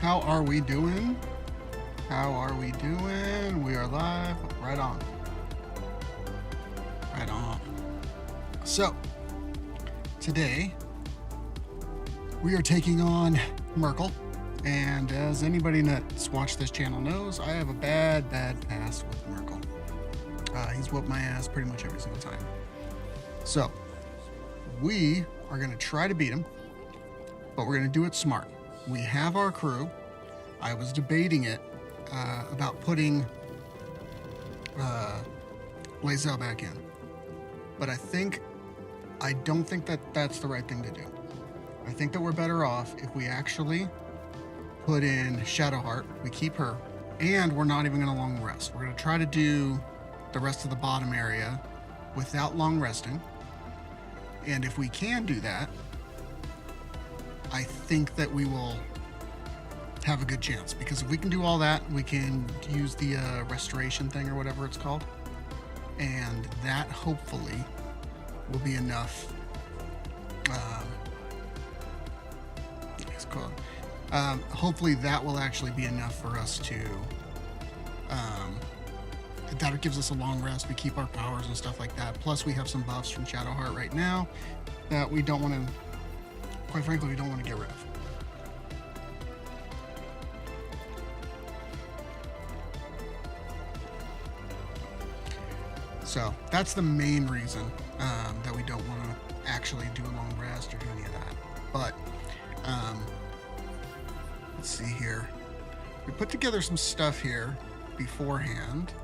How are we doing? How are we doing? We are live. Right on. Right on. So, today we are taking on Myrkul. And as anybody that's watched this channel knows, I have a bad pass with Myrkul. He's whooped my ass pretty much every single time. So, we are going to try to beat him, but we're going to do it smart. We have our crew. I was debating it about putting Lae'zel back in, but I don't think that that's the right thing to do. I think that we're better off if we actually put in Shadowheart, we keep her, and we're not even going to long rest. We're going to try to do the rest of the bottom area without long resting. And if we can do that, I think that we will have a good chance, because if we can do all that, we can use the restoration thing or whatever it's called, and that hopefully will be enough. It's called. Hopefully that will actually be enough for us to. That gives us a long rest. We keep our powers and stuff like that. Plus, we have some buffs from Shadowheart right now that we don't want to. Quite frankly, we don't want to get rid of. So that's the main reason that we don't want to actually do a long rest or do any of that. But let's see here. We put together some stuff here beforehand.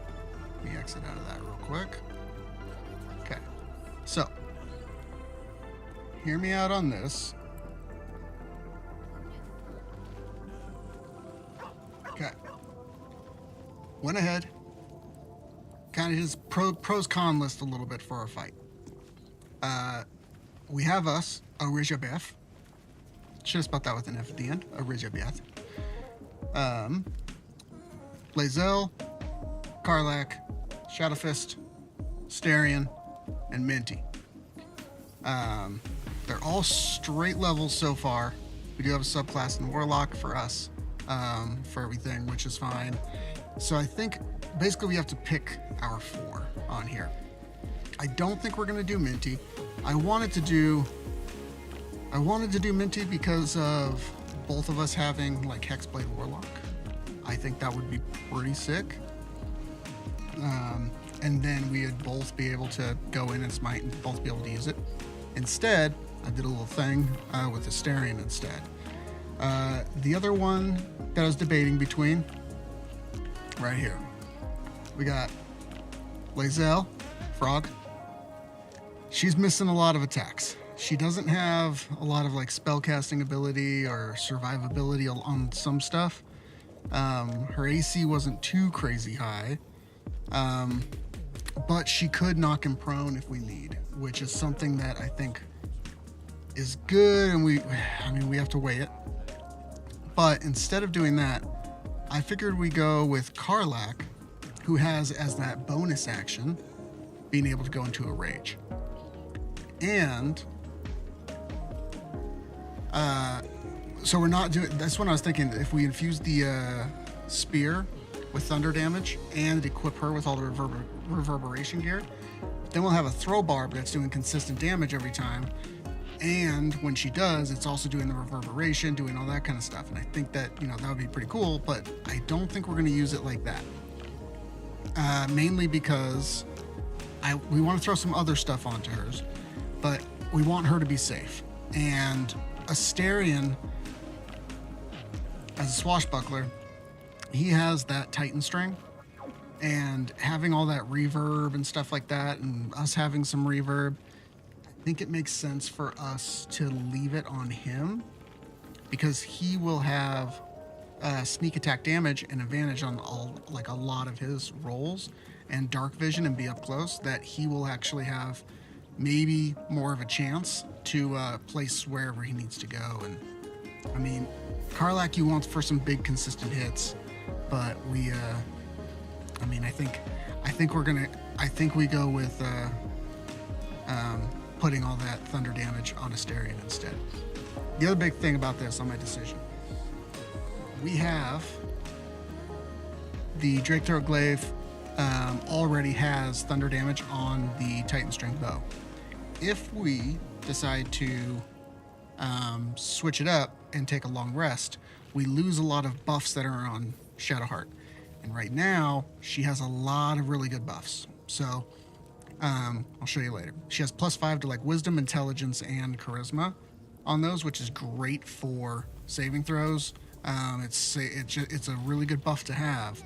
Let me exit out of that real quick. Okay. So, hear me out on this. Okay. Went ahead. Kind of just pros con list a little bit for our fight. We have us, Orijabeth. Should have spelled that with an F at the end. Orijabeth. Lae'zel, Karlach, Shadowfist, Starion, and Minty. They're all straight levels so far. We do have a subclass in Warlock for us, for everything, which is fine. So I think basically we have to pick our 4 on here. I don't think we're gonna do Minty. I wanted to do Minty because of both of us having like Hexblade Warlock. I think that would be pretty sick. And then we'd both be able to go in and smite and both be able to use it. Instead, I did a little thing with the Starion instead. The other one that I was debating between, right here, we got Lae'zel, Frog. She's missing a lot of attacks. She doesn't have a lot of like spellcasting ability or survivability on some stuff. Her AC wasn't too crazy high. But she could knock him prone if we need, which is something that I think is good, and we have to weigh it. But instead of doing that, I figured we go with Karlach, who has as that bonus action being able to go into a rage. And so we're not doing, that's when I was thinking, if we infuse the spear with thunder damage and equip her with all the reverberation gear, then we'll have a throw barb that's doing consistent damage every time, and when she does, it's also doing the reverberation, doing all that kind of stuff. And I think that, that would be pretty cool, but I don't think we're going to use it like that, mainly because we want to throw some other stuff onto hers, but we want her to be safe. And Starion, as a swashbuckler, he has that Titan string, and having all that reverb and stuff like that, and us having some reverb, I think it makes sense for us to leave it on him, because he will have sneak attack damage and advantage on a lot of his rolls, and dark vision and be up close, that he will actually have maybe more of a chance to place wherever he needs to go. And I mean, Karlach you want for some big consistent hits, but we I think we go with putting all that thunder damage on Starion instead. the other big thing about this on my decision, we have the Drake Throat Glaive already has thunder damage on the Titan String bow. If we decide to switch it up and take a long rest, we lose a lot of buffs that are on Shadowheart. And right now, she has a lot of really good buffs. So I'll show you later. She has +5 to like wisdom, intelligence, and charisma on those, which is great for saving throws. It's a really good buff to have,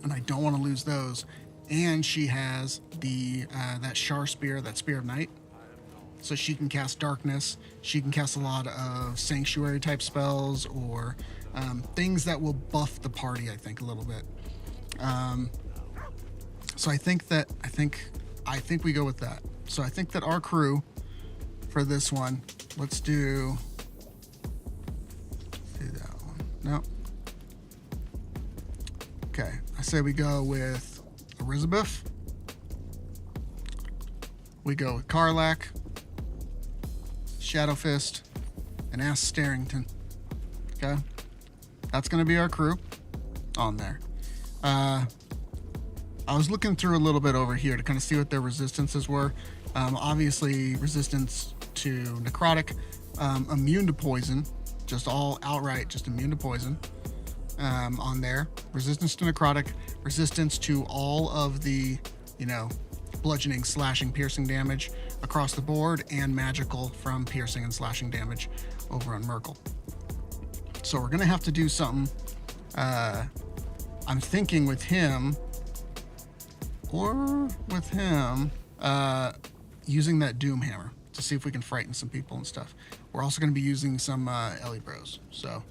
and I don't want to lose those. And she has the that Shar Spear, that Spear of Night, so she can cast darkness. She can cast a lot of sanctuary type spells or things that will buff the party, I think, a little bit. So I think we go with that. So I think that our crew for this one, let's do that one. No. Okay, I say we go with Elizabeth. We go with Karlach, Shadowfist, and Ass Starrington. Okay, that's gonna be our crew on there. I was looking through a little bit over here to kind of see what their resistances were. Obviously, resistance to necrotic, immune to poison, just all outright, just immune to poison on there. Resistance to necrotic, resistance to all of the, bludgeoning, slashing, piercing damage across the board, and magical from piercing and slashing damage over on Myrkul. So we're gonna have to do something. I'm thinking with him, using that Doom Hammer to see if we can frighten some people and stuff. We're also going to be using some Ellie Bros, so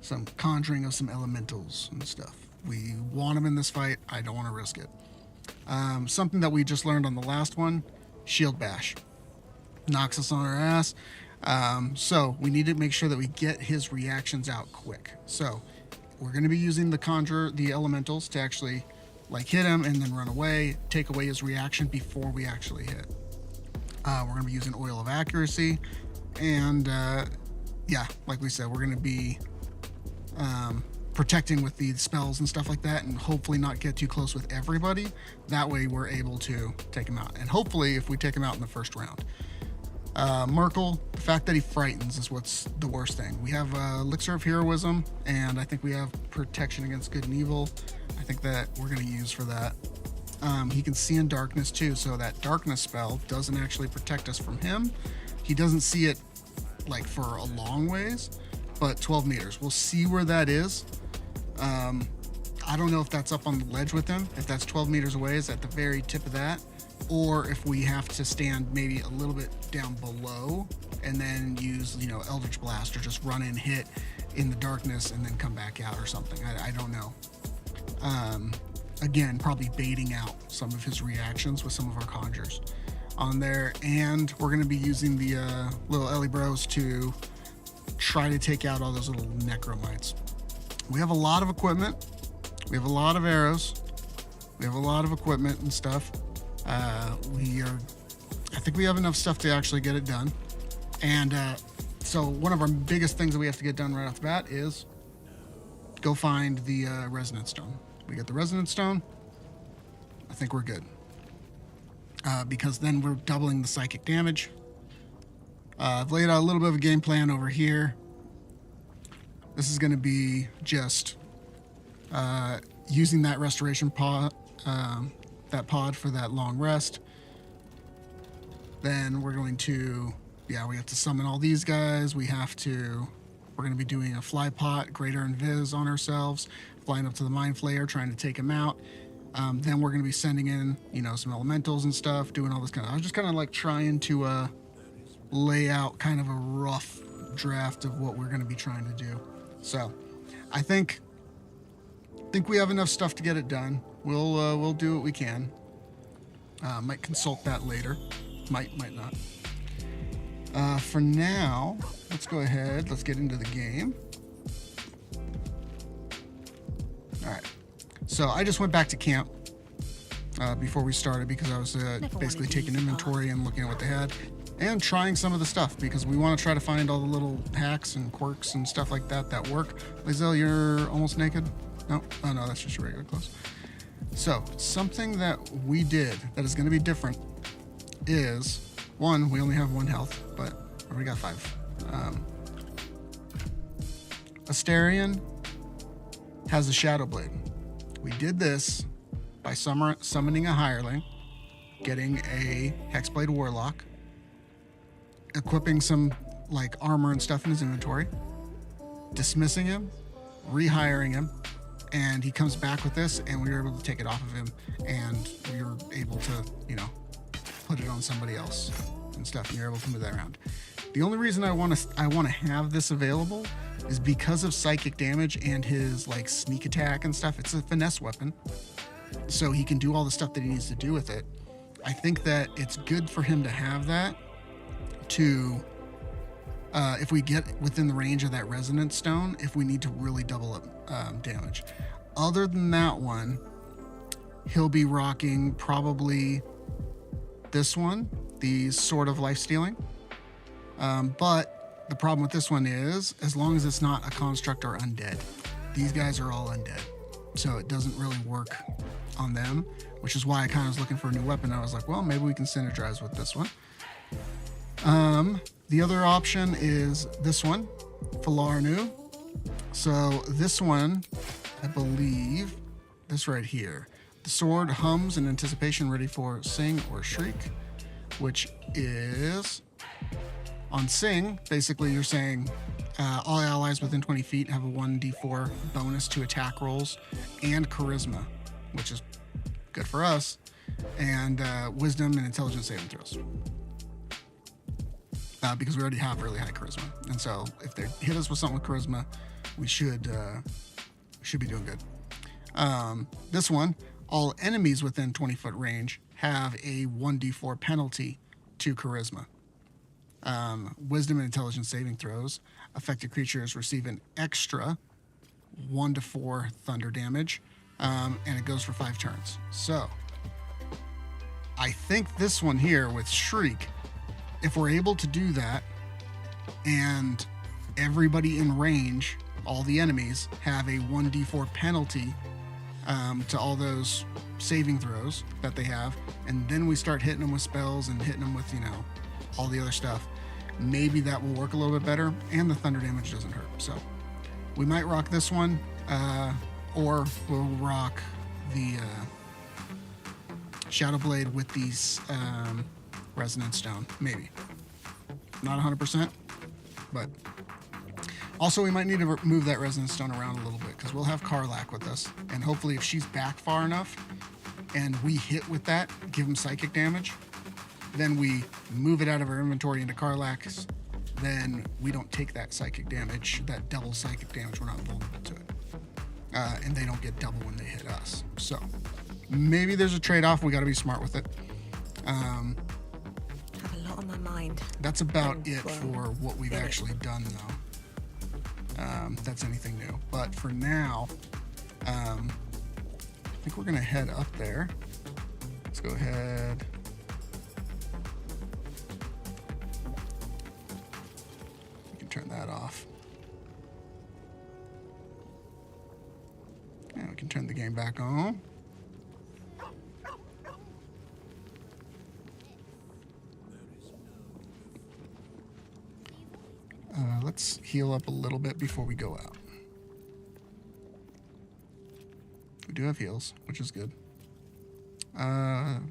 some conjuring of some elementals and stuff. We want them in this fight. I don't want to risk it. Something that we just learned on the last one, Shield Bash. Knocks us on our ass. So we need to make sure that we get his reactions out quick. So we're going to be using the elementals to actually hit him and then run away, take away his reaction before we actually hit. We're going to be using Oil of Accuracy, and like we said, we're going to be protecting with the spells and stuff like that, and hopefully not get too close with everybody. That way we're able to take him out, and hopefully if we take him out in the first round. Myrkul, the fact that he frightens is what's the worst thing. We have Elixir of Heroism, and I think we have Protection Against Good and Evil. I think that we're going to use for that. He can see in darkness too, so that darkness spell doesn't actually protect us from him. He doesn't see it for a long ways, but 12 meters. We'll see where that is. I don't know if that's up on the ledge with him, if that's 12 meters away, is at the very tip of that, or if we have to stand maybe a little bit down below and then use, Eldritch Blast, or just run in, hit in the darkness, and then come back out or something. I don't know. Again, probably baiting out some of his reactions with some of our conjures on there. And we're going to be using the little Ellie Bros to try to take out all those little necromites. We have a lot of equipment. We have a lot of arrows. We have a lot of equipment and stuff. I think we have enough stuff to actually get it done. And so one of our biggest things that we have to get done right off the bat is go find the Resonance Stone. We get the Resonance Stone, I think we're good. Because then we're doubling the psychic damage. I've laid out a little bit of a game plan over here. This is going to be just using that restoration pod, that pod for that long rest. Then we're going to, we have to summon all these guys. We're going to be doing a fly pot, greater invis on ourselves, flying up to the Mind Flayer, trying to take him out. Then we're going to be sending in, some elementals and stuff, doing all this kind of, I was just kind of trying to lay out kind of a rough draft of what we're going to be trying to do. So I think we have enough stuff to get it done. We'll do what we can. Might consult that later. Might not. For now, let's go ahead. Let's get into the game. All right. So I just went back to camp before we started because I was basically taking inventory and looking at what they had. and trying some of the stuff, because we want to try to find all the little hacks and quirks and stuff like that that work. Lizelle, you're almost naked? No? Oh no, that's just your regular clothes. So, something that we did that is going to be different is, one, we only have 1 health, but we got 5. Asterion has a Shadow Blade. We did this by summoning a hireling, getting a Hexblade Warlock, equipping some like armor and stuff in his inventory, dismissing him, rehiring him, and he comes back with this, and we were able to take it off of him, and we were able to, you know, put it on somebody else and stuff, and you're able to move that around. The only reason I want to have this available is because of psychic damage and his like sneak attack and stuff. It's a finesse weapon, so he can do all the stuff that he needs to do with it. I think that it's good for him to have that to, if we get within the range of that resonance stone, if we need to really double up damage. Other than that one, he'll be rocking probably this one, the Sword of Life Stealing. But the problem with this one is, as long as it's not a construct or undead, these guys are all undead, so it doesn't really work on them, which is why I kind of was looking for a new weapon. I was like, well, maybe we can synergize with this one. The other option is this one, Falarnu. So this one, I believe, this right here. The sword hums in anticipation, ready for sing or shriek, which is on sing. Basically, you're saying all allies within 20 feet have a 1d4 bonus to attack rolls and charisma, which is good for us, and wisdom and intelligence saving throws. Because we already have really high charisma, and so if they hit us with something with charisma, we should be doing good. This one, all enemies within 20-foot range have a 1d4 penalty to charisma. Wisdom and intelligence saving throws. Affected creatures receive an extra 1 to 4 thunder damage, and it goes for 5 turns. So I think this one here with Shriek, if we're able to do that, and everybody in range, all the enemies, have a 1d4 penalty to all those saving throws that they have, and then we start hitting them with spells and hitting them with, you know, all the other stuff, maybe that will work a little bit better, and the thunder damage doesn't hurt. So we might rock this one, or we'll rock the Shadow Blade with these Resonance Stone, maybe. Not 100%, but also we might need to move that Resonance Stone around a little bit, because we'll have Karlak with us, and hopefully if she's back far enough and we hit with that, give him psychic damage, then we move it out of our inventory into Karlak's, then we don't take that psychic damage, that double psychic damage, we're not vulnerable to it. And they don't get double when they hit us. So maybe there's a trade-off, we gotta be smart with it. Have a lot on my mind. That's about it for what we've actually done though. That's anything new. But for now, I think we're gonna head up there. Let's go ahead. Turn that off. And we can turn the game back on. Let's heal up a little bit before we go out. We do have heals, which is good.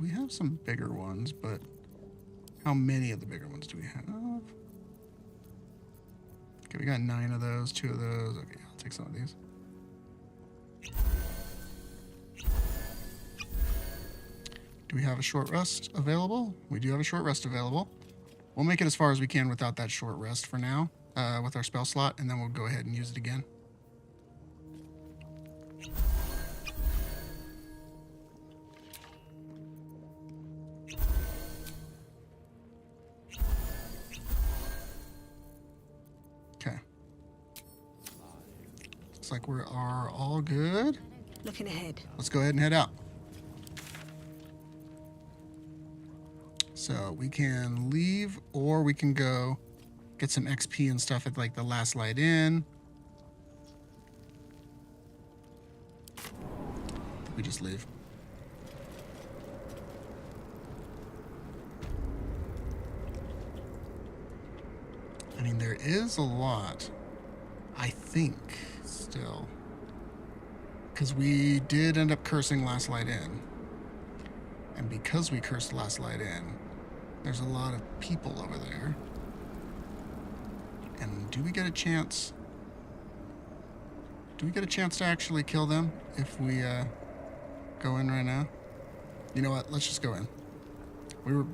We have some bigger ones, but how many of the bigger ones do we have? Okay, we got 9 of those, 2 of those. Okay, I'll take some of these. Do we have a short rest available? We do have a short rest available. We'll make it as far as we can without that short rest for now, with our spell slot, and then we'll go ahead and use it again. Okay. Looks like we are all good. Looking ahead. Let's go ahead and head out. So we can leave, or we can go get some XP and stuff at like the last light in. We just leave. I mean, there is a lot, I think, still. Because we did end up cursing last light in. And because we cursed last light in, there's a lot of people over there. And do we get a chance? Do we get a chance to actually kill them if we go in right now? You know what? Let's just go in.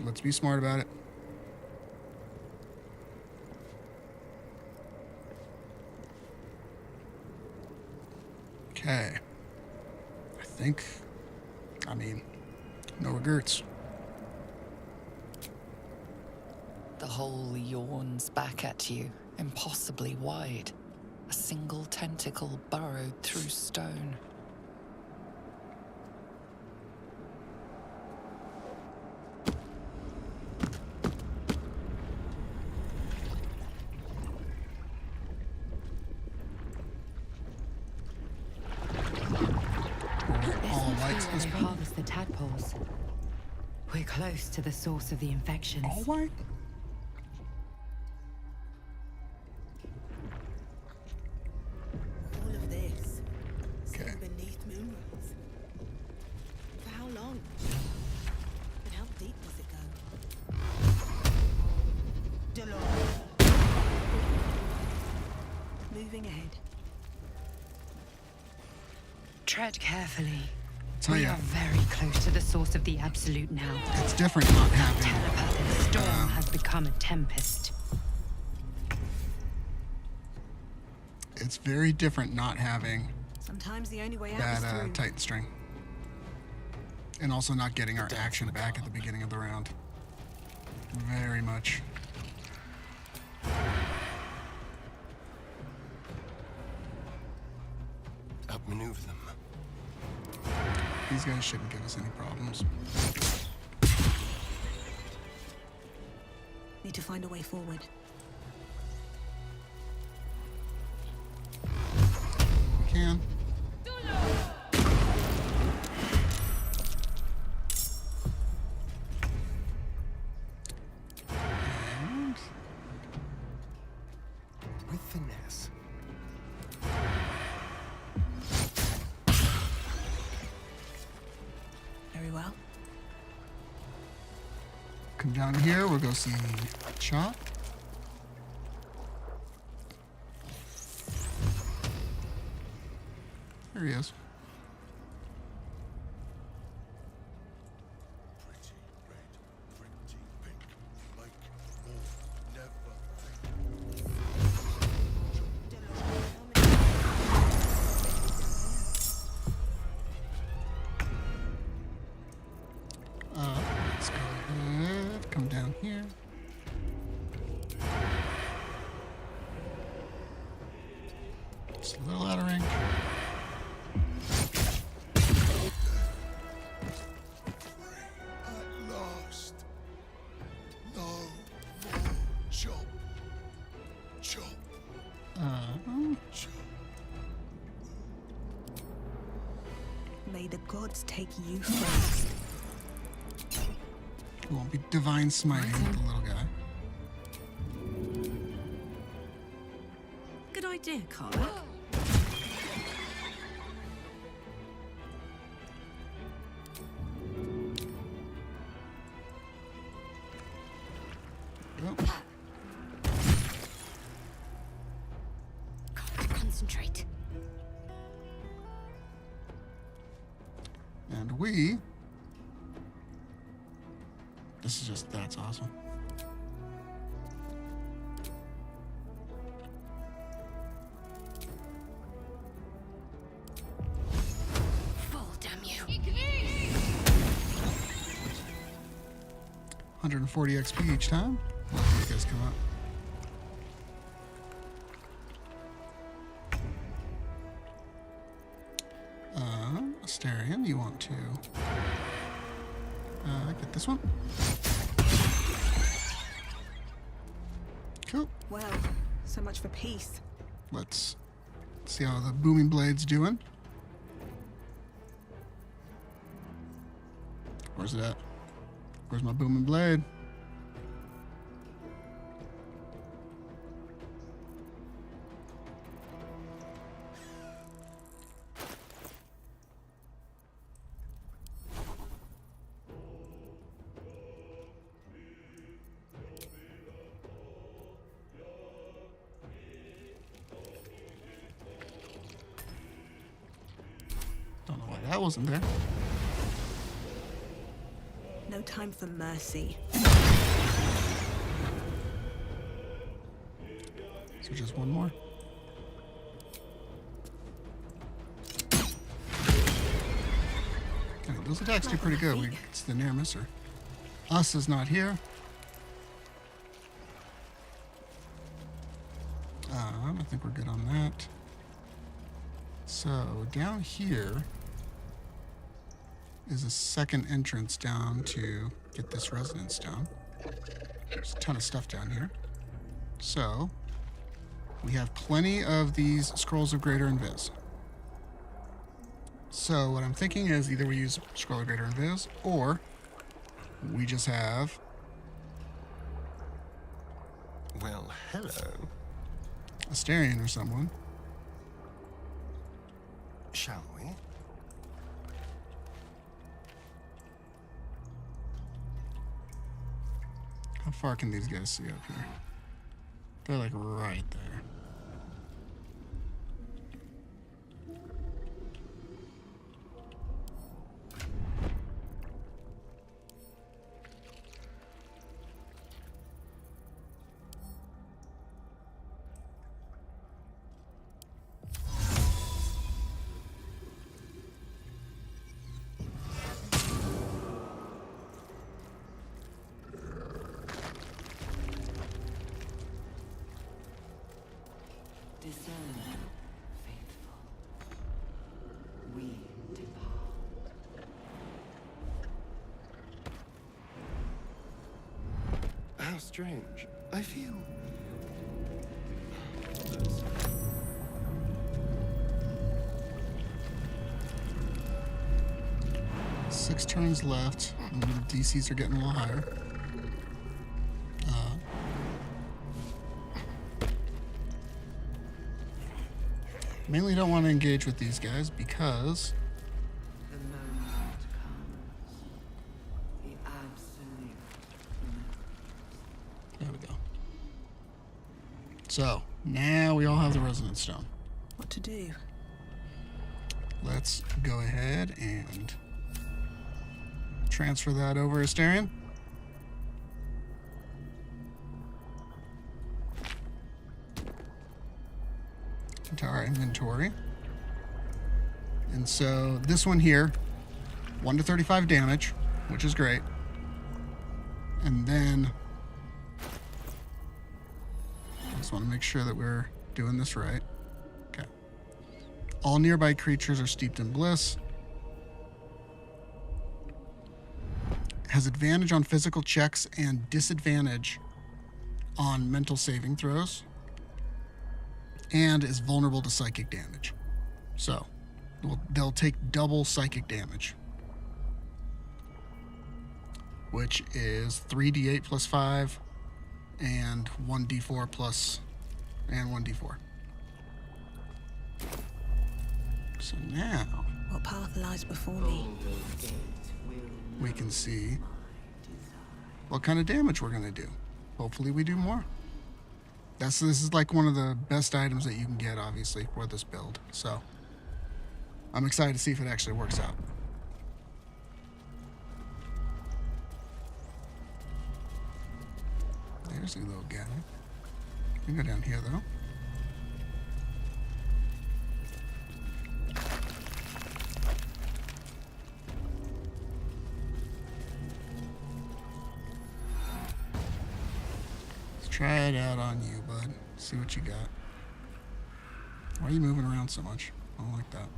Let's be smart about it. Okay. I mean, no regrets. The hole yawns back at you, impossibly wide. A single tentacle burrowed through stone. Harvest the tadpoles. We're close to the source of the infections. All white? All of this. Okay. Still beneath moonrise. For how long? And how deep does it go? Delore. Moving ahead. Tread carefully. Tell We ya, are very close to the source of the absolute now. it's different not having. Telepathic storm has become a tempest. It's very different not having Sometimes the only way out is that through. Titan string. And also not getting our action back at the beginning of the round. Very much. Outmaneuver them. These guys shouldn't give us any problems. Need to find a way forward. We can. And With finesse. Very well. come down here, we'll go see Chop. There he is. Pretty red, pretty pink, like wolf never Let's go ahead, come down here. Just a little out of range. at last. No more chop. Chop. Chop. May the gods take you first. We won't be divine smiting with the little guy. Good idea, Carla. Oh, Concentrate. and we. This is just, that's awesome. Fall, damn you. 140 XP each time. Let these guys come up. Asterion, you want to get this one? Cool. Well, so much for peace. Let's see how the booming blade's doing. Where's it at? Where's my booming blade? Don't know why that wasn't there. No time for mercy. So just one more. Okay, those attacks do pretty good. It's the near misser. Us is not here. I think we're good on that. So down here is a second entrance down to get this resonance stone. There's a ton of stuff down here. So we have plenty of these scrolls of greater invis. So what I'm thinking is either we use scroll of greater invis or we just have Well, hello. Asterion or someone. Shall we? How far can these guys see up here? They're like right there. Discern, faithful. We depart. How strange. I feel. 6 turns left. And the DCs are getting a little higher. Mainly don't want to engage with these guys because The moment comes. The absolute. there we go. So now we all have the resonance stone. What to do? Let's go ahead and transfer that over, Asterion. Into our inventory. And so this one here, 1 to 35 damage, which is great. And then I just want to make sure that we're doing this right. Okay. All nearby creatures are steeped in bliss. Has advantage on physical checks and disadvantage on mental saving throws. And is vulnerable to psychic damage. So, they'll take double psychic damage. Which is 3d8 plus 5 and 1d4 plus and 1d4. So now What path lies before me? we can see what kind of damage we're going to do. Hopefully we do more. This is like one of the best items that you can get, obviously, for this build. So I'm excited to see if it actually works out. There's a little guy. You can go down here, though. Let's try it out on you, bud. See what you got. Why are you moving around so much? I don't like that.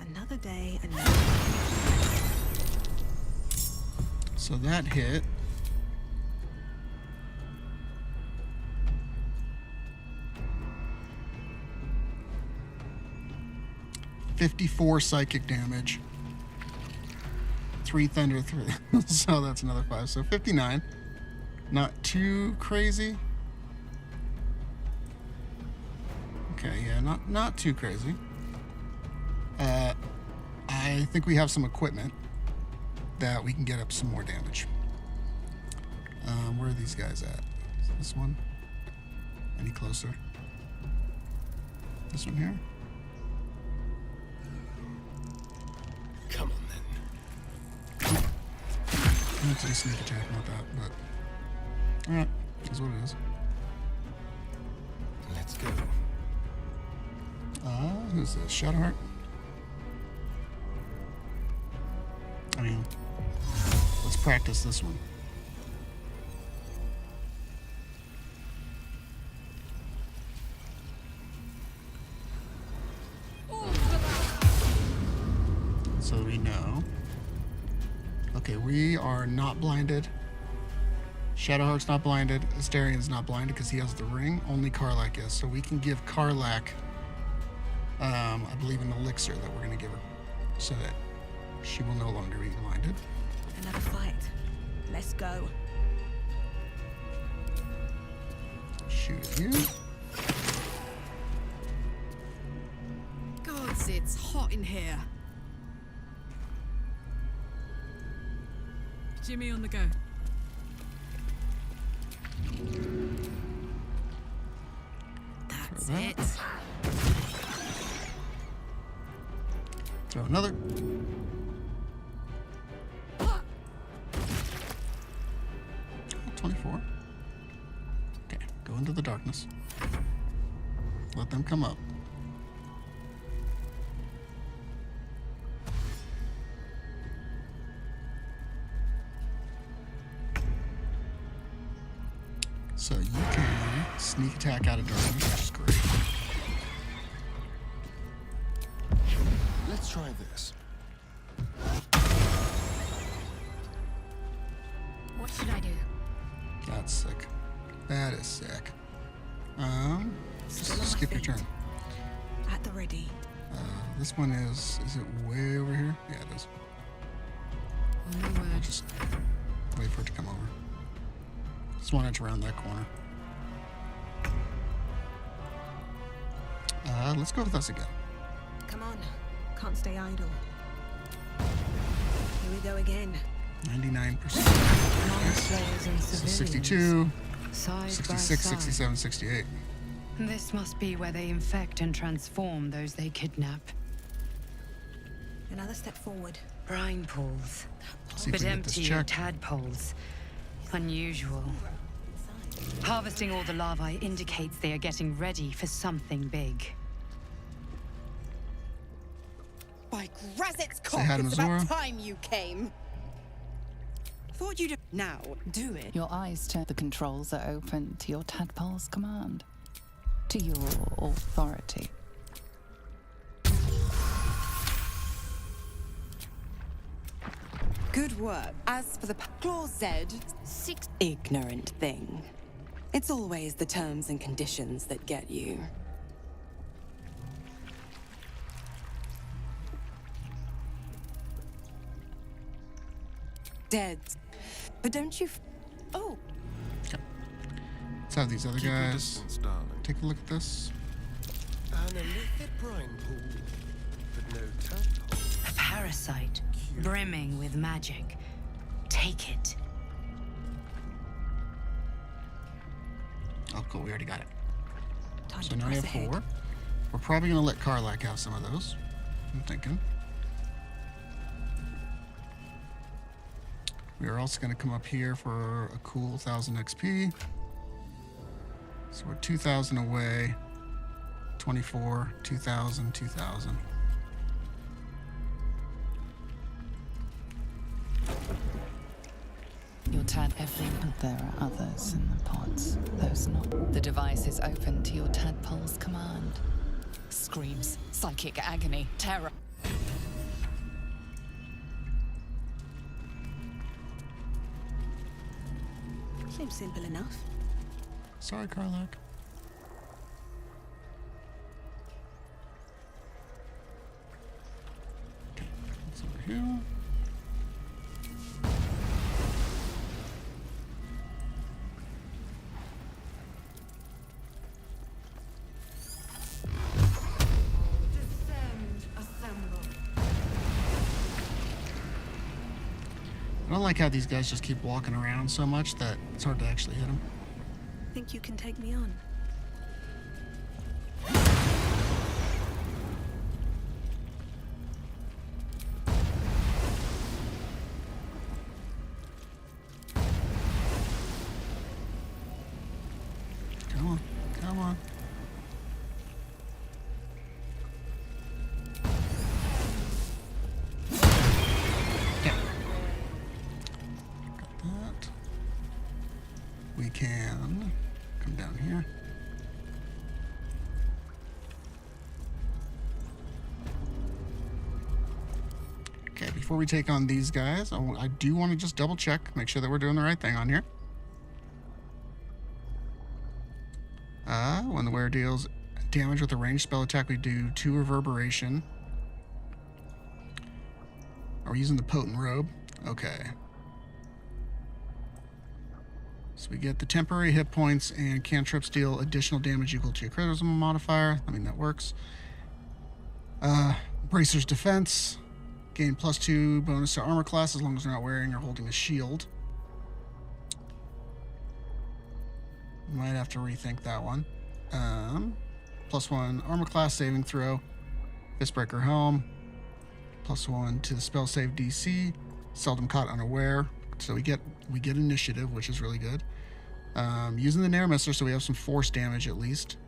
Another day, another. So that hit. 54 psychic damage. 3 thunder, 3. So that's another 5. So 59. Not too crazy. Okay, yeah, not too crazy. I think we have some equipment that we can get up some more damage. Where are these guys at? Is this one? Any closer? This one here? Come on then. I'm gonna say sneak attack, not that, but alright, that's what it is. Let's go. Who's this? Shadowheart? I mean, let's practice this one. So we know. Okay, we are not blinded. Shadowheart's not blinded. Asterian's not blinded because he has the ring. Only Karlak is. So we can give Karlak, I believe, an elixir that we're going to give her so that she will no longer be blinded. Another fight. Let's go. Shoot at you. Gods, it's hot in here. Jimmy on the go. That's Throw that. it. Throw another. Ah! 24. Okay, go into the darkness. Let them come up. So you can sneak attack out of darkness, which is great. Let's try this. What should I do? That's sick. That is sick. Still on my Skip your feet. turn. At the ready. This one is it way over here? Yeah, it is. No I'll word. just wait for it to come over. Just want it to round that corner. Let's go with us again. Come on. Can't stay idle. Here we go again. 99%. Non-slayers and So civilians. 62, Side by 66, side. 67, 68. This must be where they infect and transform those they kidnap. Another step forward. Brine pools, See if but we can get this empty of checked. tadpoles. Unusual. Harvesting all the larvae indicates they are getting ready for something big. By Grazit's Say hi cock, to it's about Mazora. time you came. Thought you'd now do it. Your eyes turn. The controls are open to your tadpole's command, to your authority. Good work. As for the Clause Z, six ignorant thing. It's always the terms and conditions that get you. Dead. But don't you oh, Let's have these other Keep your guys distance, darling. take a look at this. An illicit brine pool, but no tadpole. A parasite, brimming with magic. Take it. Oh, cool. We already got it. Time So to now we press have ahead. 4. We're probably going to let Karlak have some of those. I'm thinking. We are also going to come up here for a cool 1,000 XP. So we're 2,000 away. 24, 2,000, 2,000. Your tad there are others in the pods. Those not. The device is open to your tadpole's command. Screams, psychic agony, terror. Seems simple enough. Sorry, Karlak. go. I don't like how these guys just keep walking around so much that it's hard to actually hit them. Think you can take me on? Come on, come on. Yeah. Got that. We can come down here. Okay, before we take on these guys, I do want to just double check, make sure that we're doing the right thing on here. When the wearer deals damage with a ranged spell attack, we do 2 reverberation. Are we using the potent robe? Okay. So we get the temporary hit points, and cantrips deal additional damage equal to your charisma modifier. I mean, that works. Bracer's defense. Gain +2 bonus to armor class as long as they're not wearing or holding a shield. Might have to rethink that one. +1 armor class saving throw. Fistbreaker helm. +1 to the spell save DC. Seldom caught unaware. So we get initiative, which is really good. Using the Nair Mister, so we have some force damage at least.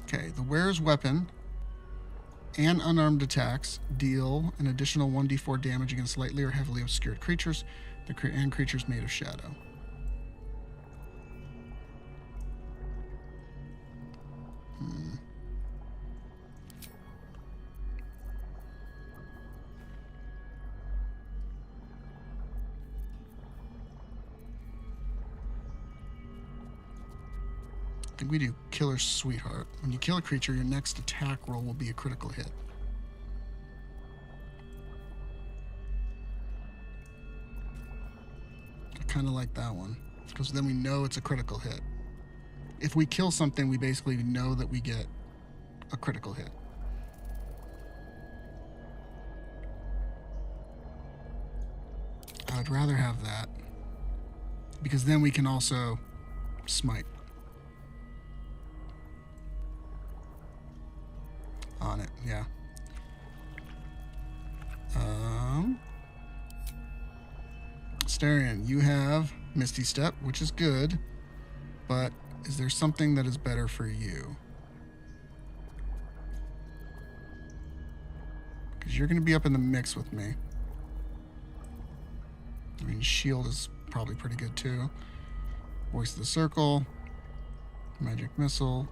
Okay, the wearer's weapon and unarmed attacks deal an additional 1d4 damage against lightly or heavily obscured creatures and creatures made of shadow. I think we do Killer's Sweetheart. When you kill a creature, your next attack roll will be a critical hit. I kind of like that one, because then we know it's a critical hit. If we kill something, we basically know that we get a critical hit. I'd rather have that, because then we can also smite on it. Yeah. Starion, you have Misty Step, which is good, but is there something that is better for you? Because you're going to be up in the mix with me. I mean, Shield is probably pretty good too. Voice of the Circle, Magic Missile,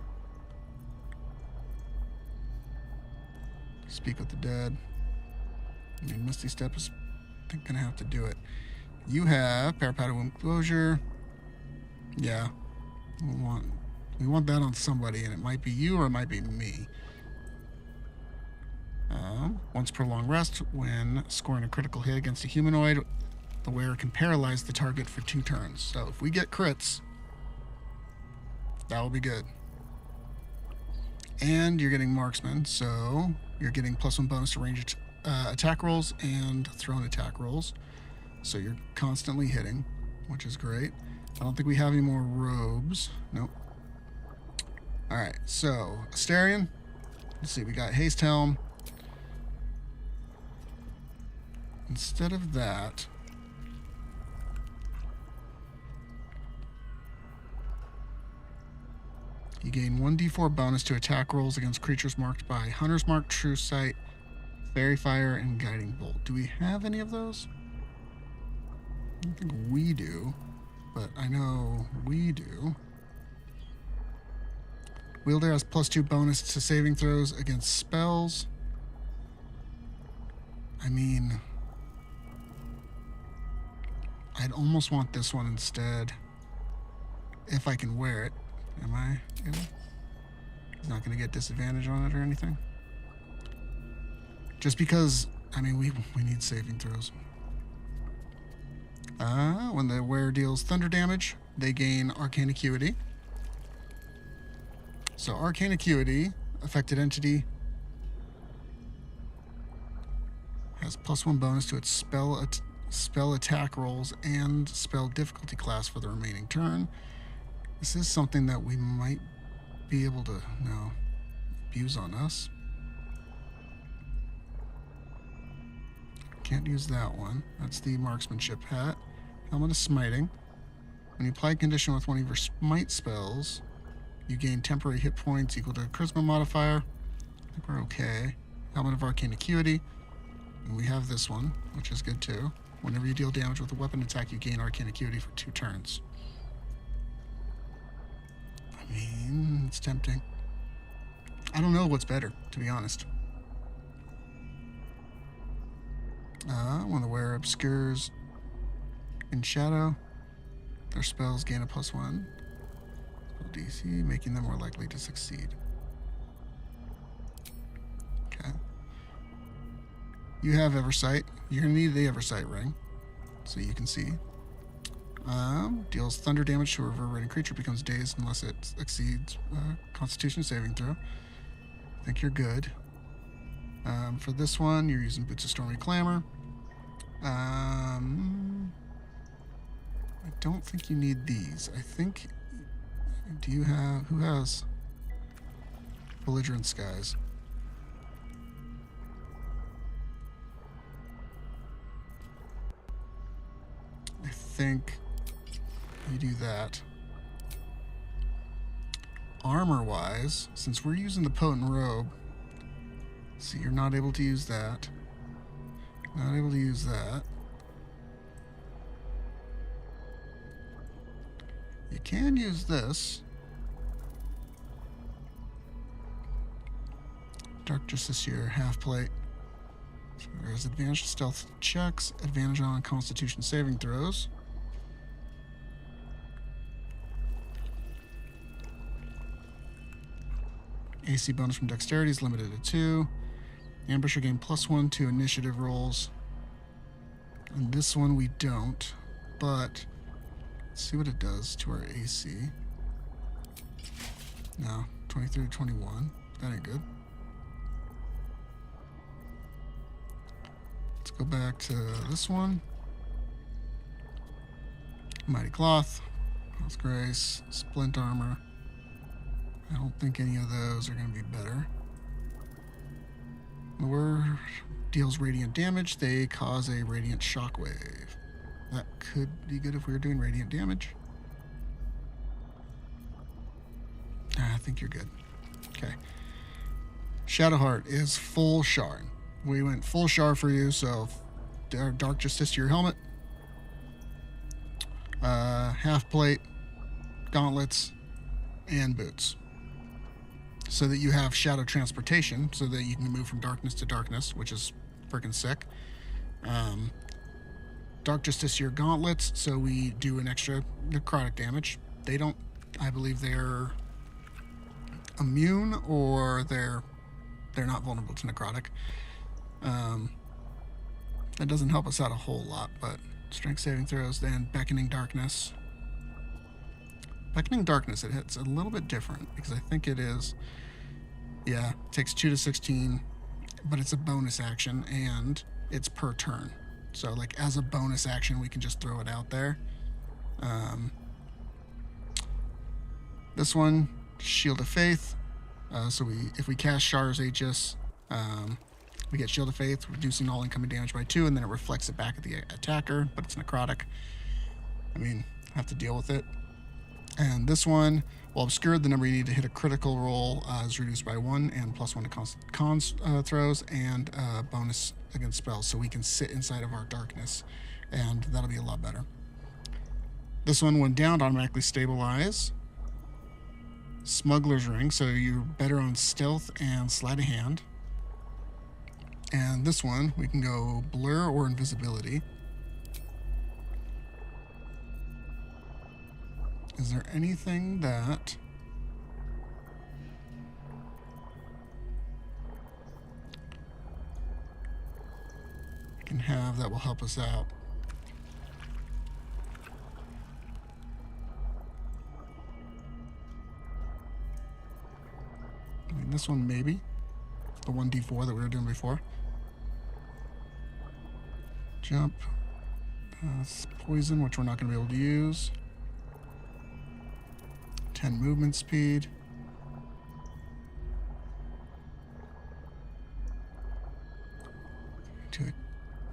Speak with the Dead. I mean, Misty Step is, I think, gonna have to do it. You have Parapata Womb Closure. Yeah, we want that on somebody, and it might be you or it might be me. Once per long rest, when scoring a critical hit against a humanoid, the wearer can paralyze the target for 2 turns. So if we get crits, that will be good. And you're getting Marksman, so you're getting +1 bonus to ranged attack rolls and thrown attack rolls. So you're constantly hitting, which is great. I don't think we have any more robes. Nope. Alright, so Astarion. Let's see, we got Haste Helm. Instead of that, you gain 1d4 bonus to attack rolls against creatures marked by Hunter's Mark, True Sight, Fairy Fire, and Guiding Bolt. Do we have any of those? I don't think we do, but I know we do. Wielder has +2 bonus to saving throws against spells. I mean, I'd almost want this one instead, if I can wear it. Am I able? He's not going to get disadvantage on it or anything. Just because, I mean, we need saving throws. When the wearer deals thunder damage, they gain arcane acuity. So arcane acuity, affected entity has +1 bonus to its spell attack rolls and spell difficulty class for the remaining turn. This is something that we might be able to abuse on us. Can't use that one. That's the marksmanship hat. Helmet of Smiting. When you apply a condition with one of your smite spells, you gain temporary hit points equal to a charisma modifier. I think we're okay. Helmet of Arcane Acuity. And we have this one, which is good too. Whenever you deal damage with a weapon attack, you gain Arcane Acuity for 2 turns. I mean, it's tempting. I don't know what's better, to be honest. When the wearer obscures in shadow, their spells gain a +1 spell DC, making them more likely to succeed. Okay. You have Eversight. You're going to need the Eversight ring, so you can see. Deals thunder damage to a reverberating creature, becomes dazed unless it exceeds Constitution saving throw. I think you're good. For this one, you're using Boots of Stormy Clamor. I don't think you need these. I think... Do you have... Who has Belligerent Skies? I think you do that. Armor-wise, since we're using the Potent Robe, see, you're not able to use that. Not able to use that. You can use this. Dark Justiciar, half plate. So there's advantage to stealth checks, advantage on Constitution saving throws. AC bonus from dexterity is limited to 2. Ambusher gain +1 to initiative rolls. And this one we don't, but let's see what it does to our AC. No, 23 to 21. That ain't good. Let's go back to this one. Mighty Cloth, Health Grace, Splint Armor. I don't think any of those are going to be better. Lure deals radiant damage. They cause a radiant shockwave. That could be good if we were doing radiant damage. I think you're good. Okay. Shadowheart is full shard. We went full shard for you, so Dark Justice to your helmet. Half plate, gauntlets, and boots. So that you have shadow transportation, so that you can move from darkness to darkness, which is freaking sick. Dark Justiciar gauntlets, so we do an extra necrotic damage. They don't, I believe they're immune, or they're not vulnerable to necrotic. That doesn't help us out a whole lot, but strength saving throws, then Beckoning Darkness. Beckoning Darkness, it hits a little bit different, because I think it is, yeah, it takes 2 to 16, but it's a bonus action, and it's per turn. So, like, as a bonus action, we can just throw it out there. This one, Shield of Faith. So if we cast Shar's Aegis, we get Shield of Faith, reducing all incoming damage by 2, and then it reflects it back at the attacker, but it's necrotic. I mean, have to deal with it. And this one, while obscured, the number you need to hit a critical roll is reduced by 1, and +1 to cons throws, and bonus against spells, so we can sit inside of our darkness, and that'll be a lot better. This one, when downed, automatically stabilize. Smuggler's Ring, so you're better on stealth and sleight of hand. And this one, we can go blur or invisibility. Is there anything that have that will help us out. I mean, this one maybe. The 1d4 that we were doing before. Jump. Poison, which we're not going to be able to use. 10 movement speed.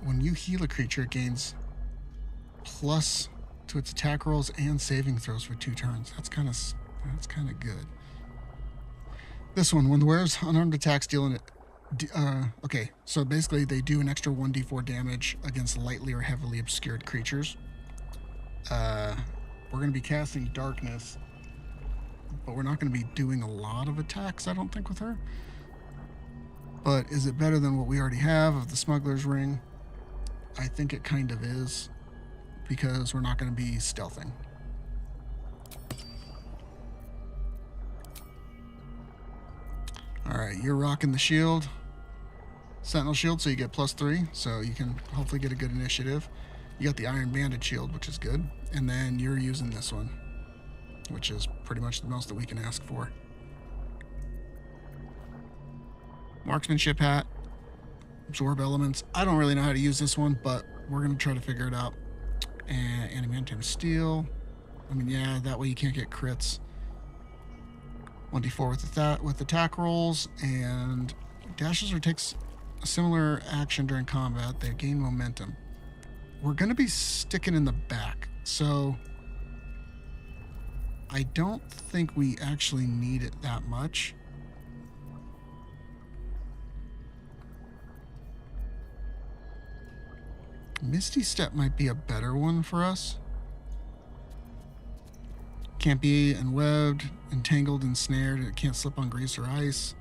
When you heal a creature, it gains plus to its attack rolls and saving throws for 2 turns. That's kind of good. This one, when the wearer's unarmed attacks deal in it. Okay, so basically they do an extra 1d4 damage against lightly or heavily obscured creatures. We're going to be casting darkness, but we're not going to be doing a lot of attacks, I don't think, with her. But is it better than what we already have of the Smuggler's Ring? I think it kind of is, because we're not going to be stealthing. Alright, you're rocking the shield. Sentinel shield, so you get +3, so you can hopefully get a good initiative. You got the Iron Banded shield, which is good. And then you're using this one, which is pretty much the most that we can ask for. Marksmanship hat. Absorb elements. I don't really know how to use this one, but we're going to try to figure it out. And Adamantium steel. I mean, yeah, that way you can't get crits. 1d4 with attack rolls, and dashes or takes a similar action during combat. They gain momentum. We're going to be sticking in the back, so I don't think we actually need it that much. Misty Step might be a better one for us. Can't be enwebbed, entangled, ensnared. It can't slip on grease or ice.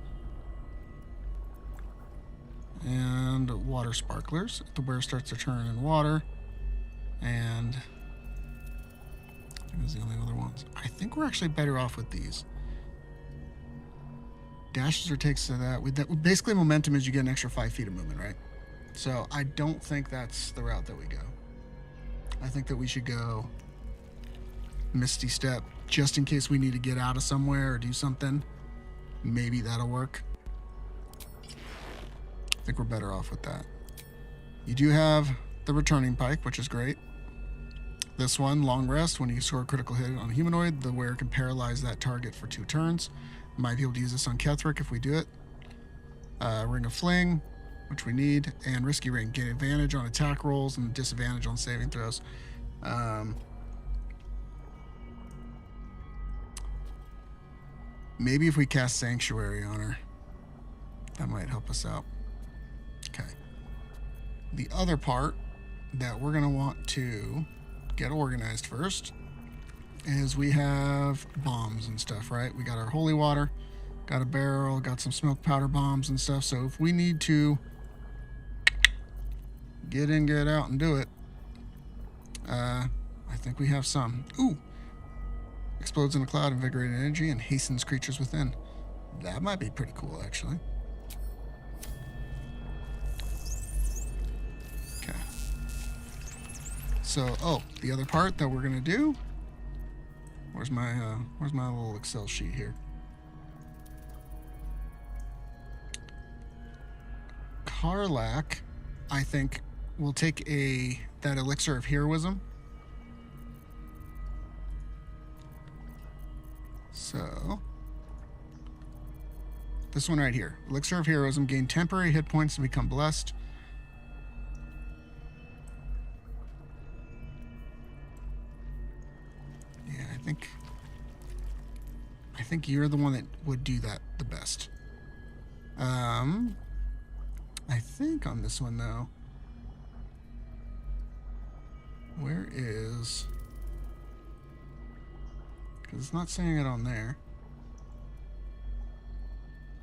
And water sparklers. If the wearer starts to turn in water. And those are the only other ones. I think we're actually better off with these. Dashes or takes to that. Basically, momentum is you get an extra 5 feet of movement, right? So I don't think that's the route that we go. I think that we should go Misty Step, just in case we need to get out of somewhere or do something. Maybe that'll work. I think we're better off with that. You do have the Returning Pike, which is great. This one, Long Rest. When you score a critical hit on a humanoid, the wearer can paralyze that target for 2 turns. Might be able to use this on Ketheric if we do it. Ring of Fling, which we need, and Risky Ring. Gain advantage on attack rolls and disadvantage on saving throws. Maybe if we cast Sanctuary on her, that might help us out. Okay. The other part that we're going to want to get organized first is we have bombs and stuff, right? We got our holy water, got a barrel, got some smoke powder bombs and stuff. So if we need to get in, get out, and do it, I think we have some. Ooh! Explodes in a cloud, invigorated energy, and hastens creatures within. That might be pretty cool, actually. Okay. So, the other part that we're gonna do. Where's my little Excel sheet here? Karlach, I think, will take that elixir of heroism. So, this one right here. Elixir of Heroism. Gain temporary hit points to become blessed. Yeah, I think you're the one that would do that the best. I think on this one, though, where is... It's not saying it on there.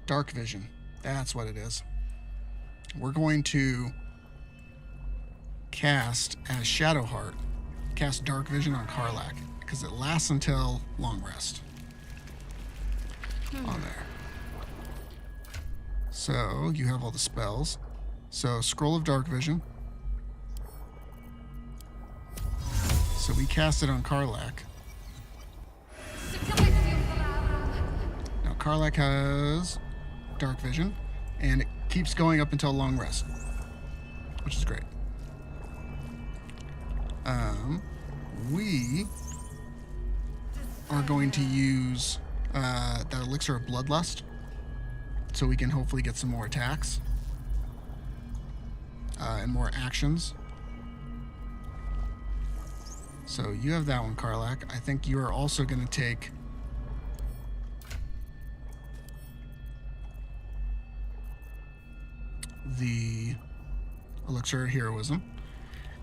Dark Vision. That's what it is. We're going to cast as Shadowheart. Cast Dark Vision on Karlach, because it lasts until Long Rest. On there. So you have all the spells. So Scroll of Dark Vision. So we cast it on Karlach. Now Karlach has dark vision, and it keeps going up until long rest, which is great. We are going to use that elixir of bloodlust, so we can hopefully get some more attacks and more actions. So you have that one, Karlach. I think you are also going to take the elixir of heroism.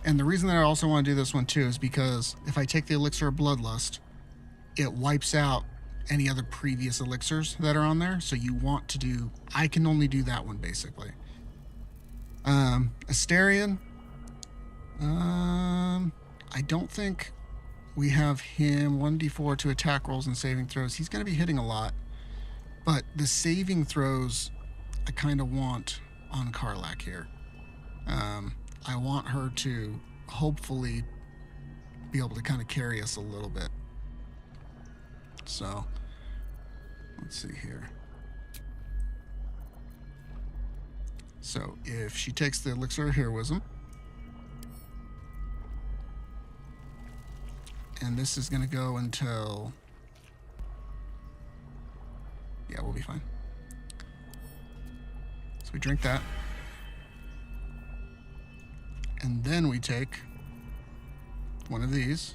And the reason that I also want to do this one too is because if I take the elixir of bloodlust, it wipes out any other previous elixirs that are on there. So you want to do, I can only do that one basically. Asterion, I don't think we have him 1d4 to attack rolls and saving throws. He's going to be hitting a lot, but the saving throws I kind of want on Karlach here. I want her to hopefully be able to kind of carry us a little bit. So, let's see here. So, if she takes the elixir of heroism, and this is going to go until, yeah, we'll be fine. So we drink that. And then we take one of these.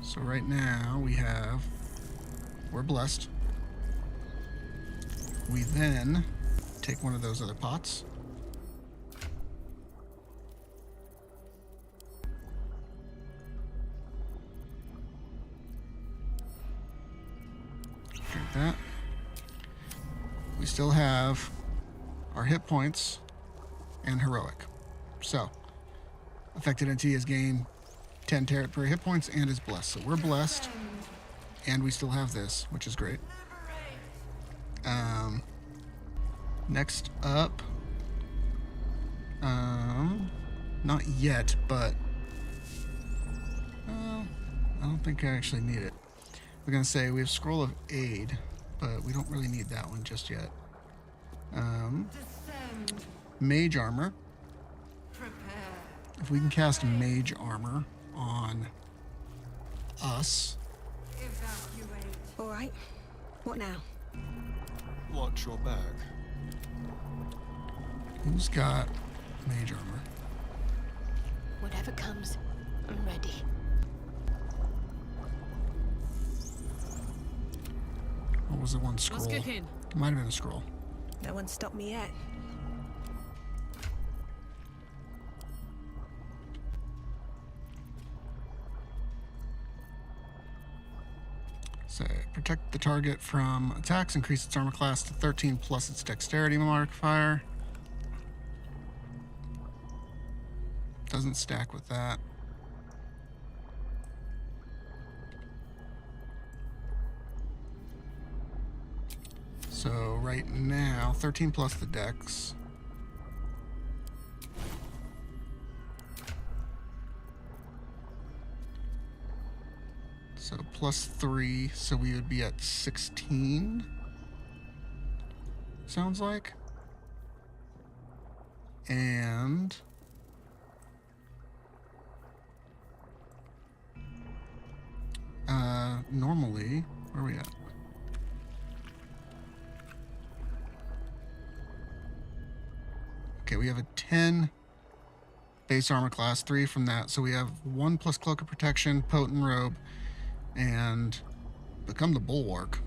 So right now we're blessed. We then take one of those other pots. Drink that. We still have our hit points and heroic. So, affected entity has gained 10 per hit points and is blessed. So we're blessed, and we still have this, which is great. Next up, not yet, but I don't think I actually need it. We're gonna say we have Scroll of Aid, but we don't really need that one just yet. Mage Armor. If we can cast Mage Armor on us. All right. What now? Watch your back. Who's got Mage Armor? Whatever comes, I'm ready. What was the one scroll? What's cooking? It might have been a scroll. No one stopped me yet. So, protect the target from attacks, increase its armor class to 13 plus its dexterity modifier. Doesn't stack with that. So right now, 13 plus the dex. So plus 3, so we would be at 16. Sounds like. And normally, where are we at? Okay, we have a 10 base armor class, 3 from that. So we have 1 plus Cloak of Protection, Potent Robe, and Become the Bulwark.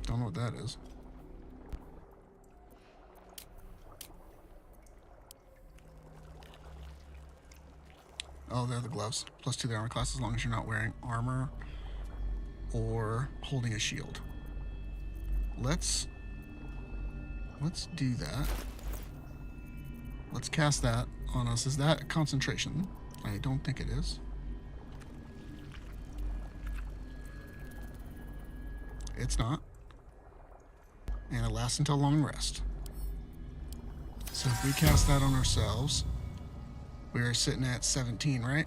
Don't know what that is. Oh, they're the gloves. Plus 2 the armor class as long as you're not wearing armor or holding a shield. Let's do that. Let's cast that on us. Is that concentration? I don't think it is. It's not. And it lasts until long rest. So if we cast that on ourselves, we're sitting at 17, right?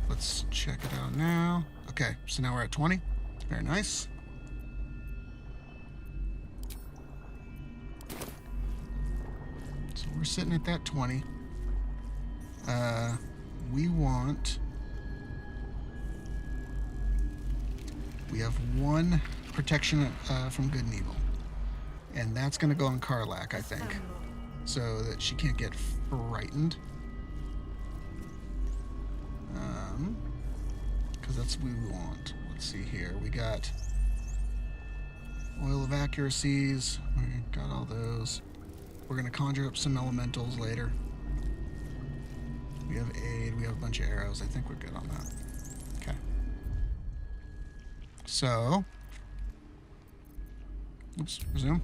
Let's check it out now. Okay, so now we're at 20. Very nice. So we're sitting at that 20. We have one protection from good and evil. And that's going to go on Karlak, I think. So that she can't get frightened. Because that's what we want. Let's see here. We got Oil of Accuracies. We got all those. We're going to conjure up some elementals later. We have aid. We have a bunch of arrows. I think we're good on that. Okay. So. Oops. Resume.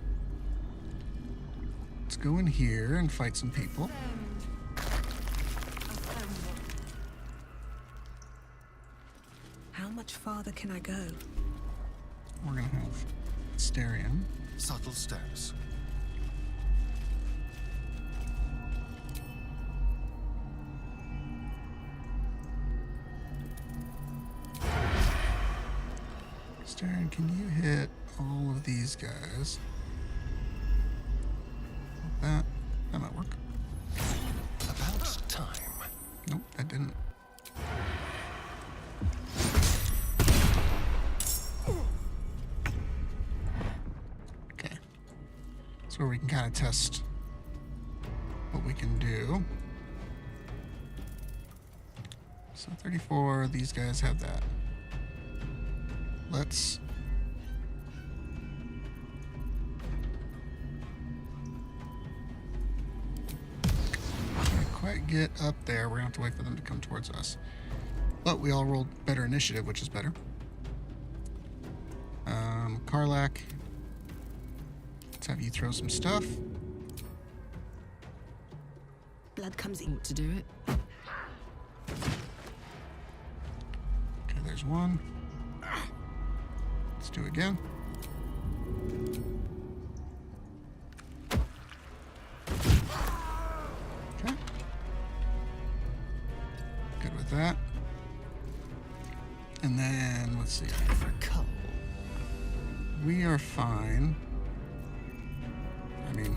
Let's go in here and fight some people. How much farther can I go? We're going to have Asterion. Subtle steps. Asterion, can you hit all of these guys? That might work. About time. Nope, that didn't. Okay. That's where we can kind of test what we can do. So 34, these guys have that. Let's... Can't quite get up there. We're gonna have to wait for them to come towards us. But we all rolled better initiative, which is better. Karlak, let's have you throw some stuff. Blood comes in to do it. Okay, there's one. Let's do it again. Okay. Good with that. And then, let's see. Myrkul. We are fine. I mean...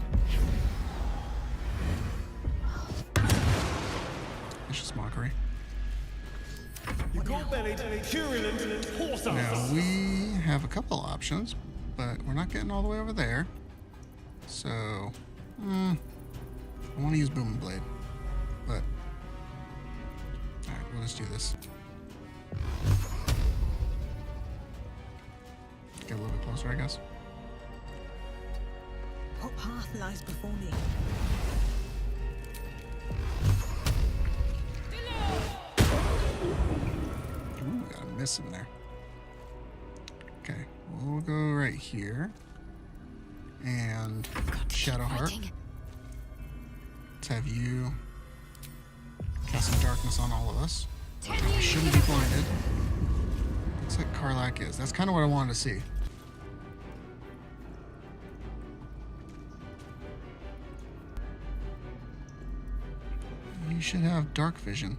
Vicious mockery. Now, we have a couple options, but we're not getting all the way over there. So, I want to use Boom and Blade, but alright, we'll just do this. Get a little bit closer, I guess. What path lies before me? Ooh, got a miss in there. Okay, we'll go right here. And Shadowheart. Let's have you cast some darkness on all of us. We shouldn't be blinded. Looks like Karlak is. That's kind of what I wanted to see. You should have dark vision.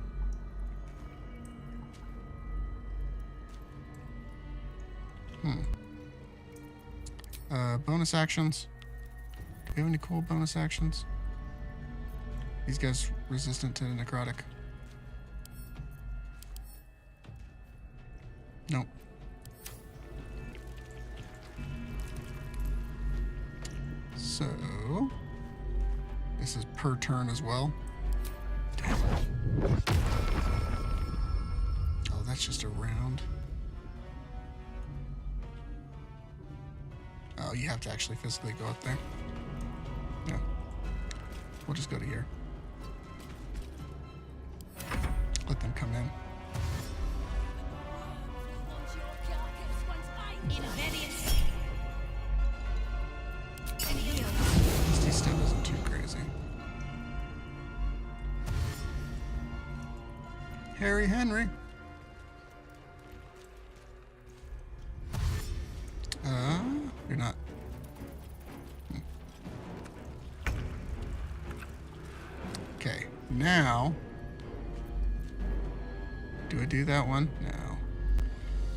Bonus actions. Do we have any cool bonus actions? These guys resistant to necrotic. Nope. So this is per turn as well. Damn. Oh, that's just a round. Oh, you have to actually physically go up there. Yeah. We'll just go to here. Let them come in. This step isn't too crazy. Harry Henry. You're not Okay, now... Do I do that one? No.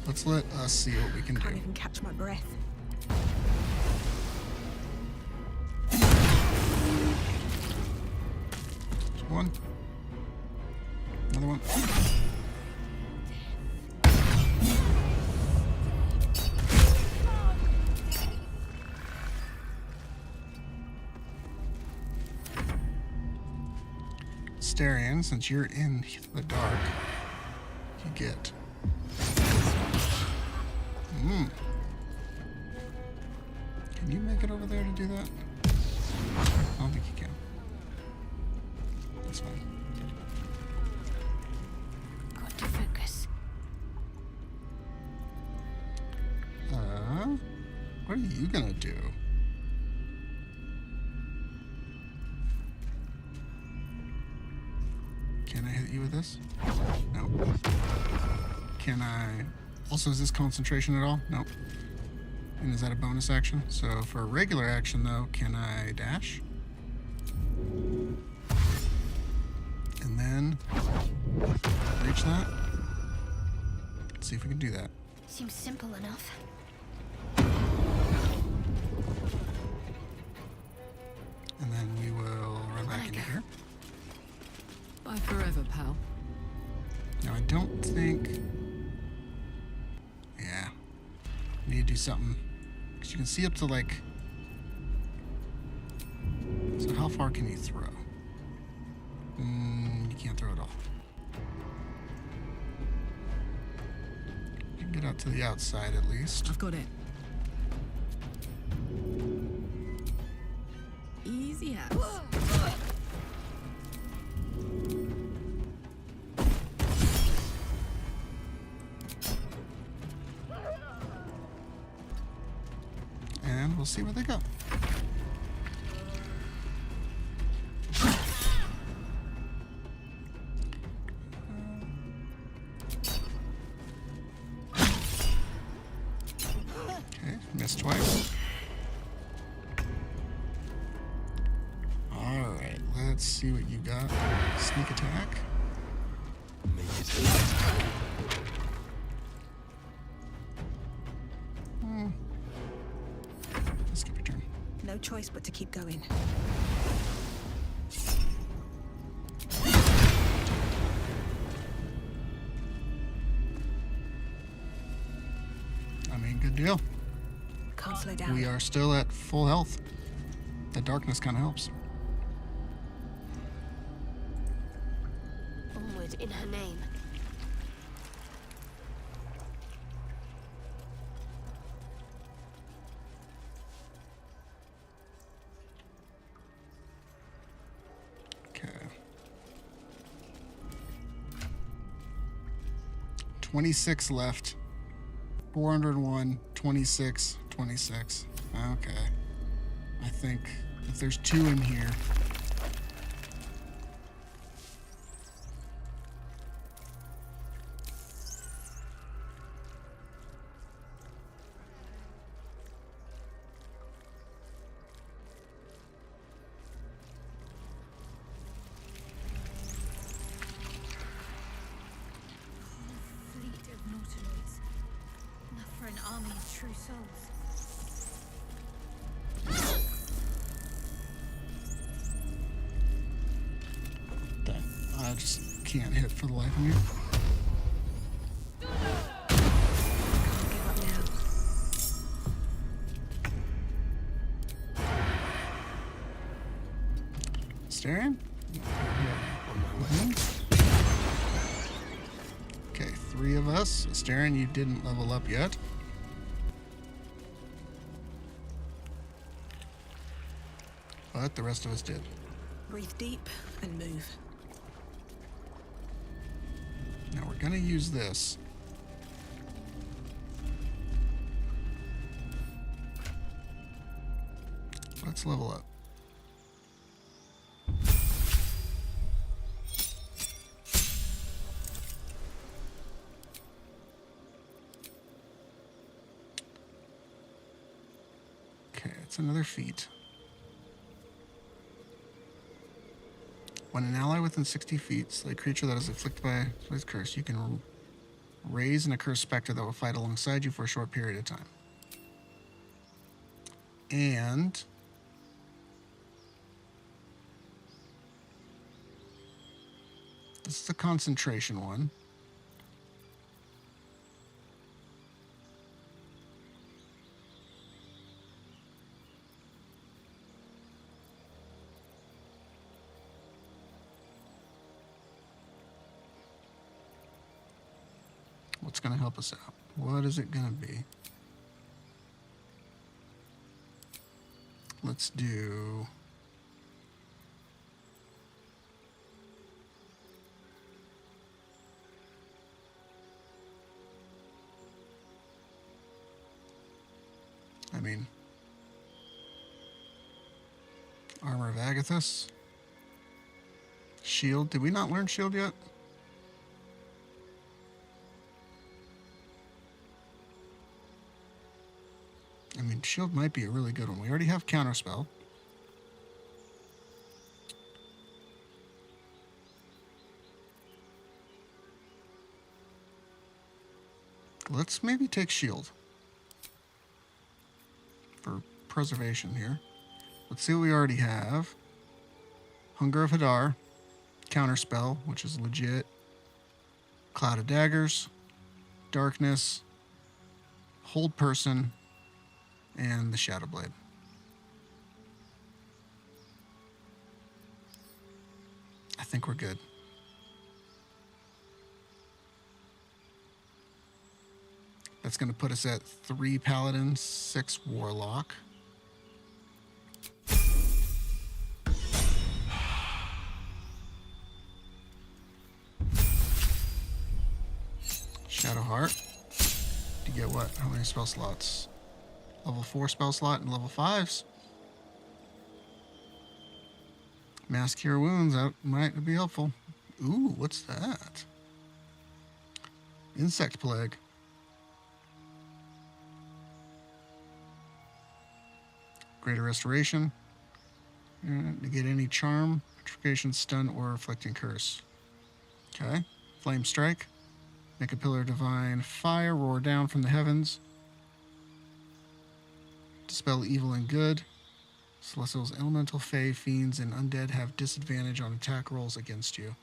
Let's let us see what we can do. Can't even catch my breath. One. Another one. Starion, since you're in the dark, you get... Can you make it over there to do that? I don't think you can. That's fine. Got to focus. What are you gonna do? Can I hit you with this? No. Can I... Also, is this concentration at all? Nope. And is that a bonus action? So for a regular action, though, can I dash? And then reach that. Let's see if we can do that. Seems simple enough. And then we will run back into here. Bye forever, pal. Now, I don't think... Yeah. Need to do something. Because you can see up to, like... So how far can you throw? You can't throw at all. You can get out to the outside at least. I've got it. Easy as. And we'll see where they go. Okay, missed twice. Alright, let's see what you got. Sneak attack. Make it Skip your turn. No choice but to keep going. I mean, good deal. Can't slow down. We are still at full health. The darkness kind of helps. Onward in her name. Okay. 26 left. 401, 26, 26. Okay. I think if there's 2 in here. Fleet of nautiloids. Enough for an army of true souls. That I just can't hit for the life of me. Can't give up now. Starion? on my way. Okay, 3 of us. Starion, you didn't level up yet. But the rest of us did. Breathe deep and move. Now we're gonna use this. Let's level up. Okay, it's another feat. When an ally within 60 feet, slay a creature that is afflicted by this curse, you can raise an accursed specter that will fight alongside you for a short period of time. And this is a concentration one. What's going to help us out? What is it going to be? Let's do... I mean... Armor of Agathis. Shield. Did we not learn shield yet? I mean, shield might be a really good one. We already have counterspell. Let's maybe take shield for preservation here. Let's see what we already have. Hunger of Hadar, counterspell, which is legit. Cloud of Daggers, darkness, hold person, and the Shadow Blade. I think we're good. That's going to put us at 3 Paladin, 6 Warlock. Shadowheart. To get what? How many spell slots? Level 4 spell slot and level 5s. Mass Cure Wounds, that might be helpful. Ooh, what's that? Insect Plague. Greater Restoration. Negate any charm, petrification, stun, or afflicting curse. Okay. Flame Strike. Make a pillar of divine fire roar down from the heavens. Dispel evil and good. Celestials, elemental, fae, fiends, and undead have disadvantage on attack rolls against you.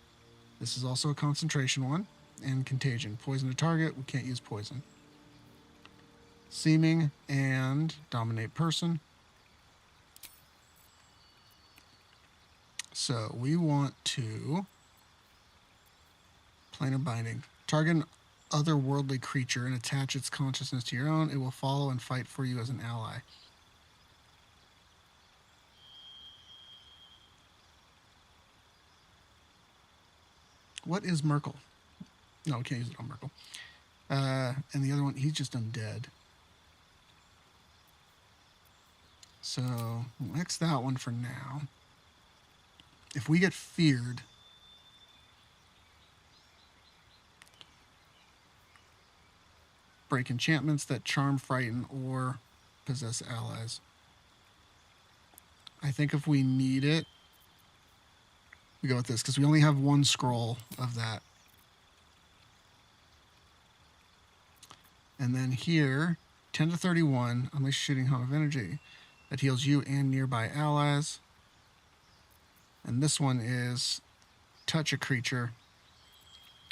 This is also a concentration one. And contagion. Poison a target. We can't use poison. Seeming and dominate person. So we want to planar binding. Target an otherworldly creature and attach its consciousness to your own. It will follow and fight for you as an ally. What is Myrkul? No, we can't use it on Myrkul. And the other one, he's just undead. So, we'll X that one for now. If we get feared, break enchantments that charm, frighten, or possess allies. I think if we need it, we go with this, because we only have 1 scroll of that. And then here, 10 to 31, unleash shooting hum of energy that heals you and nearby allies. And this one is touch a creature.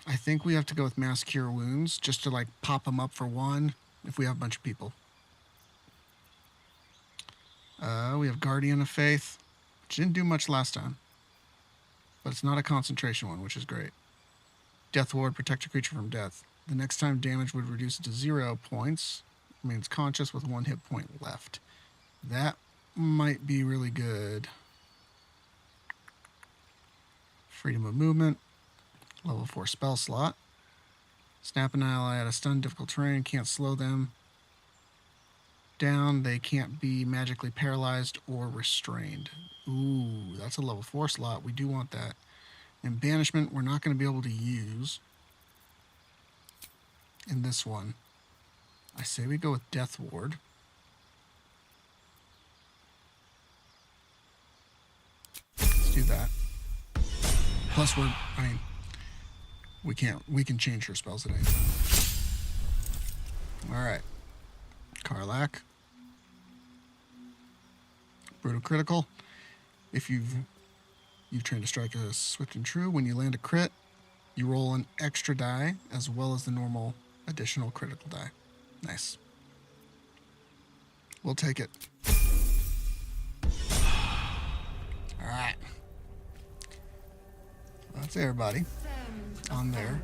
I think we have to go with Mass Cure Wounds, just to like pop them up for 1 if we have a bunch of people. We have Guardian of Faith, which didn't do much last time. But it's not a concentration one, which is great. Death Ward, protect a creature from death. The next time damage would reduce it to 0 points. Remains conscious with 1 hit point left. That might be really good. Freedom of movement. Level 4 spell slot. Snap an ally at a stun difficult terrain. Can't slow them down. They can't be magically paralyzed or restrained. Ooh, that's a level 4 slot. We do want that. And banishment, we're not going to be able to use in this one. I say we go with Death Ward. Let's do that. Plus, I mean, we can change her spells at any time. All right. Karlak. Brutal critical. If you've trained to strike a swift and true, when you land a crit, you roll an extra die as well as the normal additional critical die. Nice. We'll take it. All right. That's everybody on there.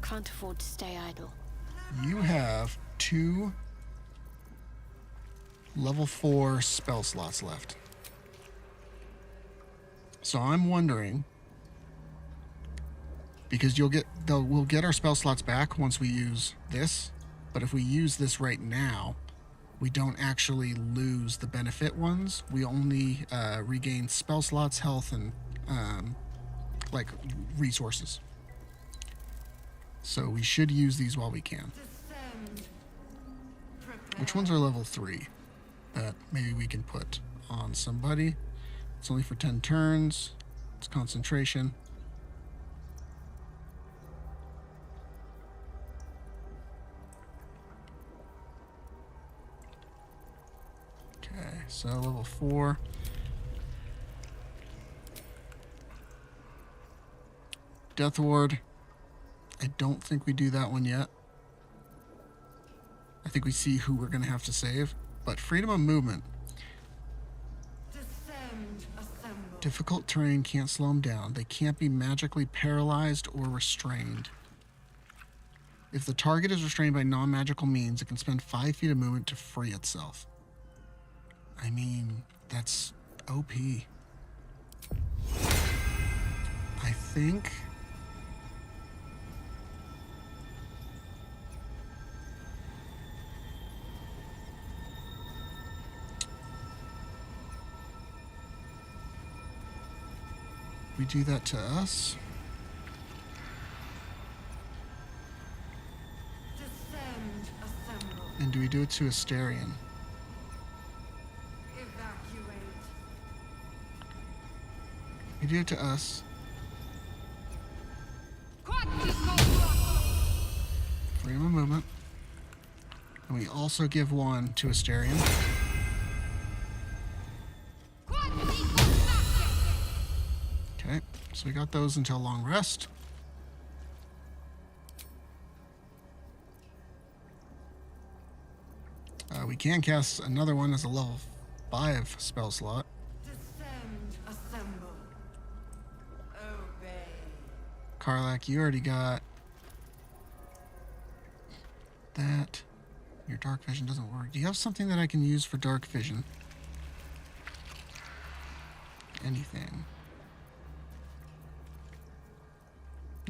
Can't afford to stay idle. You have 2 level 4 spell slots left. So I'm wondering, because we'll get our spell slots back once we use this, but if we use this right now, we don't actually lose the benefit ones. We only regain spell slots, health, and like resources. So we should use these while we can. Which ones are level 3 that maybe we can put on somebody? It's only for 10 turns. It's concentration. Okay, so level 4. Death Ward. I don't think we do that one yet. I think we see who we're going to have to save. But freedom of movement. Difficult terrain can't slow them down. They can't be magically paralyzed or restrained. If the target is restrained by non-magical means, it can spend 5 feet of movement to free itself. I mean, that's OP. I think... we do that to us. And do we do it to Asterion? We do it to us. Freedom of movement. And we also give one to Asterion. Okay, so we got those until long rest. We can cast another one as a level 5 spell slot. Karlak, you already got that. Your dark vision doesn't work. Do you have something that I can use for dark vision? Anything?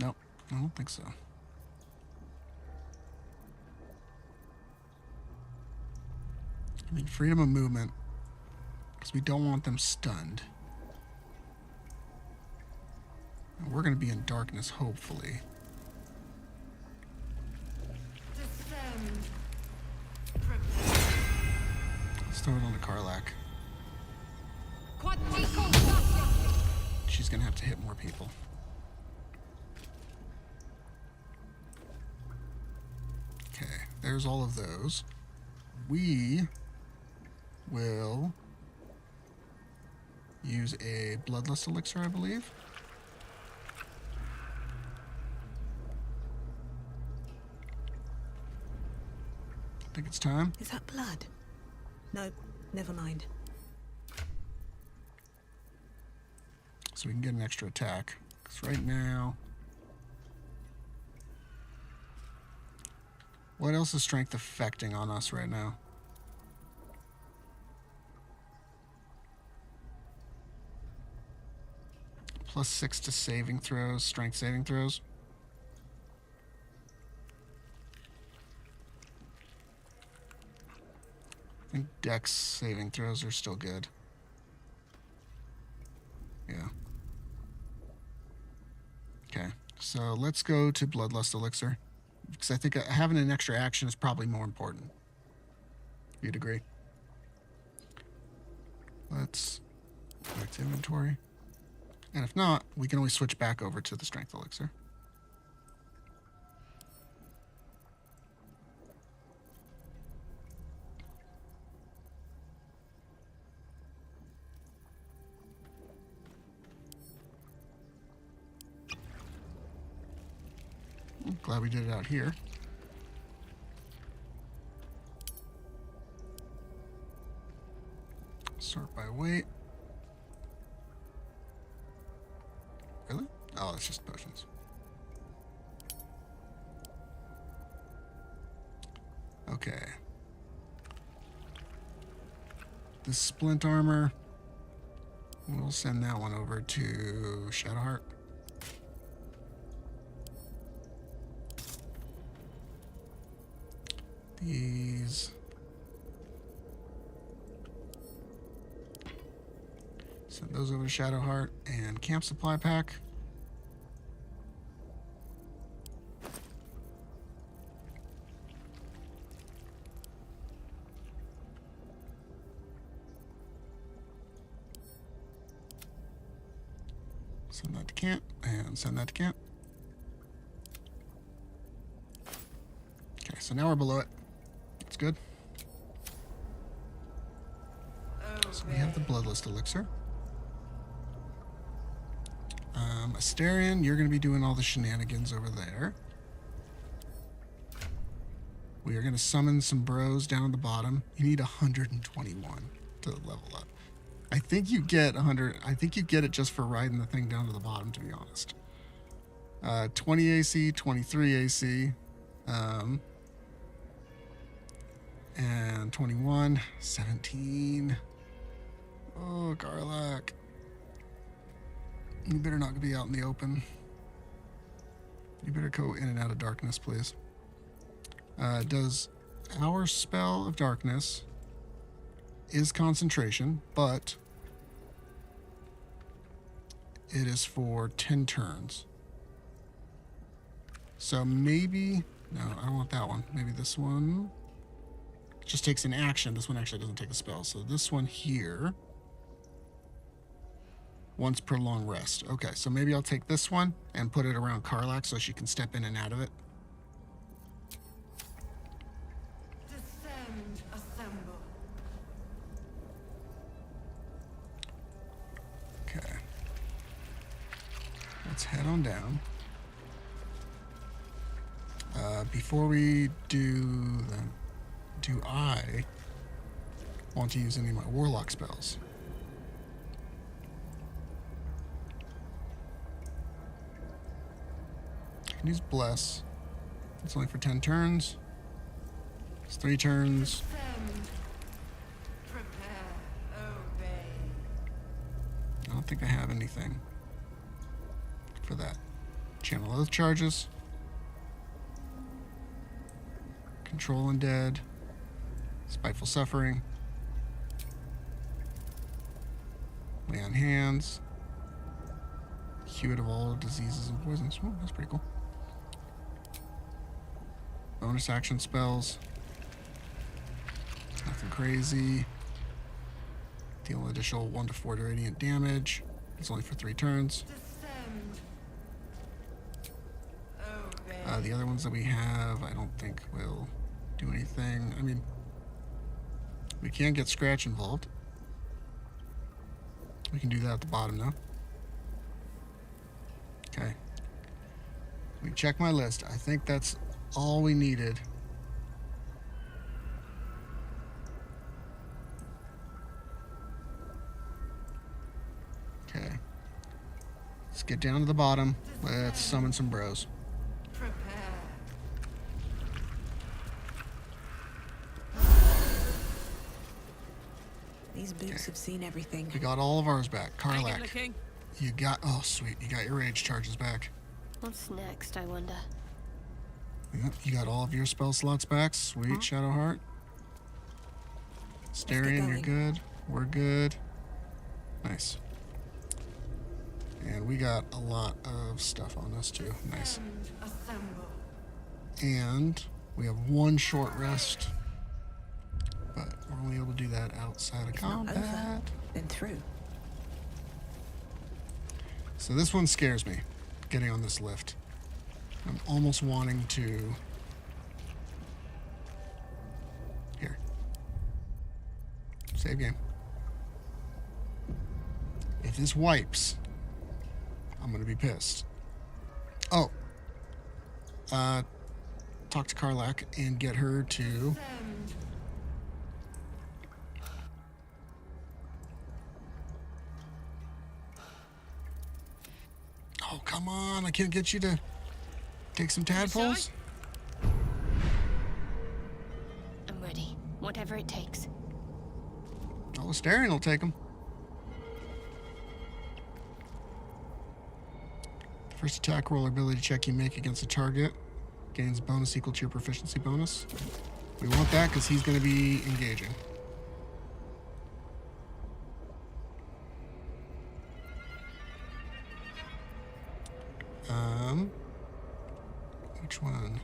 Nope, I don't think so. I mean, freedom of movement, because we don't want them stunned. And we're going to be in darkness, hopefully. Let's throw it on to Karlak. She's going to have to hit more people. Okay, there's all of those. We will use a bloodlust elixir, I believe. I think it's time. Is that blood? No, never mind. So we can get an extra attack. Because right now... what else is strength affecting on us right now? +6 to saving throws, strength saving throws. I think dex saving throws are still good. Yeah. Okay, so let's go to Bloodlust Elixir. Because I think having an extra action is probably more important. You'd agree? Let's go back to inventory. And if not, we can always switch back over to the strength elixir. I'm glad we did it out here. Sort by weight. Really? Oh, it's just potions. Okay. This splint armor, we'll send that one over to Shadowheart. These. Send those over to Shadowheart and camp supply pack. Send that to camp and send that to camp. Okay, so now we're below it. That's good. So we have the Bloodlust Elixir. Asterion, you're going to be doing all the shenanigans over there. We are going to summon some bros down at the bottom. You need 121 to level up. I think you get 100. I think you get it just for riding the thing down to the bottom, to be honest. 20 AC, 23 AC, and 21, 17. Oh, Garlac. You better not be out in the open. You better go in and out of darkness, please. Does our spell of darkness is concentration, but it is for 10 turns. So maybe, no, I don't want that one. Maybe this one just takes an action. This one actually doesn't take a spell. So this one here, once per long rest. Okay, so maybe I'll take this one and put it around Karlach so she can step in and out of it. Descend, assemble. Okay. Let's head on down. Before we do that, do I want to use any of my Warlock spells? I can use Bless. It's only for 10 turns. It's 3 turns. Descend. Prepare. Obey. I don't think I have anything for that. Channel Oath charges. Control Undead. Spiteful Suffering. Lay on Hands. Cure of all diseases and poisons. Oh, that's pretty cool. Bonus action spells. Nothing crazy. Deal an additional 1 to 4 radiant damage. It's only for 3 turns. Descend. Obey. The other ones that we have, I don't think will do anything. I mean, we can get Scratch involved. We can do that at the bottom, though. Okay. We check my list. I think that's all we needed. Okay. Let's get down to the bottom. Let's summon some bros. Prepare. These boots have seen everything. We got all of ours back. Hang it, Karlach, looking. you got... Oh, sweet. You got your rage charges back. What's next, I wonder? Yep, you got all of your spell slots back. Sweet, Shadowheart. Asterion, you're good. We're good. Nice. And we got a lot of stuff on us, too. Nice. Assemble. And we have 1 short rest. But we're only able to do that outside of It's not over, combat. then through. So this one scares me, getting on this lift. I'm almost wanting to... Here. Save game. If this wipes, I'm gonna be pissed. Oh. Talk to Karlak and get her to... Oh, come on. I can't get you to take some tadpoles? I'm ready. Whatever it takes. Oh, Astarion will take them. First attack roll or ability check you make against a target gains bonus equal to your proficiency bonus. We want that because he's going to be engaging. Which one?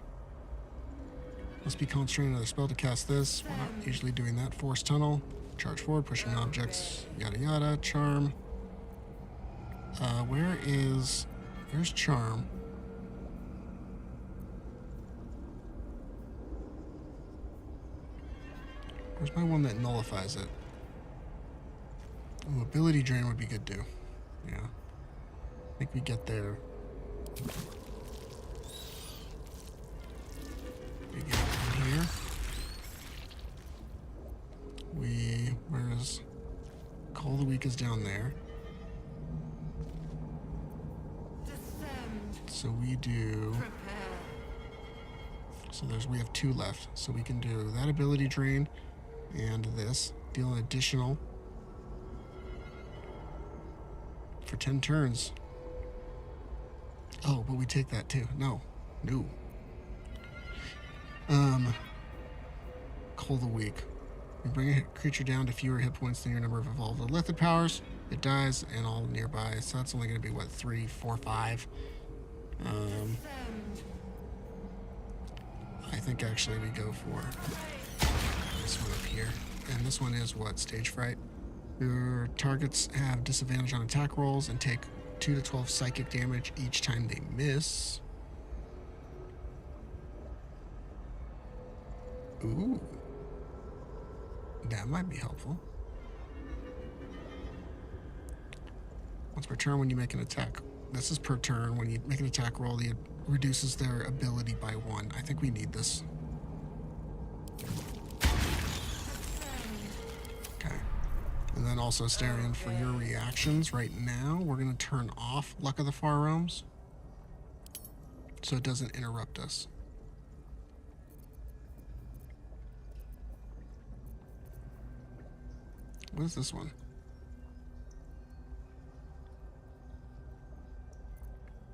Must be concentrating another spell to cast this. We're not usually doing that. Force tunnel. Charge forward, pushing objects, yada yada. Charm. Where's charm? Where's my one that nullifies it? Ooh, ability drain would be good too. Yeah. I think we get there. We get in here. Where's Call the Weak is down there. So we do... So we have 2 left. So we can do that ability drain and this. Deal an additional for 10 turns. Oh, but we take that too. No. Call the Weak. We bring a creature down to fewer hit points than your number of evolved Lithid powers. It dies, and all nearby. So that's only going to be, what, 3, 4, 5? I think actually we go for this one up here. And this one is what? Stage Fright. Your targets have disadvantage on attack rolls and take 2 to 12 psychic damage each time they miss. Ooh. That might be helpful. Once per turn when you make an attack. This is per turn. When you make an attack roll, it reduces their ability by 1. I think we need this. Okay. And then also, Astarion, for your reactions right now, we're going to turn off Luck of the Far Realms so it doesn't interrupt us. What is this one?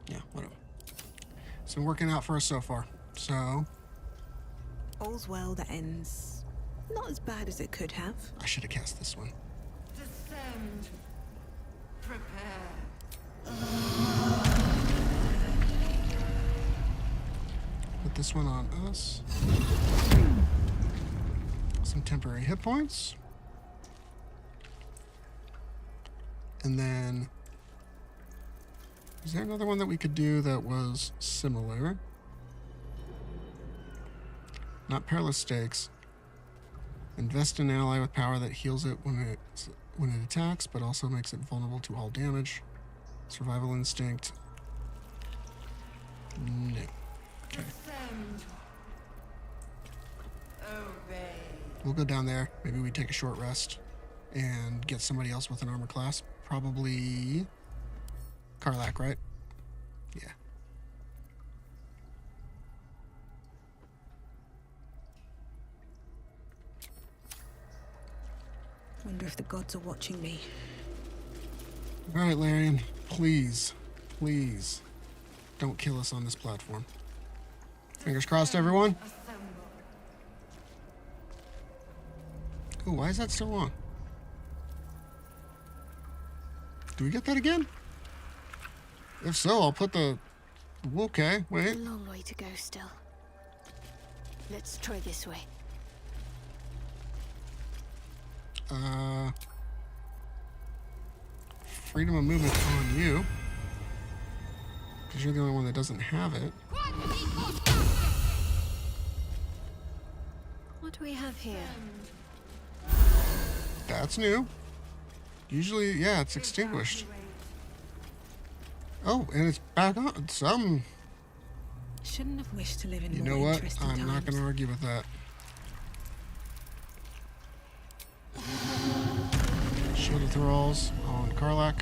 Yeah, whatever. It's been working out for us so far. So, All's well that ends not as bad as it could have. I should have cast this one. Descend. Prepare. Put this one on us. Some temporary hit points. And then, is there another one that we could do that was similar? Not perilous stakes. Invest in an ally with power that heals it when it attacks, but also makes it vulnerable to all damage. Survival instinct. No. Okay. We'll go down there. Maybe we take a short rest and get somebody else with an armor class. Probably Karlak, right? Yeah. Wonder if the gods are watching me. All right, Larian, please, please don't kill us on this platform. Fingers crossed, everyone. Oh, why is that so long? Do we get that again? If so, I'll put the... Okay, wait. A long way to go still. Let's try this way. Freedom of movement on you. because you're the only one that doesn't have it. What do we have here? That's new. Usually, yeah, it's extinguished. Oh, and it's back on. Shouldn't have wished to live in You more know what? interesting I'm not times. going to argue with that. Shield of Thralls on Karlak.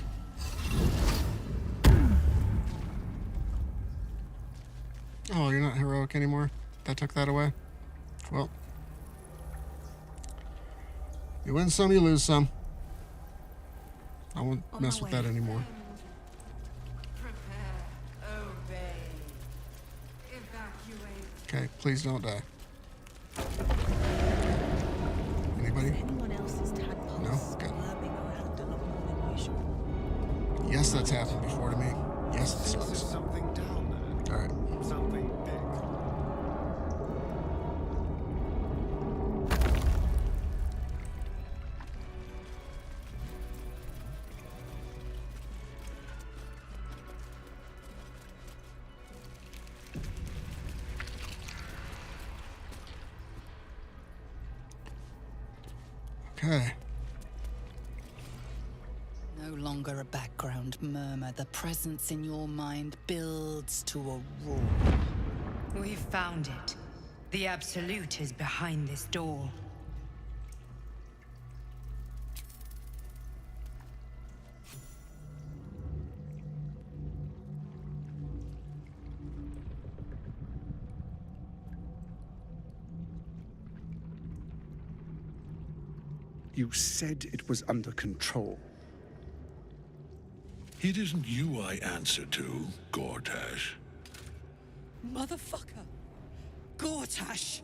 Oh, you're not heroic anymore? That took that away? Well. You win some, you lose some. I won't mess with that anymore. Prepare. Obey. Evacuate. Okay, please don't die. Anybody? Anyone else's tadpoles No? Good. squirming around a lot more than usual? Yes, that's happened before to me. Yes, it There's sucks. something down there. Alright. Something big. Okay. No longer a background murmur. The presence in your mind builds to a roar. We've found it. The Absolute is behind this door. You said it was under control. It isn't you I answer to, Gortash. Motherfucker! Gortash!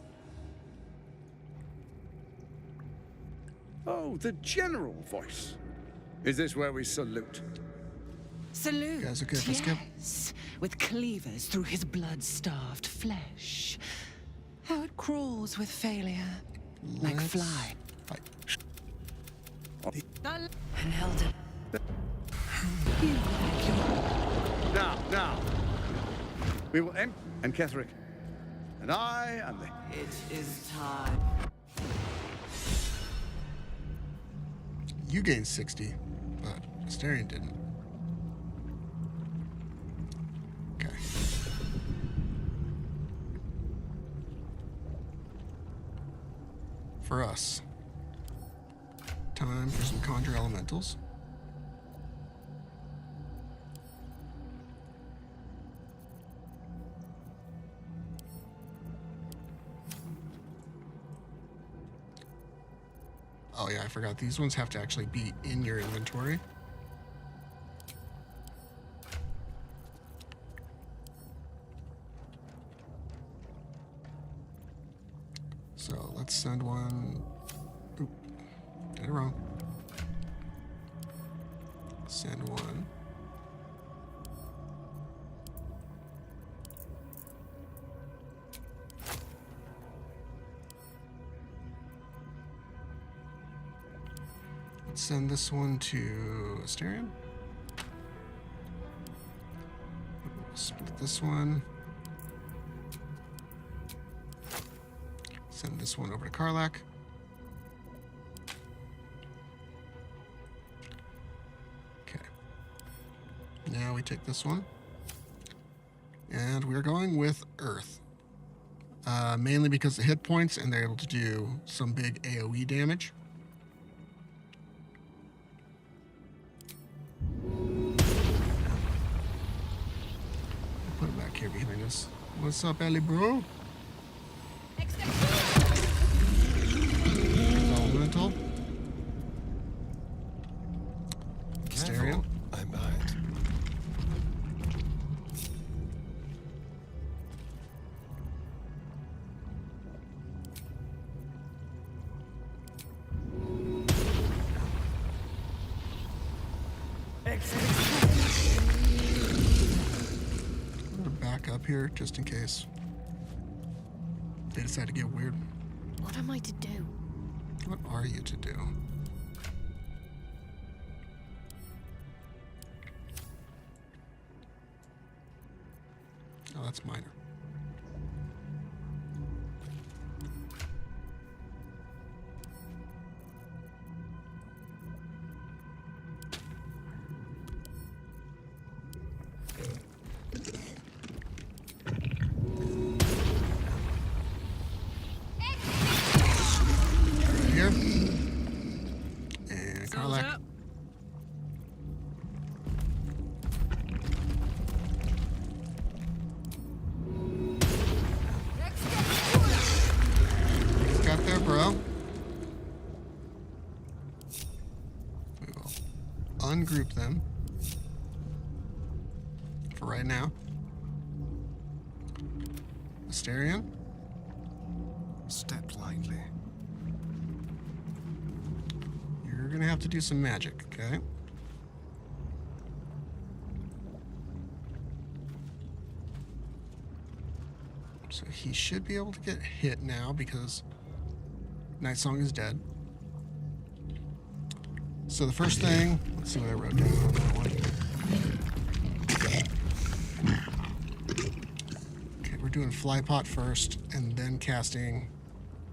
Oh, the general voice. Is this where we salute? Salute! You guys okay if I skip? Yes, with cleavers through his blood-starved flesh. How it crawls with failure, like Let's fly. fight. An elder. Now. We will end, and Ketheric, and I, and the... It is time. You gained 60, but Astarion didn't. Okay. For us. Time for some Conjure Elementals. Oh yeah, I forgot. These ones have to actually be in your inventory. So let's send one. Oop, did it wrong. Send one. Let's send this one to Astarion. We'll split this one. Send this one over to Karlak. Okay. Now we take this one. And we're going with Earth. Mainly because of hit points, and they're able to do some big AoE damage. Put it back here behind us. What's up, Ellie, bro? Elemental. Astarion. I might. I'm gonna back up here just in case they decide to get weird. What am I to do? What are you to do? that's minor. Right here. And Karlak. Got there, bro. We will ungroup them for right now. Asterion. Step lightly. You're gonna have to do some magic, okay? So he should be able to get hit now because Night Song is dead. So the first thing, let's see what I wrote down on that one. Okay, we're doing Fly Pot first and then casting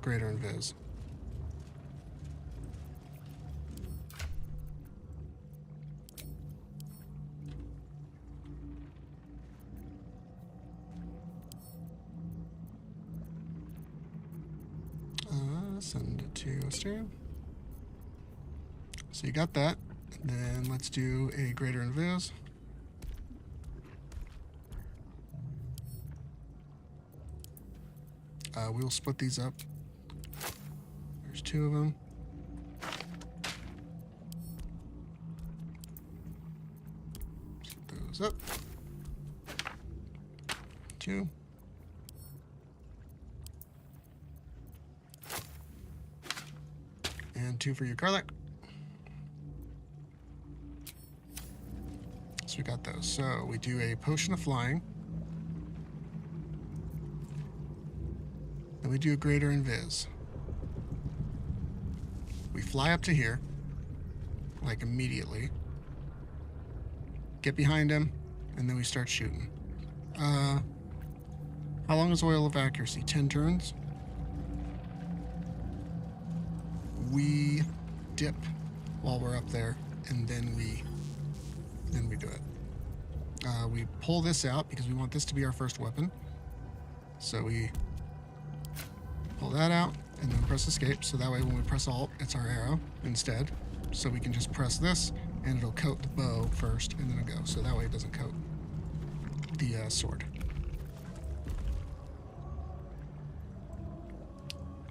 Greater Invis. Send it to Asterion. So you got that. And then let's do a Greater Invis. We'll split these up. There's 2 of them. Split those up. 2. And 2 for you, Karlak. So we got those. So we do a Potion of Flying. Then we do a Greater Invis. We fly up to here, like immediately. Get behind him, and then we start shooting. How long is Oil of Accuracy? 10 turns? We dip while we're up there, and then we do it. We pull this out because we want this to be our first weapon. So we pull that out and then press escape. So that way when we press Alt, it's our arrow instead. So we can just press this and it'll coat the bow first and then it'll go. So that way it doesn't coat the sword.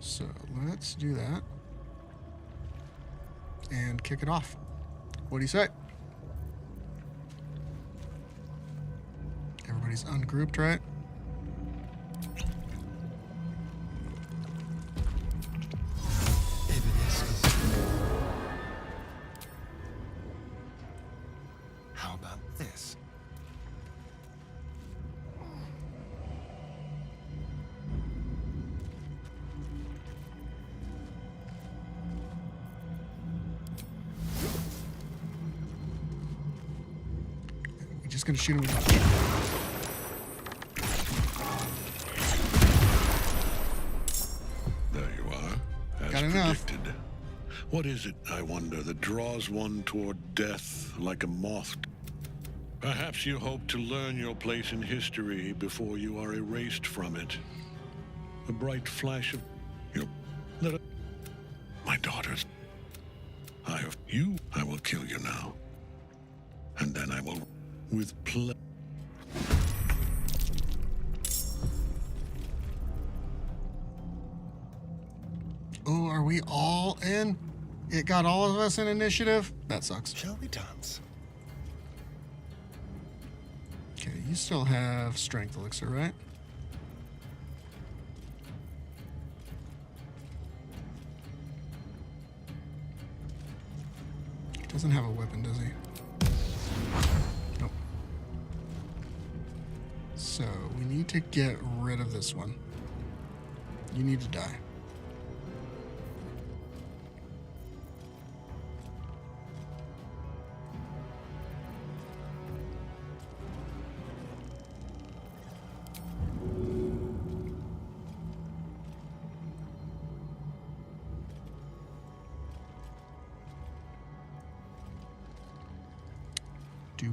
So let's do that. And kick it off. What do you say? Everybody's ungrouped, right? How about this? We're just gonna shoot him with a There you are, as Got enough. predicted. What is it, I wonder, that draws one toward death like a moth? Perhaps you hope to learn your place in history before you are erased from it. A bright flash of... My daughters. I will kill you now. And then I will... With pleasure. Oh, are we all in? It got all of us in initiative? That sucks. Shall we dance? Okay, you still have strength elixir, right? He doesn't have a weapon, does he? Nope. So, we need to get rid of this one. You need to die.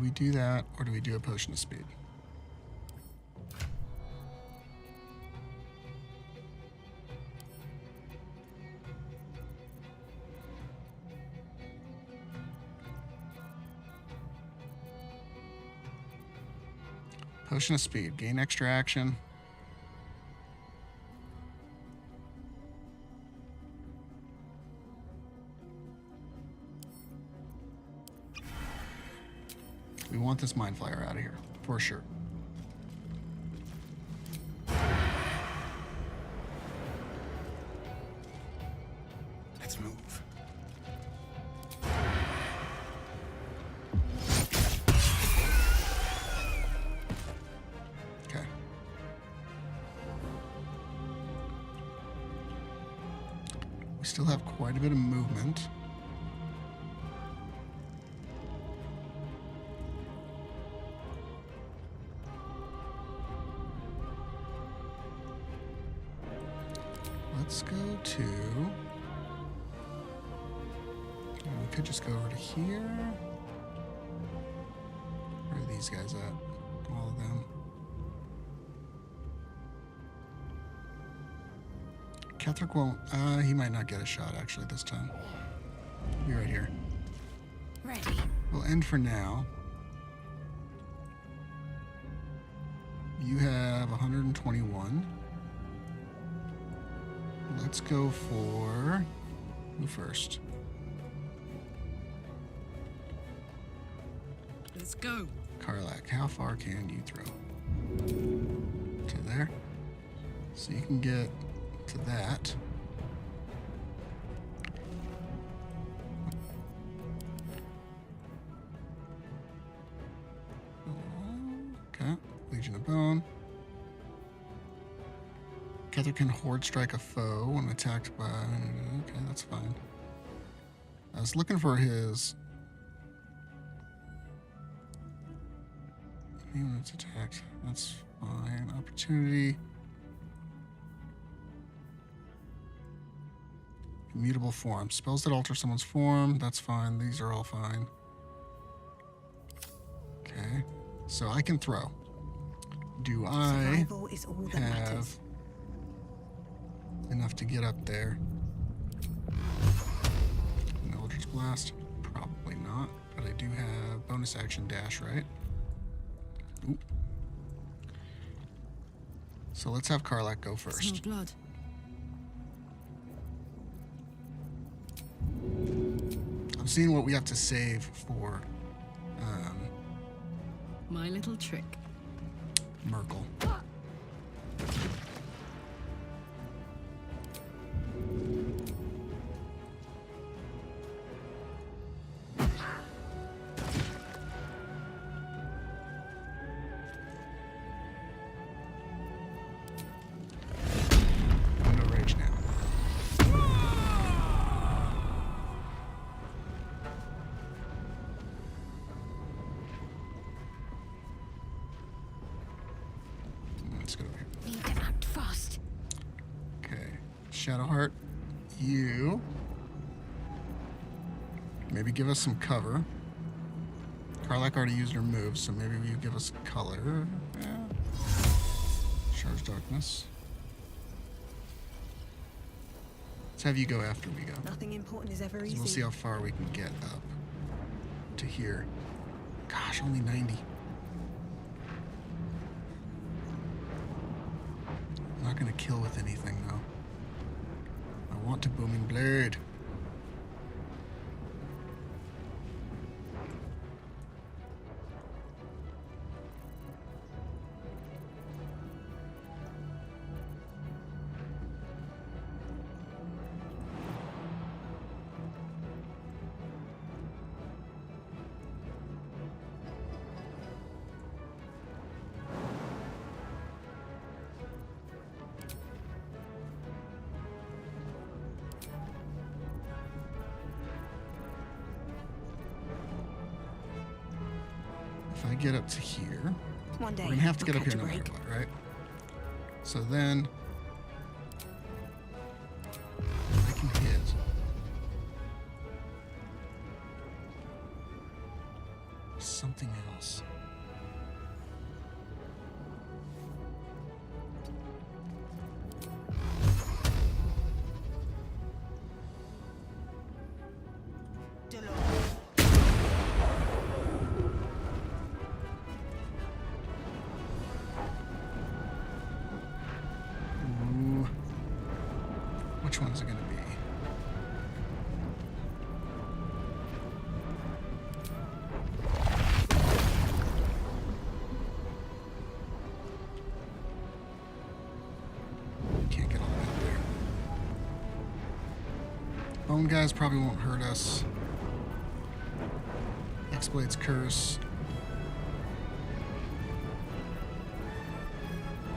we do that, or do we do a potion of speed? Potion of speed. Gain extra action. We want this Mind Flyer out of here, for sure. Let's move. Okay. We still have quite a bit of movement. Let's go to... We could just go over to here. Where are these guys at? All of them. Ketherick won't... he might not get a shot, actually, this time. He'll be right here. Ready. We'll end for now. You have 121. Let's go for... Who first? Let's go. Karlak, how far can you throw? To there. So you can get to that. Okay, Legion of Bone. Ketherick can horde strike a foe when attacked by... Okay, that's fine. I was looking for his... When it's attacked, that's fine. Opportunity. Immutable form. Spells that alter someone's form, that's fine. These are all fine. Okay, so I can throw. Do I Is all that have matters. enough to get up there? An Eldritch Blast? Probably not, but I do have bonus action dash, right? Ooh. So let's have Karlak go first. Smell blood. I'm seeing what we have to save for My little trick. Myrkul. No rage now. Let's go over here. Need to act fast. Okay. Shadowheart, you maybe give us some cover. Karlak already used her moves, so maybe you give us color. Yeah. Charge darkness. Let's have you go after we go. Nothing important is ever 'Cause easy. we'll see how far we can get up to here. Gosh, only 90. I'm not gonna kill with anything though. I want to booming blade. If I get up to here, One day, we're gonna have to we'll get up catch here a no matter break. what, right? So then I can hit something else. Which one's it going to be? Can't get all the way up there. Bone guys probably won't hurt us. X-Blade's curse.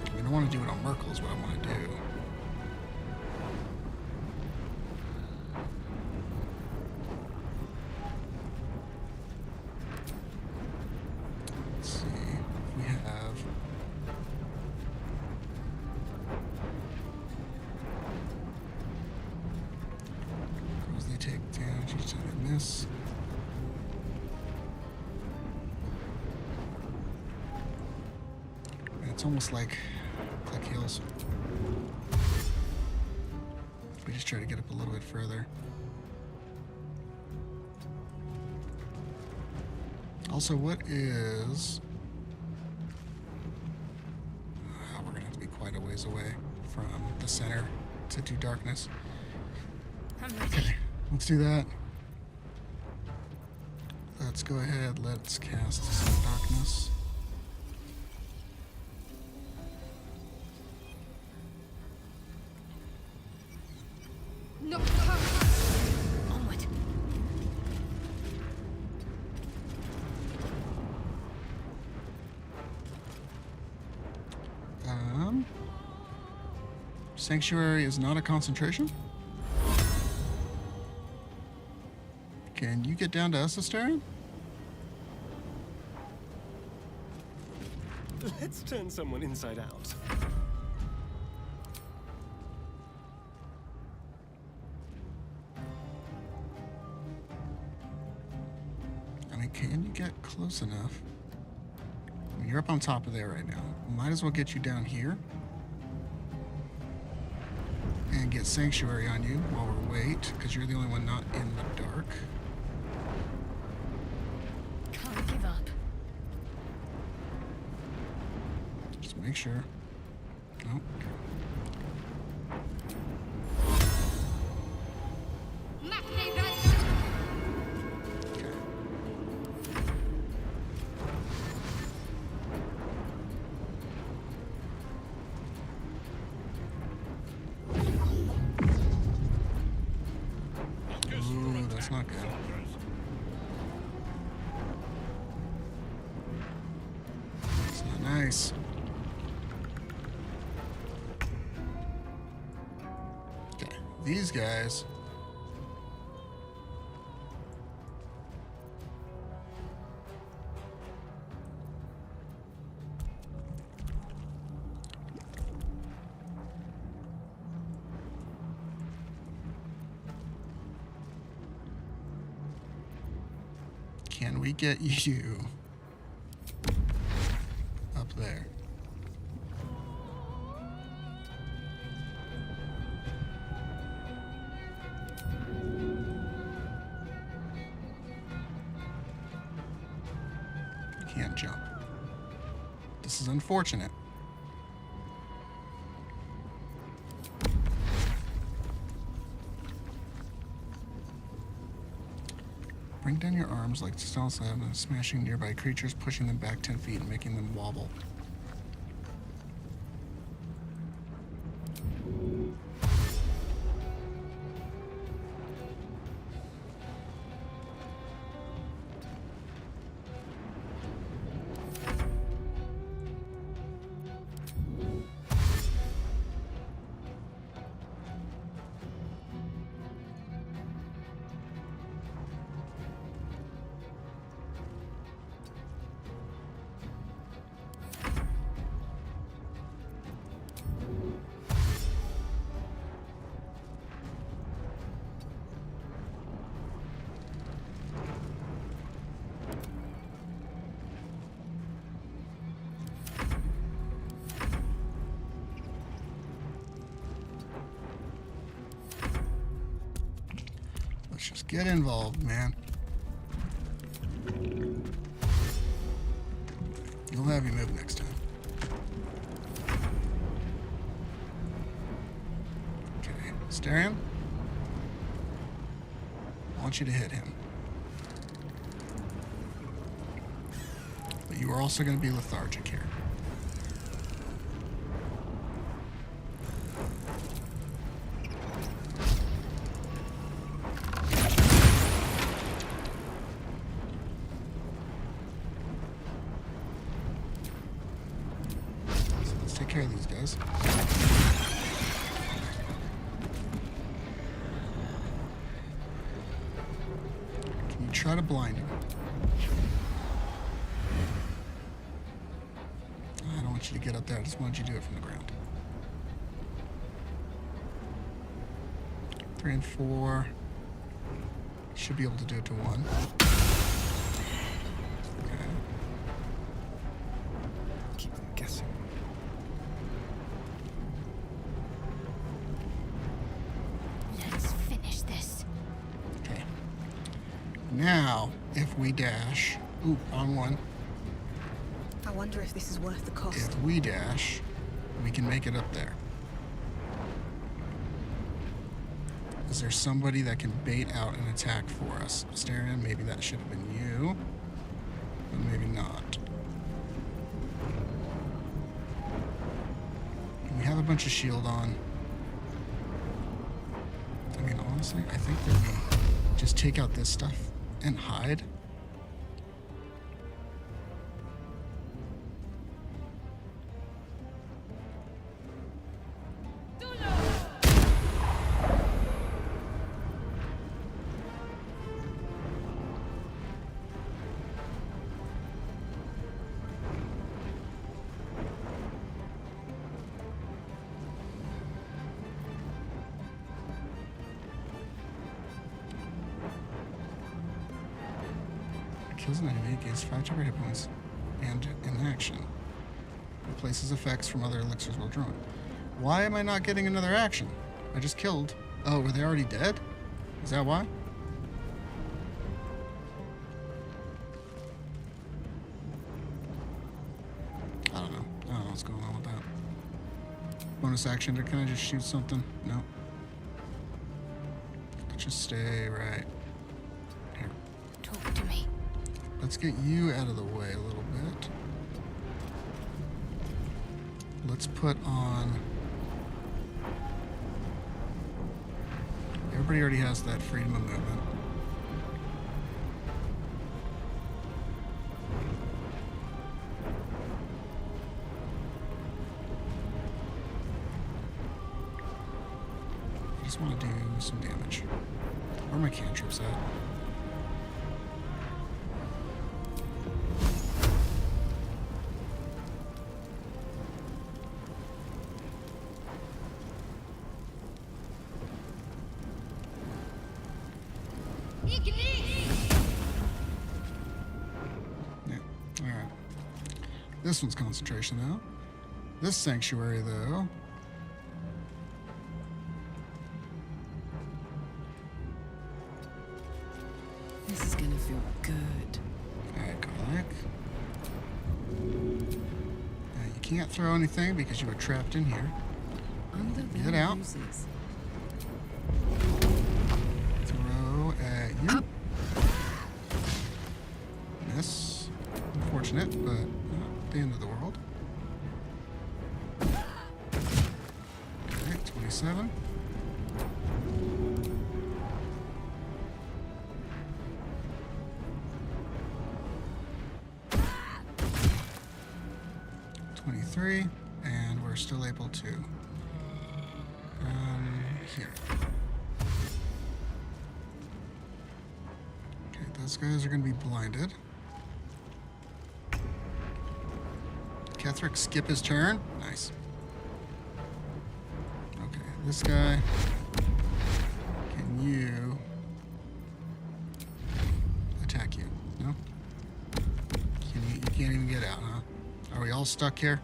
I mean, I want to do it on Myrkul is what I want to do. Let's see if we have... Girls, they take damage each time they miss. It's almost like click heals. We just try to get up a little bit further. Also, what is... we're gonna have to be quite a ways away from the center to do darkness. Okay, let's do that. Let's go ahead, let's cast some darkness. No, onward. Sanctuary is not a concentration? Can you get down to us, Astarion? Let's turn someone inside out. I mean, can you get close enough? I mean, you're up on top of there right now. Might as well get you down here. And get Sanctuary on you while we wait, because you're the only one not in the dark. Can't give up. Just make sure. Nope. Ooh, that's not good. That's not nice. Okay, these guys. Can we get you up there? Can't jump. This is unfortunate. Bring down your arms like Stella said, and smashing nearby creatures, pushing them back 10 feet and making them wobble. Let's just get involved, man. You'll have you move next time. Okay. Starion, I want you to hit him. But you are also going to be lethargic here. So let's take care of these guys. Can you try to blind him? I don't want you to get up there. I just want you to do it from the ground. 3 and 4. Should be able to do it to 1. Okay. Keep them guessing. Let's finish this. Okay. Now, if we dash... Ooh, wrong one. I wonder if this is worth the cost. If we dash, we can make it up there. Is there somebody that can bait out an attack for us? Starion, maybe that should have been you, but maybe not. We have a bunch of shield on. I mean, honestly, I think that we just take out this stuff and hide. Kills an enemy, gains 5 temporary hit points, and in action. Replaces effects from other elixirs while drawn. Why am I not getting another action? I just killed. Oh, were they already dead? Is that why? I don't know. I don't know what's going on with that. Bonus action, can I just shoot something? No. Let's just stay right here. Talk to me. Let's get you out of the way a little bit. Let's put on... Everybody already has that freedom of movement. I just want to do some damage. Where are my cantrips at? This one's concentration, though. This sanctuary, though. This is gonna feel good. Alright, Garlic. You can't throw anything because you were trapped in here. Get out. Throw at you. Miss. Unfortunate, but not the end of the world. Okay, 27. And we're still able to here. Okay, those guys are going to be blinded. Ketherick, skip his turn. Nice. Okay, this guy. Can you attack you? No? You can't even get out, huh? Are we all stuck here?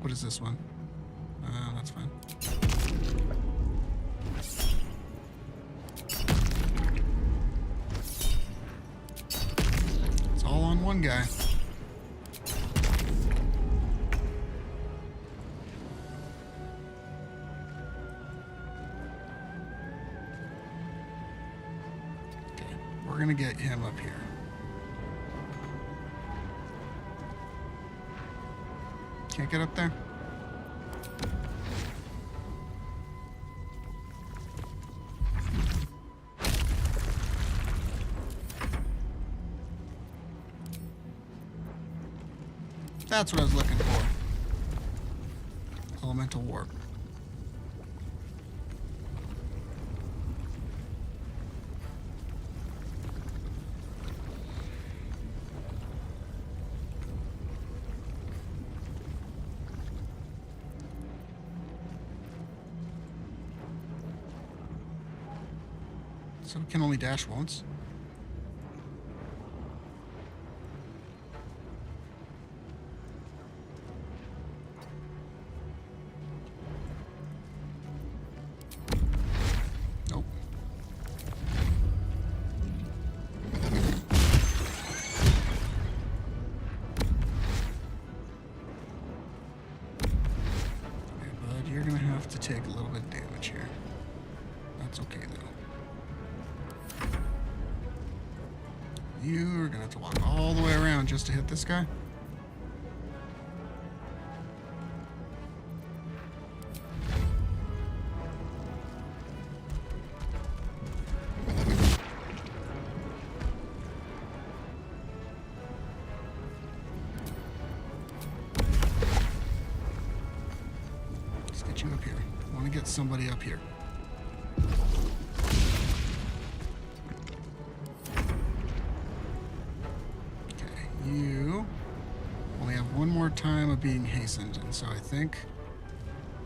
What is this one? That's fine. green guy. Okay, we're gonna get him up here. Can't get up there? That's what I was looking for. Elemental warp. So we can only dash once. Nope. Okay, bud, you're gonna have to take a little bit of damage here. That's okay though. You're gonna have to walk all the way around just to hit this guy. Let's get you up here. I want to get somebody up here. You only have one more time of being hastened, and so I think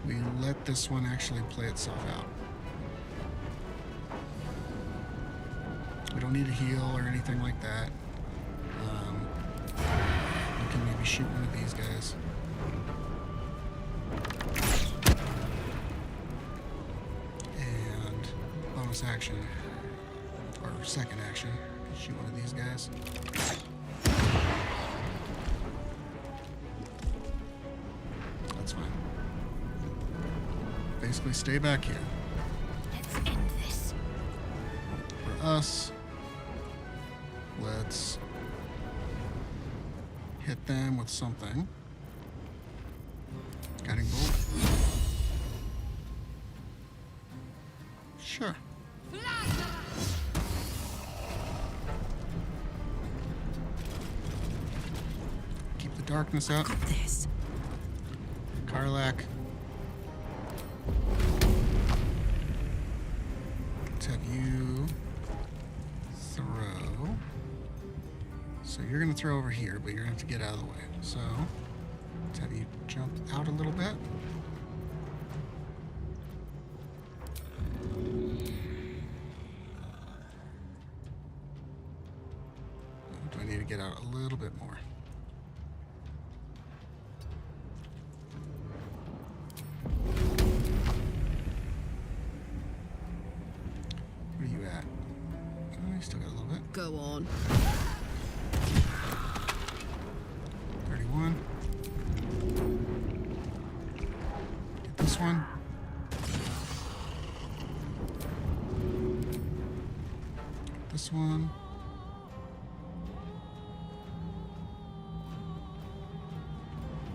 we let this one actually play itself out. We don't need a heal or anything like that. We can maybe shoot one of these guys. And bonus action, or second action, shoot one of these guys. That's fine. Basically, stay back here. Let's end this. For us, let's hit them with something. Guiding bolt. Sure. Keep the darkness out. Got this. Karlak. Let's have you throw. So you're going to throw over here, but you're going to have to get out of the way. So let's have you jump out a little bit. Do I need to get out a little bit more? Where are you at? Oh, you still got a little bit. Go on. 31. Get this one. Get this one.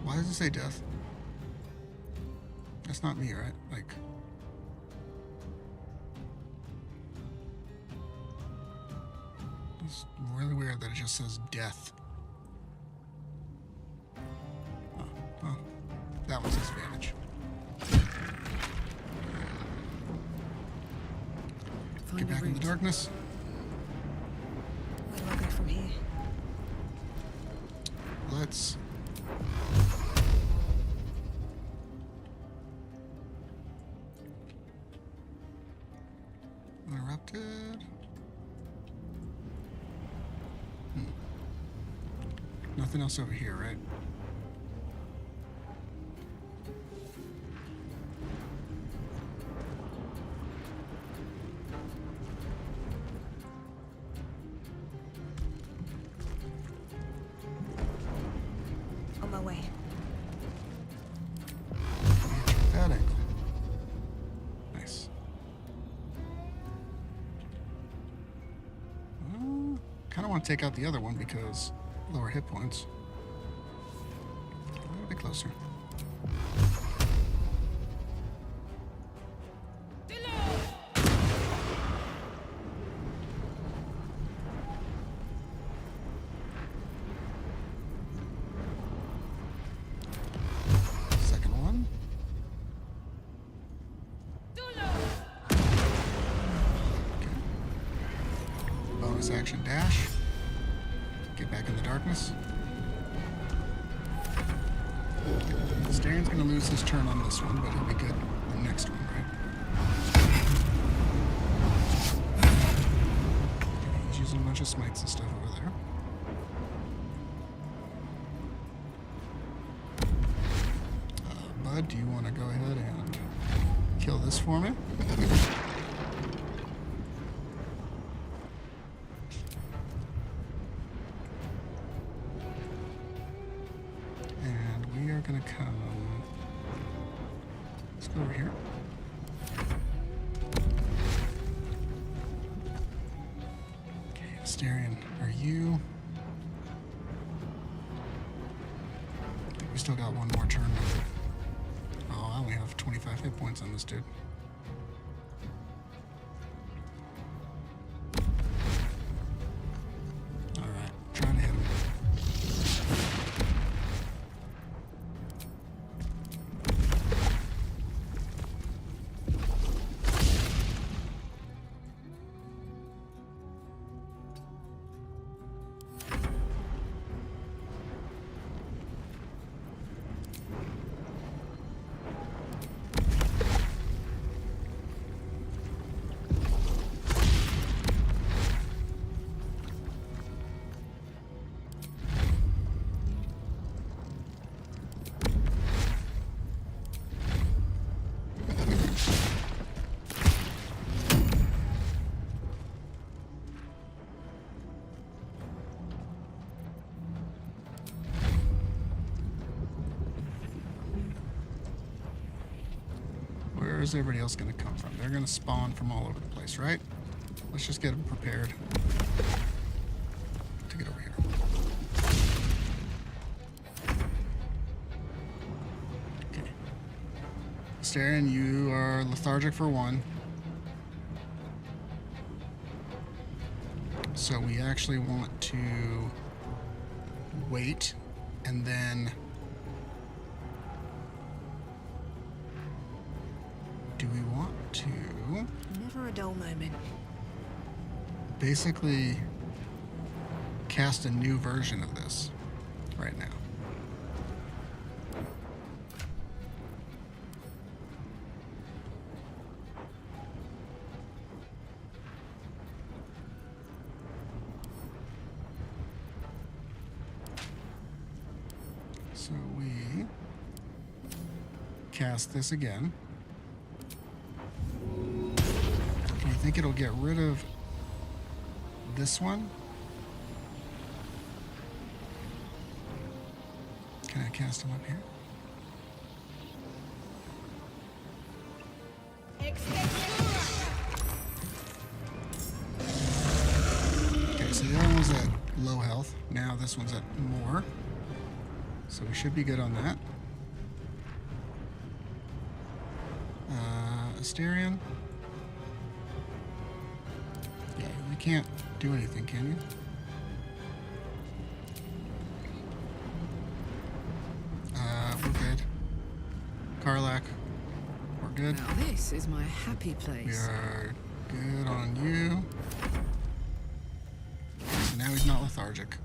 Why does it say death? That's not me, right? Like... It's really weird that it just says death. Oh, well, that was disadvantage. Get back in the darkness. Where do I go from here? Let's... Interrupted. Nothing else over here, right? that angle. Nice. Kind of want to take out the other one because lower hit points. A little bit closer. Second one. Okay. Bonus action dash. Get back in the darkness. Stan's gonna lose his turn on this one, but he'll be good on the next one, right? Okay, he's using a bunch of smites and stuff over there. Bud, do you want to go ahead and kill this for me? And we are going to come... Let's go over here. Okay, Asterion, are you... I think we still got one more turn left. Oh, I only have 25 hit points on this dude. Alright, trying to hit him. Where's everybody else going to come from? They're going to spawn from all over the place, right? Let's just get them prepared to get over here. Okay. Asterion, you are lethargic for one. So we actually want to wait and then... Do we want to... Never a dull moment. Basically cast a new version of this right now? So we cast this again. I think it'll get rid of this one. Can I cast him up here? Okay, so the other one's at low health. Now this one's at more. So we should be good on that. Asterion? Yeah, you can't do anything, can you? We're good. Karlak, we're good. Now this is my happy place. We are good on you. So now he's not lethargic.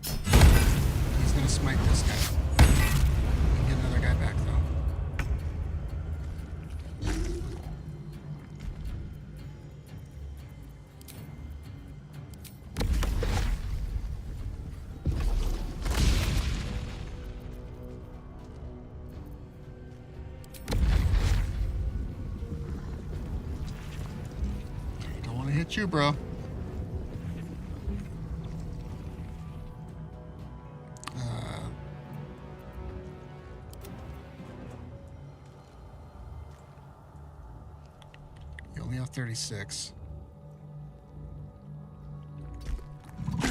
He's gonna smite this guy. We can get another guy back though. Hit you, bro. only have 36. So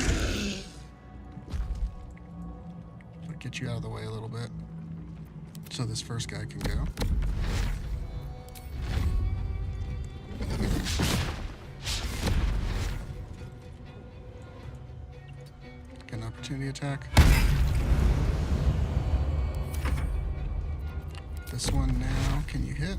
get you out of the way a little bit so this first guy can go. Get an opportunity attack. This one now, can you hit?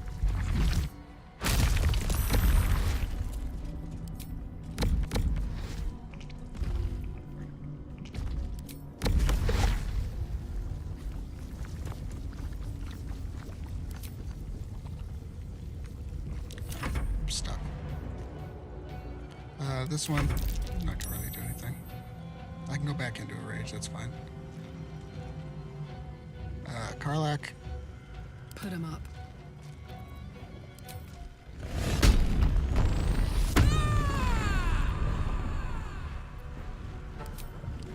Stuck. This one, I'm not gonna really do anything. I can go back into a rage, that's fine. Karlak. Put him up.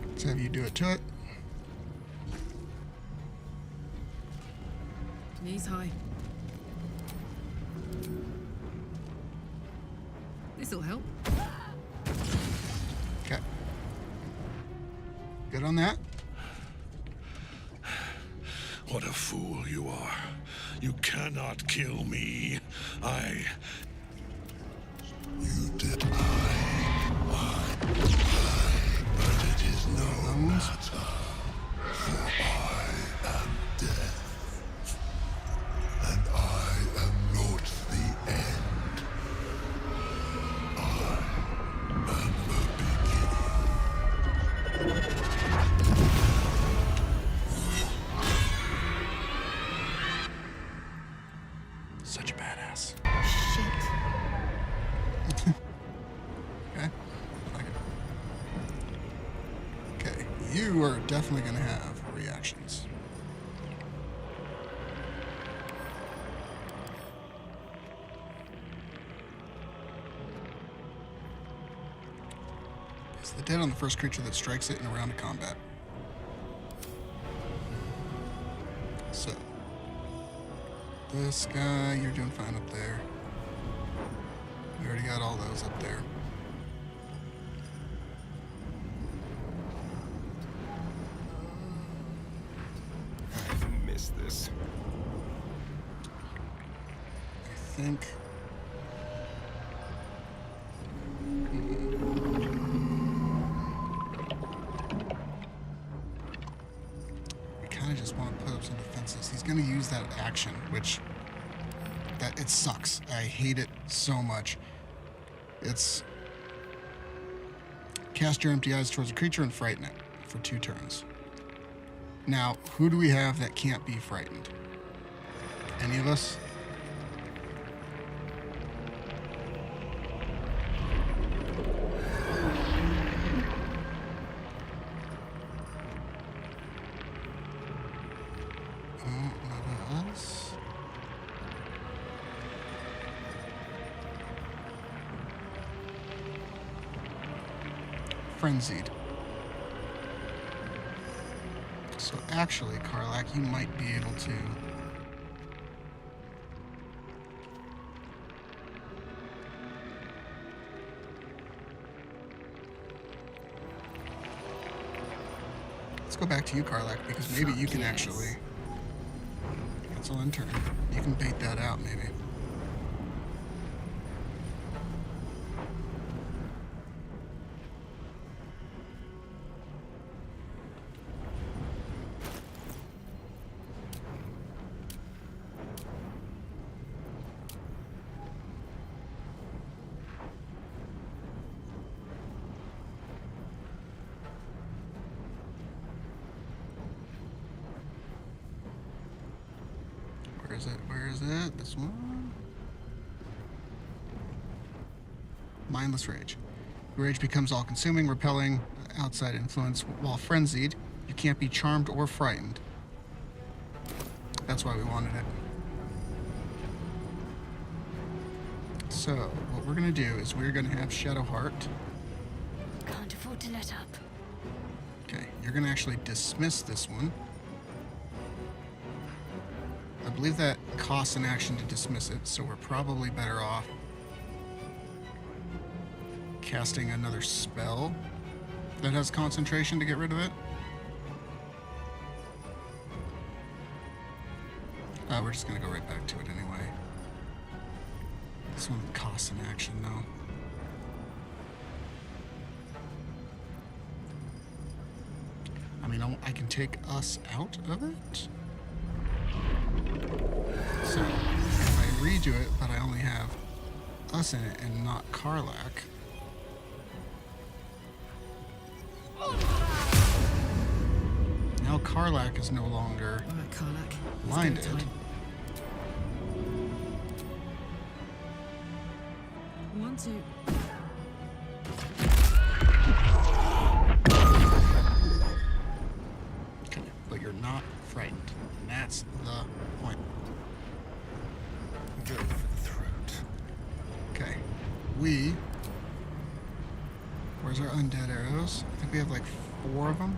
Let's have you do it to it. Knees high. This'll help. Okay. Good on that. What a fool you are. You cannot kill me. You did but it is no matter, for I am death, and I am not the end. I am the beginning. Such a badass. Shit. Okay. Like it. Okay. You are definitely going to have reactions. Is the dead on the first creature that strikes it in a round of combat. So. This guy, you're doing fine up there. We already got all those up there. I miss this. I think. We kind of just want to put up some defenses. He's going to use that action, which it sucks. I hate it so much. It's cast your empty eyes towards a creature and frighten it for 2 turns. Now, who do we have that can't be frightened? Any of us? Not us. Frenzied. So actually, Karlak, you might be able to let's go back to you, Karlak, because maybe you can actually cancel in turn. You can bait that out, maybe. Where is it? Where is it? This one? Mindless Rage. Rage becomes all-consuming, repelling outside influence. While frenzied, you can't be charmed or frightened. That's why we wanted it. So, what we're going to do is we're going to have Shadowheart. Can't afford to let up. Okay, you're going to actually dismiss this one. I believe that costs an action to dismiss it, so we're probably better off casting another spell that has concentration to get rid of it. We're just gonna go right back to it anyway. This one costs an action though. I mean, I can take us out of it. So if I redo it, but I only have us in it and not Karlak. Now Karlak is no longer Alright, Karlak. blinded. One, two. Okay, but you're not frightened. And that's the point. Go for the throat. Okay. Where's our undead arrows? I think we have like 4 of them.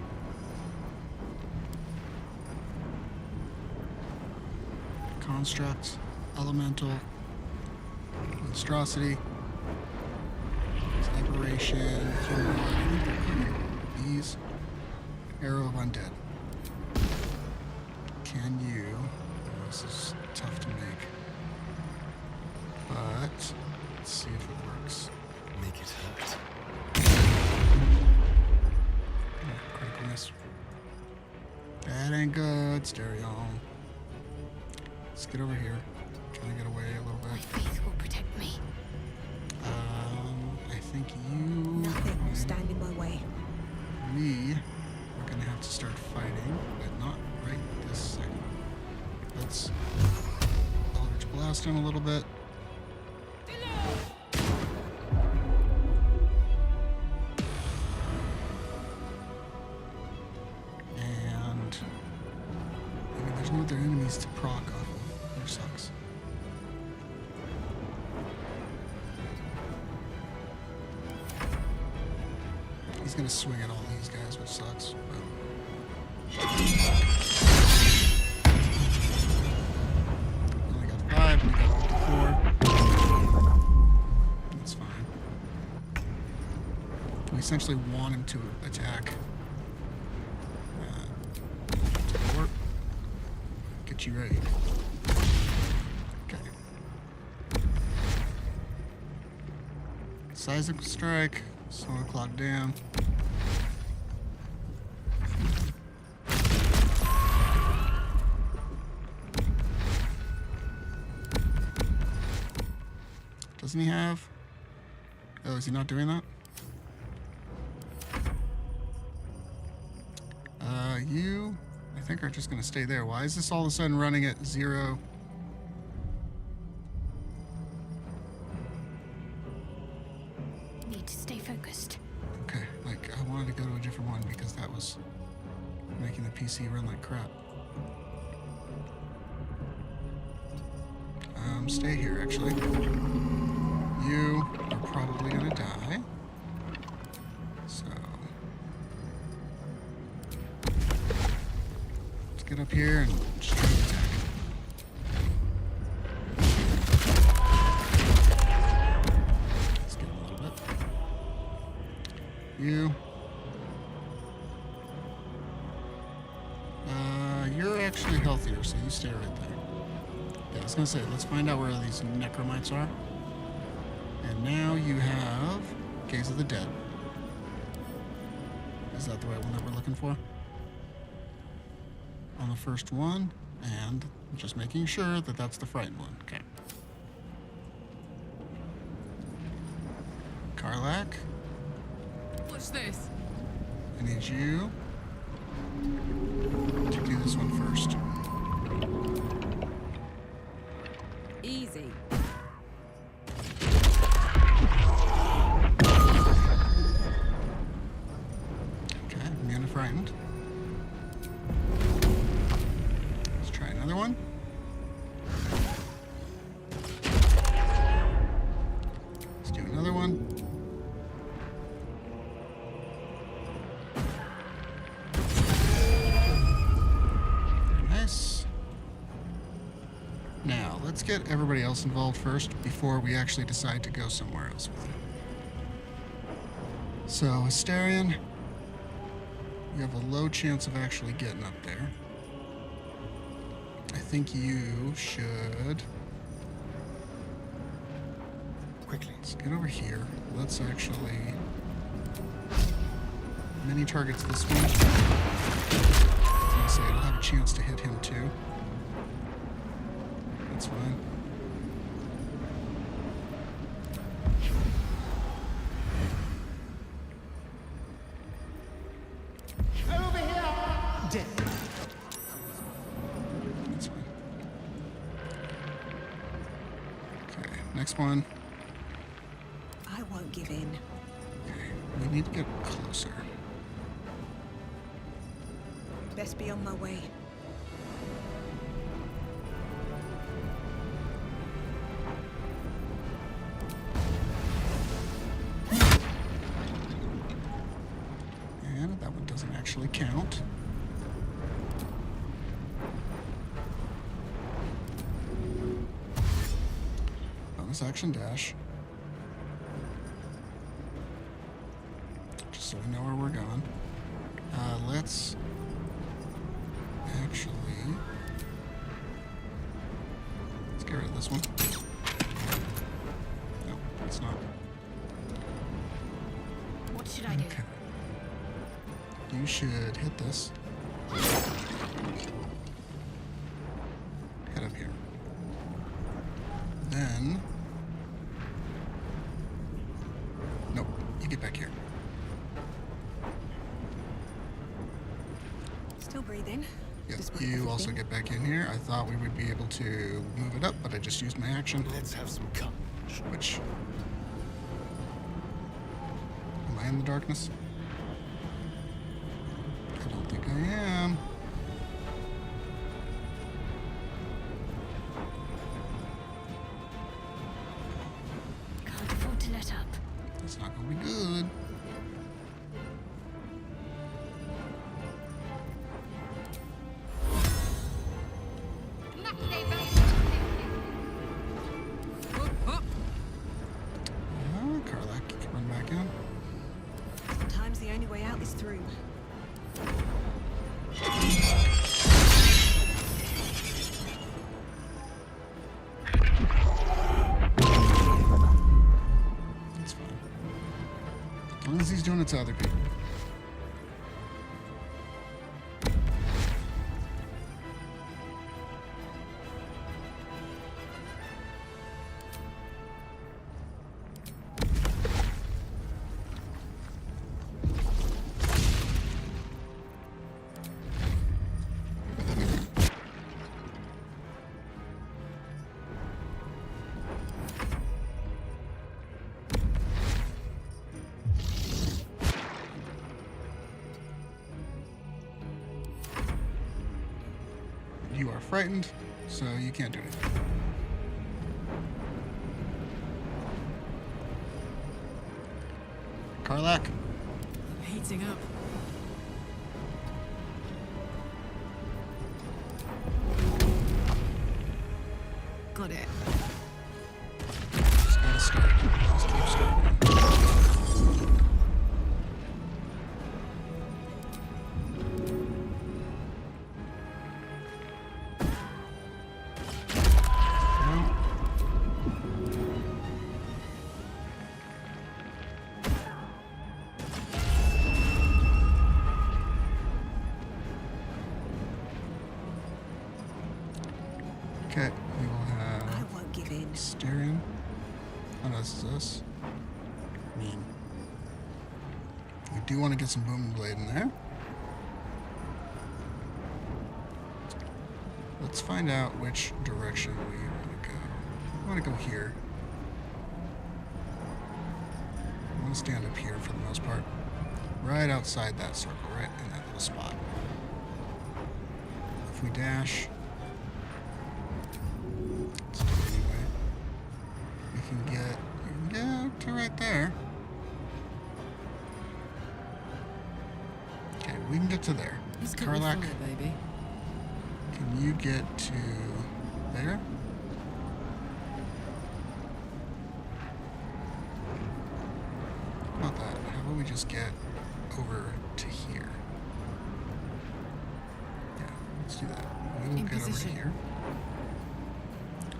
Construct, elemental, monstrosity, separation, these, arrow of undead. Can you? This is tough to make, but let's see if it works. Make it hurt. Critical miss. That ain't good, Stereo. Let's get over here. Trying to get away a little My bit. faith will protect me. I think you. Nothing will stand in my way. We are gonna have to start fighting, but not right this second. Let's Eldritch Blast him a little bit. And I mean, there's no other enemies to proc off of, which sucks. He's gonna swing at all these guys, which sucks. But... Only got 5, we got up to 4. That's fine. We essentially want him to attack. Teleport. Get you ready. Okay. Seismic strike. Solar clock down. Doesn't he have? Oh, is he not doing that? You, I think, are just gonna stay there. Why is this all of a sudden running at 0? Need to stay focused. Okay, like, I wanted to go to a different one because that was making the PC run like crap. Stay here, actually. You are probably gonna die. So... let's get up here and just try to attack. Let's get a little bit. You. You're actually healthier, so you stay right there. Yeah, I was gonna say, let's find out where these necromites are. And now you have Gaze of the Dead. Is that the right one that we're looking for? On the first one, and just making sure that that's the frightened one. Okay. Karlak. What's this? I need you to do this one first. Easy. Okay, immune to frightened. Let's try another one. Let's do another one. Nice. Now, let's get everybody else involved first before we actually decide to go somewhere else with it. So, Asterion, you have a low chance of actually getting up there. I think you should... Quickly. Let's get over here. Let's actually... Many targets this way. I was gonna say, it'll have a chance to hit him too. That's fine. Over here! Dead. That's fine. Okay, next one. I won't give in. Okay, we need to get closer. Best be on my way. And that one doesn't actually count. Bonus action dash. Just so we know where we're going. Let's actually... Let's get rid of this one. Nope, it's not. What should I do? Okay. You should hit this. Head up here. Then... Nope, you get back here. Still breathing. Yep, Despite you everything. also get back in here. I thought we would be able to move it up, but I just used my action. Let's have some courage. Which... Am I in the darkness? I don't think I am. Can't afford to let up. That's not gonna be good. Karlak, you can run back in. Sometimes the only way out is through. That's fine. As long as he's doing it to other people. You are frightened, so you can't do anything. Karlak, Heating up. Got it. just gotta start. Just keep starting. No. Okay, we will have I won't give in. steering. Oh no, this is us. Mean. We do want to get some booming blade in there. Let's find out which direction we want to go. I want to go here. I want to stand up here for the most part. Right outside that circle, right in that little spot. If we dash, let's do it anyway. We can get to right there. Okay, we can get to there. Karlak, baby. can you get to there? How about that? How about we just get over to here? Yeah, let's do that. We will get over to here.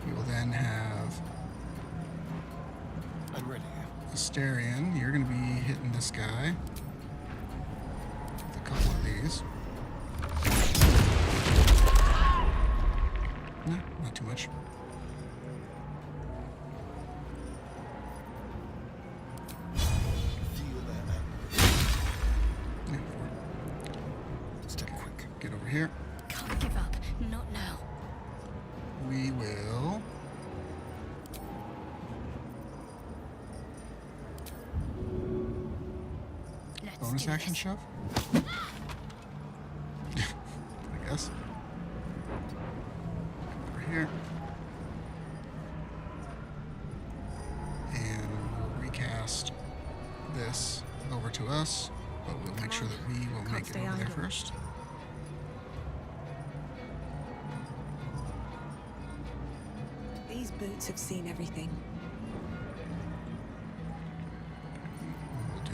We will then have I'm ready. Asterion. You're going to be hitting this guy with a couple of these. No, not too much. Feel that. Yeah, 4. Step quick. Get over here. Can't give up. Not now. We will. Let's Bonus do action this. shove? I guess. Over here. And we'll recast this over to us, but we'll make sure that we will make it stay over there idle. first. These boots have seen everything. We'll do.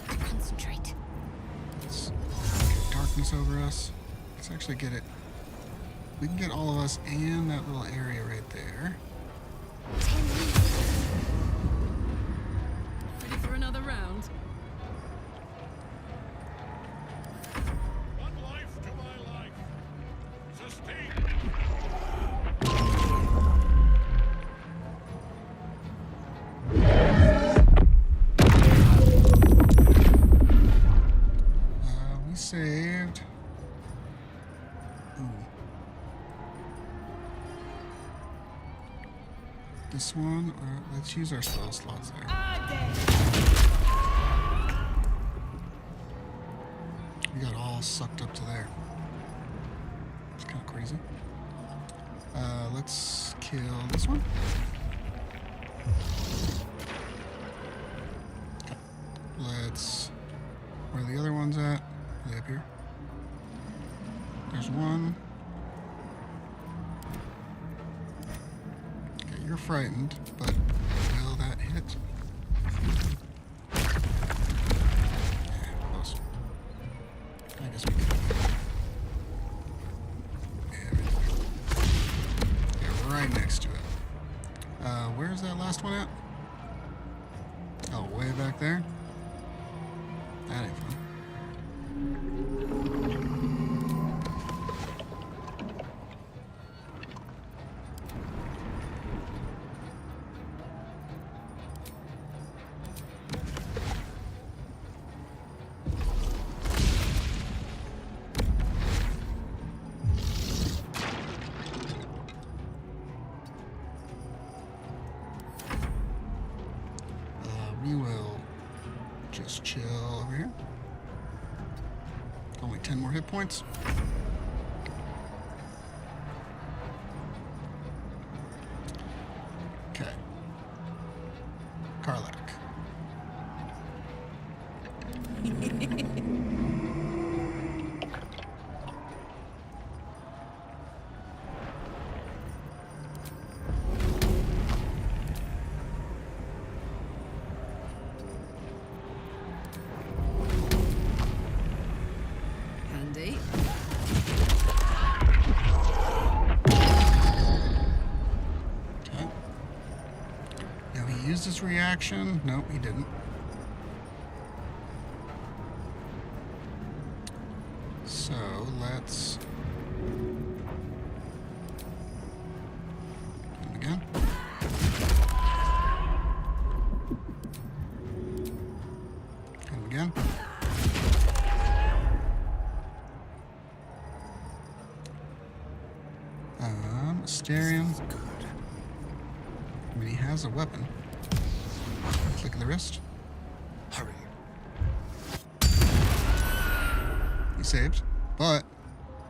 Concentrate. Let's get darkness over us. Let's actually get it. We can get all of us and that little area right there. 10 minutes. Ready for another round? One life to my life. Sustain. We saved. Ooh. This one, or let's use our spell slots there. We got all sucked up to there. It's kind of crazy. Let's kill this one. Okay. Let's. Where are the other ones at? Are they up here? There's one. Okay, you're frightened, but will that hit? Yeah, close. I guess we can. Yeah, right next to it. Where's that last one at? Oh, way back there? That ain't fun. We will just chill over here. Only 10 more hit points. Okay. Karlak. Handy. Okay. Now he used his reaction. Nope, he didn't. So let's do it again. Do it again. Asterion. Good. I mean, he has a weapon. Click of the wrist. Hurry. He saved, but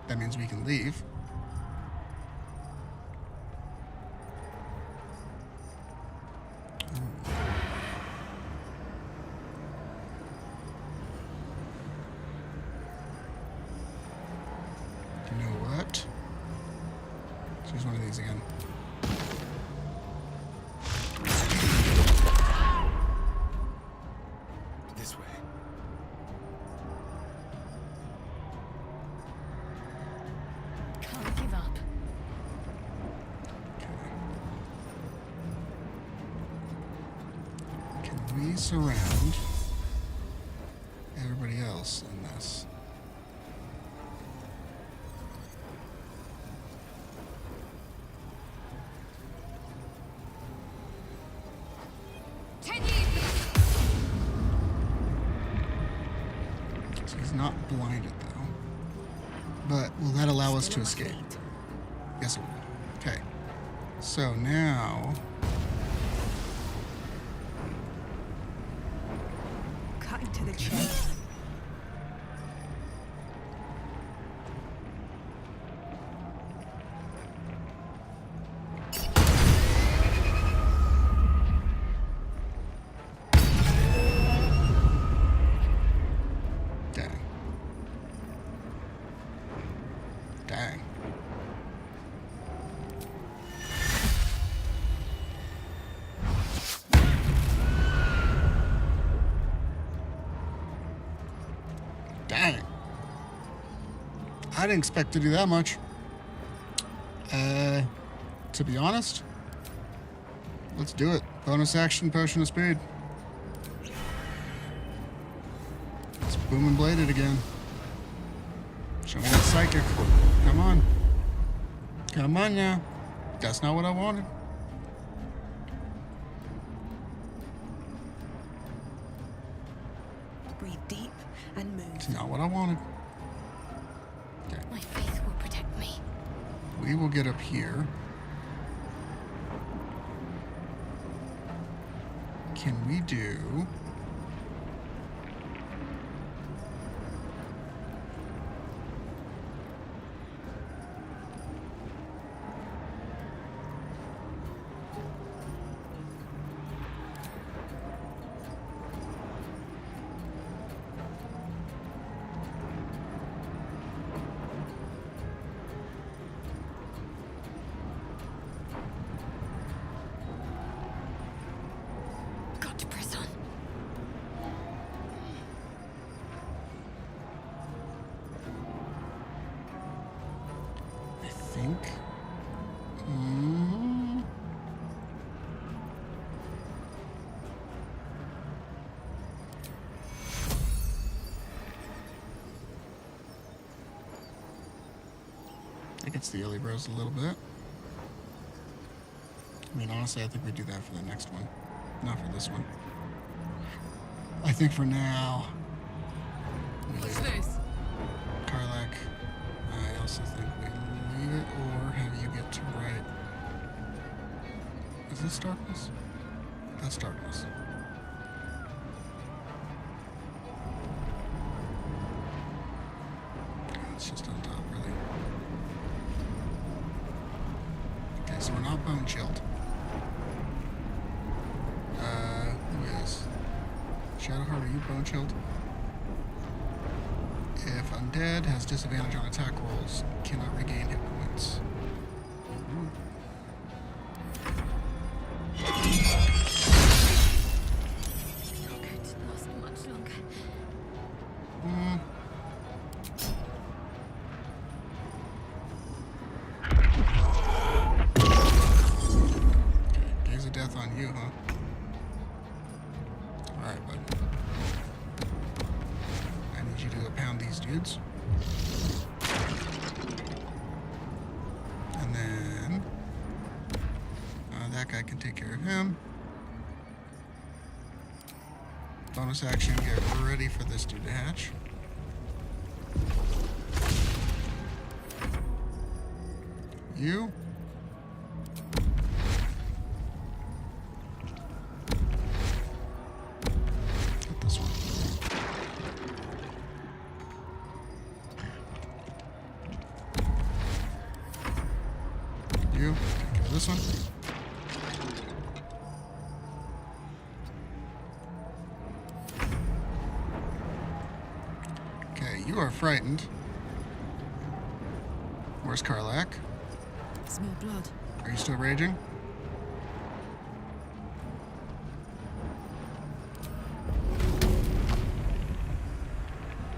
that means we can leave. one of these again. This way. Can't give up. Can we surround everybody else in this? So he's not blinded though. But will that allow us to escape? Yes, it will. Okay. So now Cut into the chest. dang. Dang. Dang. I didn't expect to do that much. To be honest, let's do it. Bonus action, potion of speed. Let's boom and blade it again. Show me that psychic. Come on. Come on now. That's not what I wanted. Breathe deep and move. It's not what I wanted. My faith will protect me. We will get up here. Can we do... Got to press on. I think... I think it's the Illy Bros a little bit. I mean, honestly, I think we do that for the next one. Not for this one. I think for now... What's this? Karlak, I also think we leave it or have you get to right. Is this darkness? That's darkness. It's just on top, really. Okay, so we're not bone chilled. Who is? Shadowheart, are you bone chilled? If undead has disadvantage on attack rolls, cannot regain hit points. Not going to last much longer. Gaze of death on you, huh? Alright, bud. I need you to go pound these dudes. And then... that guy can take care of him. Bonus action, get ready for this dude to hatch. You. Get this one. You. Take care of this one. Okay, you are frightened. Where's Karlak? Smell blood. Are you still raging?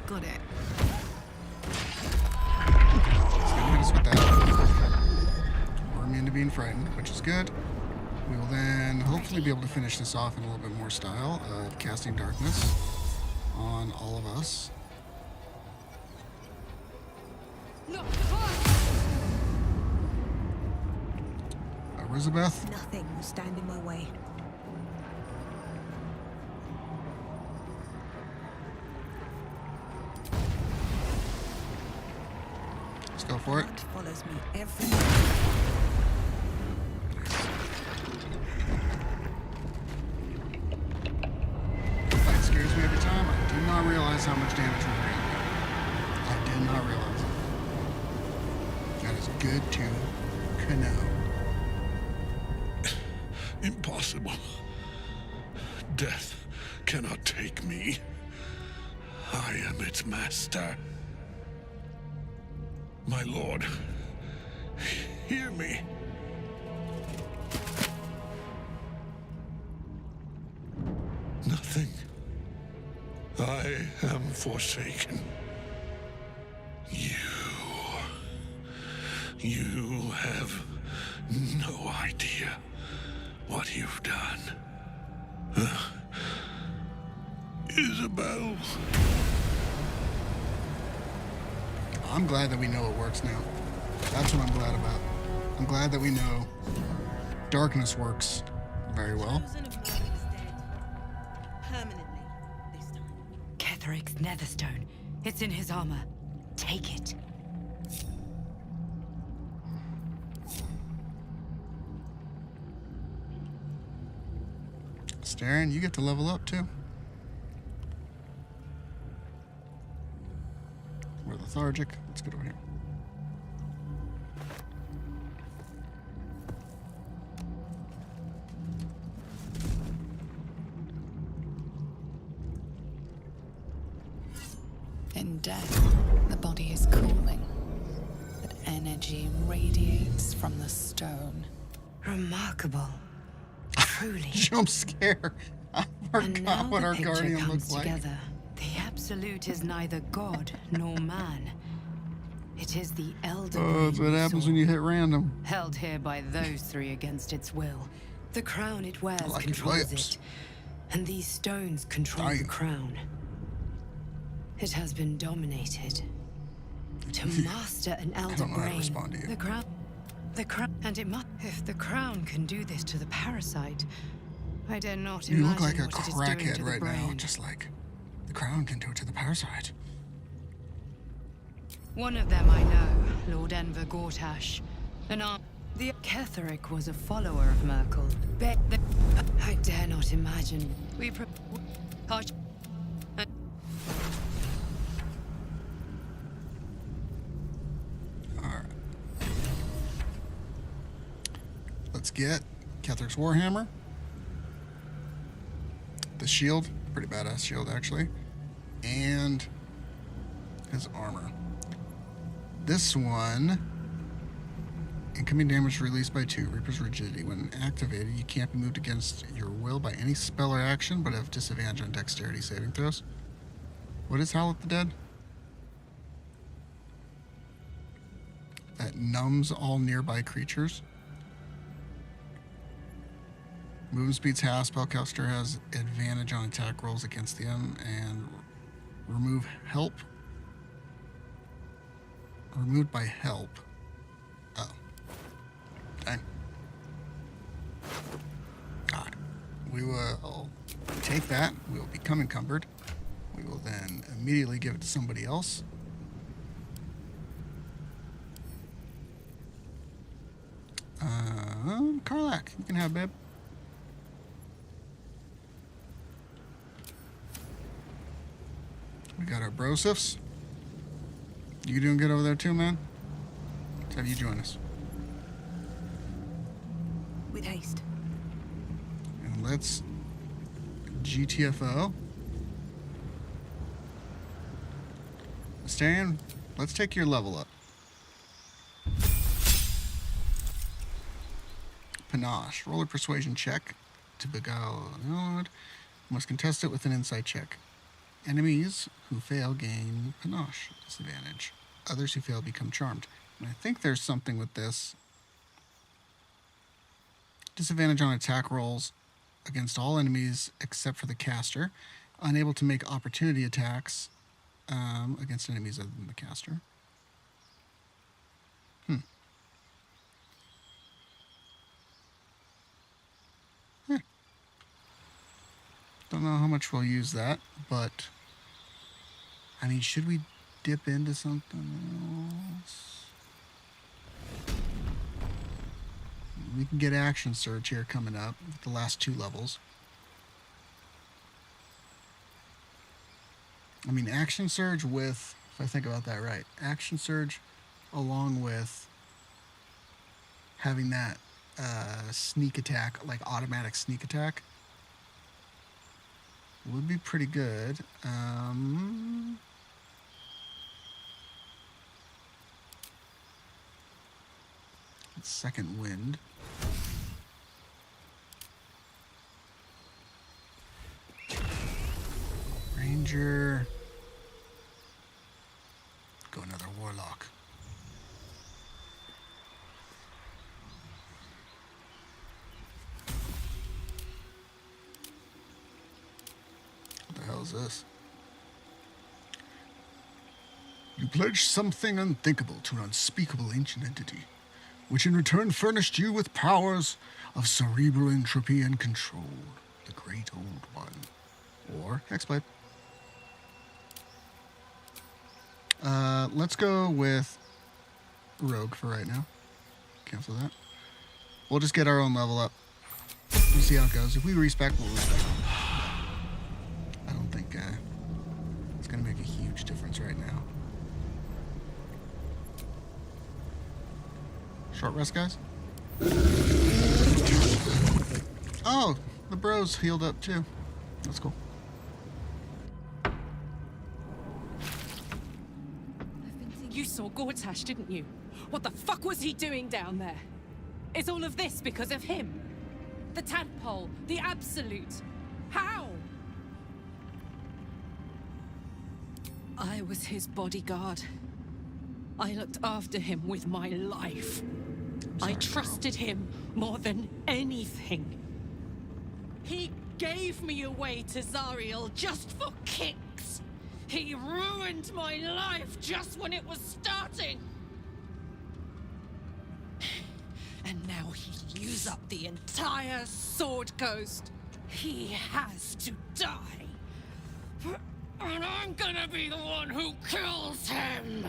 Got it. It's gonna hit us with that. We're immune to being frightened, which is good. We will then hopefully be able to finish this off in a little bit more style of casting darkness on all of us. Elizabeth. Nothing will stand in my way. Let's go for it. Blood follows me every. Fight scares me every time. I did not realize how much damage we were going to do. I did not realize it. That is good to know. Impossible. Death cannot take me. I am its master. My lord, hear me. Nothing. I am forsaken. You have no idea what you've done. Isabel. I'm glad that we know it works now. That's what I'm glad about. I'm glad that we know darkness works very well. Chosen of mine is dead. Permanently, this time. Ketheric's netherstone. It's in his armor. Take it. Staryn, you get to level up too. We're lethargic. Let's get over here. In death, the body is cooling, but energy radiates from the stone. Remarkable. Truly. Jump scare. I And now forgot what the our picture guardian comes looks like. together. The Absolute is neither God nor man. It is the Elder Oh, that's what happens when you hit random. held here by those three against its will. The crown it wears like his controls lips. it, and these stones control the Dying. crown. It has been dominated. To master an elder don't know how to brain, respond to you. the crown, and it must. If the crown can do this to the parasite, I dare not You imagine look like a what it is doing crackhead to the right now, brain. just like the crown can do it to the parasite. One of them I know, Lord Enver Gortash. The Ketheric was a follower of Myrkul. I dare not imagine. Alright. Let's get Ketheric's Warhammer. The shield, pretty badass shield actually. And his armor. This one, incoming damage released by 2, Reaper's Rigidity. When activated, you can't be moved against your will by any spell or action, but have disadvantage on dexterity saving throws. What is Howl of the Dead? That numbs all nearby creatures. Movement speed's half. Spellcaster has advantage on attack rolls against them, and remove help. Removed by help. Oh. Dang. Alright. We will take that. We will become encumbered. We will then immediately give it to somebody else. Karlak, you can have, babe. We got our brosifs. You doing good over there too, man? Let's have you join us. With haste. And let's GTFO. Staryn, let's take your level up. panache. Roll a persuasion check to beguile an odd. Must contest it with an insight check. Enemies who fail gain panache disadvantage. Others who fail become charmed. And I think there's something with this. Disadvantage on attack rolls against all enemies except for the caster. Unable to make opportunity attacks against enemies other than the caster. Don't know how much we'll use that, but I mean, should we dip into something else? We can get action surge here coming up with the last 2 levels. I mean, action surge with, if I think about that right, action surge along with having that sneak attack, like automatic sneak attack, would be pretty good. Second wind. Ranger. Go another warlock. What the hell is this? You pledged something unthinkable to an unspeakable ancient entity, which in return furnished you with powers of cerebral entropy and control, the Great Old One. Or Hexblade. Let's go with Rogue for right now. Cancel that. We'll just get our own level up. We'll see how it goes. If we respec, we'll respec. I don't think it's going to make a huge difference right now. Short rest, guys? Oh, the bros healed up too. That's cool. You saw Gortash, didn't you? What the fuck was he doing down there? Is all of this because of him? The tadpole, the absolute. How? I was his bodyguard. I looked after him with my life. I trusted him more than anything. He gave me away to Zariel just for kicks. He ruined my life just when it was starting. And now he'd use up the entire Sword Coast. He has to die. And I'm gonna be the one who kills him.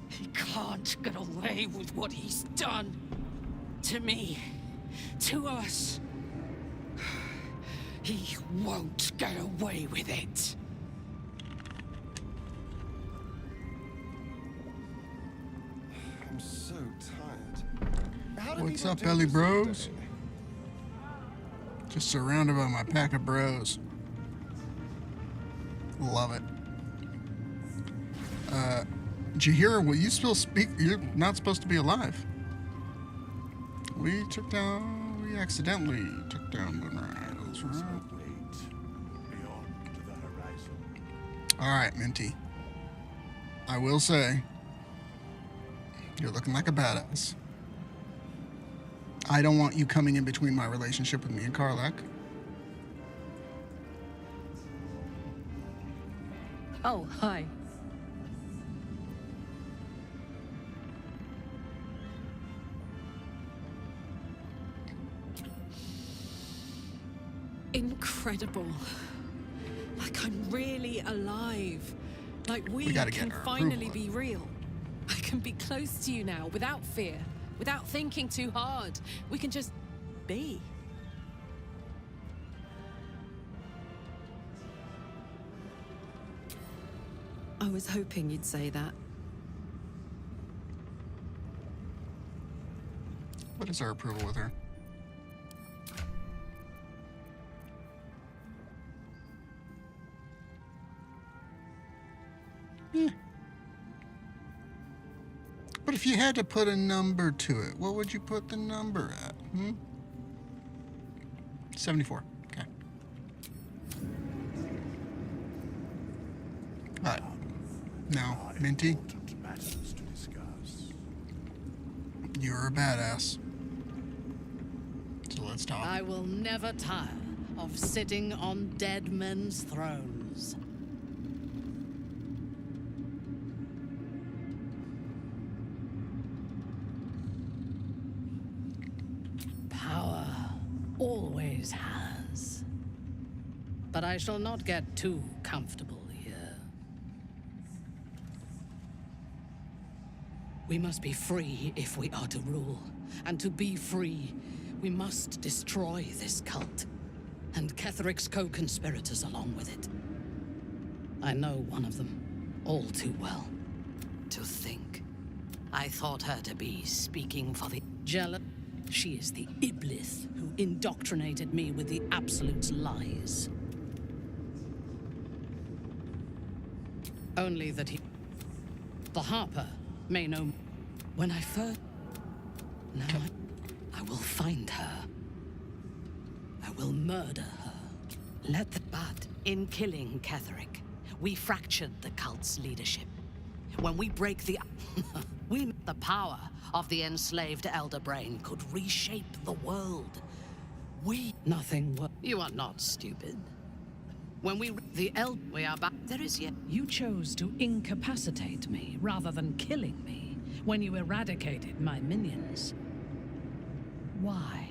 He can't get away with what he's done. To me. To us. He won't get away with it. I'm so tired. What's up, Ellie Bros? Just surrounded by my pack of bros. Love it. Jahira, will you still speak? You're not supposed to be alive. We accidentally took down Moonrise, right? Alright, Minty. I will say, you're looking like a badass. I don't want you coming in between my relationship with me and Karlak. Oh, hi. Incredible. Like I'm really alive. Like we can finally be real. I can be close to you now without fear, without thinking too hard. We can just be. I was hoping you'd say that. What is our approval with her? But if you had to put a number to it, what would you put the number at? 74. Okay. All right. Now, Minty, you're a badass. So let's talk. I will never tire of sitting on dead men's thrones. Power always has. But I shall not get too comfortable here. We must be free if we are to rule. And to be free, we must destroy this cult. And Ketheric's co-conspirators along with it. I know one of them all too well. To think, I thought her to be speaking for the jealous. She is the Iblis who indoctrinated me with the Absolute's lies. Only that he... The Harper may know... When I first... Now I will find her. I will murder her. Let the... But in killing Ketheric, we fractured the cult's leadership. When we break the... The power of the enslaved Elder Brain could reshape the world. Nothing will... You are not stupid. When we are back... There is yet... You chose to incapacitate me rather than killing me when you eradicated my minions. Why?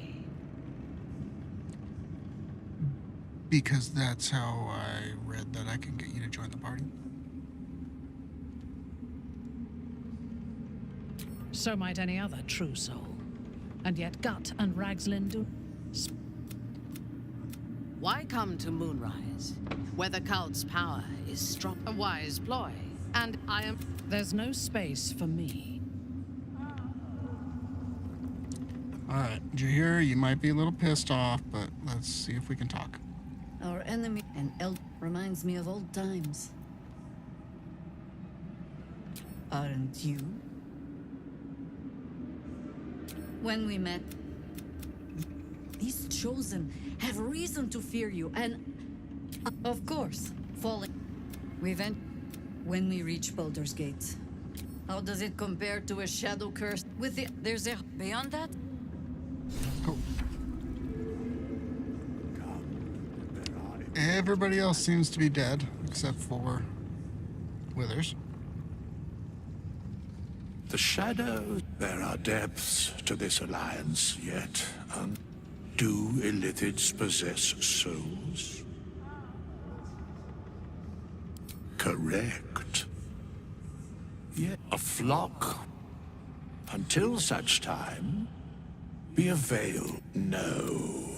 Because that's how I read that I can get you to join the party. So might any other true soul. And yet Gut and Ragslin do... Why come to Moonrise, where the cult's power is strong? A wise ploy. And I am... There's no space for me. Alright, did you hear? You might be a little pissed off, but let's see if we can talk. Our enemy and reminds me of old times. Aren't you? When we met, these chosen have reason to fear you, and of course, falling. We went when we reach Baldur's Gate. How does it compare to a shadow curse? With the there's a beyond that? Oh. Everybody else seems to be dead, except for Withers. The shadow. There are depths to this alliance yet. Do Illithids possess souls? Correct. Yet a flock. Until such time, be a veil. No.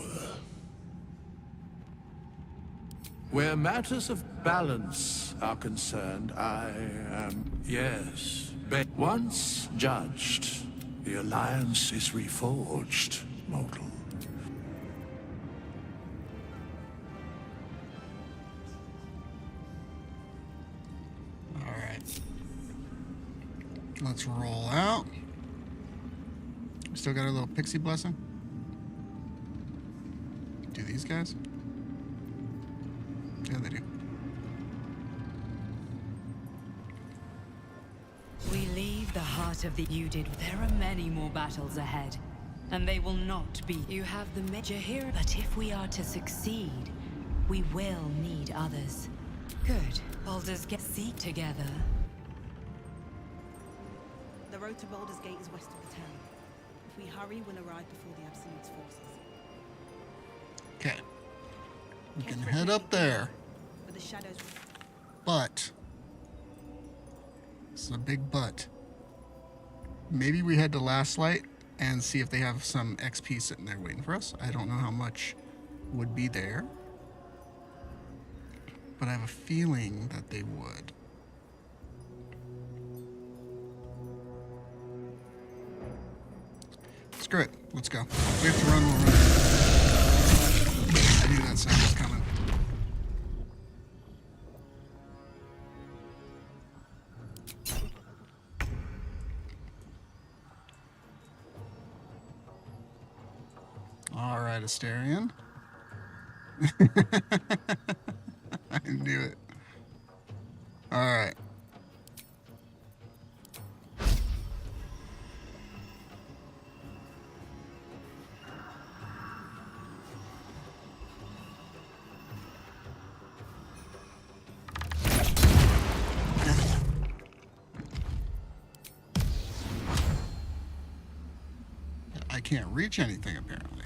Where matters of balance are concerned, I am, yes. But once judged, the alliance is reforged, mortal. Alright. Let's roll out. Still got our little pixie blessing. Do these guys? Yeah, they do. We leave the heart of the you did. There are many more battles ahead, and they will not be. You have the major here, but if we are to succeed, we will need others. Good. Baldur's Gate seek together. The road to Baldur's Gate is west of the town. If we hurry, we'll arrive before the Absolute's forces. Okay. We can head up there. But the shadows... But... This is a big but. Maybe we head to Last Light and see if they have some XP sitting there waiting for us. I don't know how much would be there. But I have a feeling that they would. Screw it. Let's go. If we have to run, we'll run. I knew that sound was coming. right, Asterion. I knew it. All right. I can't reach anything, apparently.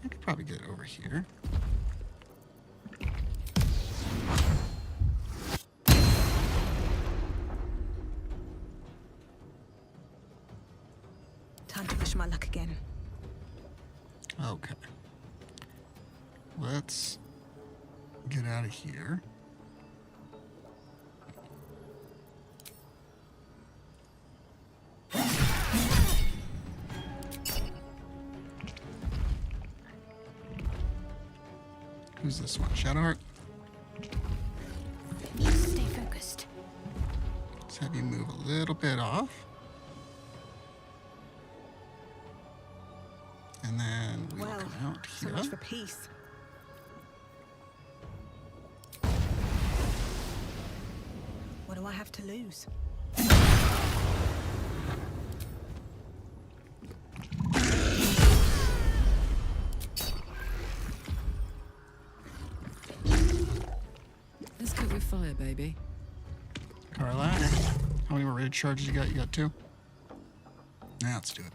I could probably get over here. Time to push my luck again. Okay. Let's get out of here. Who's this one? Shadowheart? Stay focused. Let's have you move a little bit off. And then we'll Well, come out so here. much for peace. What do I have to lose? Let's cook with fire, baby. Carla, how many more raid charges you got? You got 2? Now let's do it.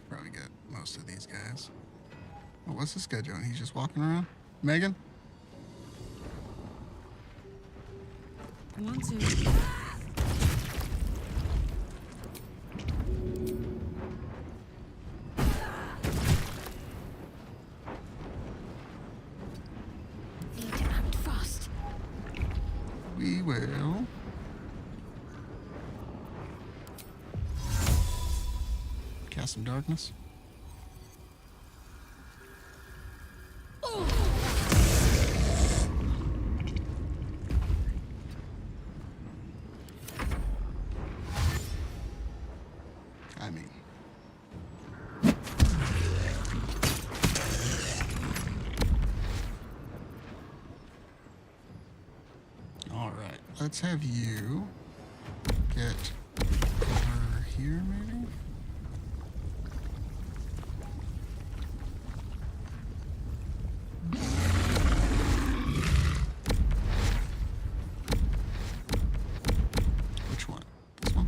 Probably get most of these guys. Oh, what's this guy doing? He's just walking around? Megan? 1, 2. Need to act fast. We will. Cast some darkness. I mean, all right, let's have you get over here, maybe? Which one? This one?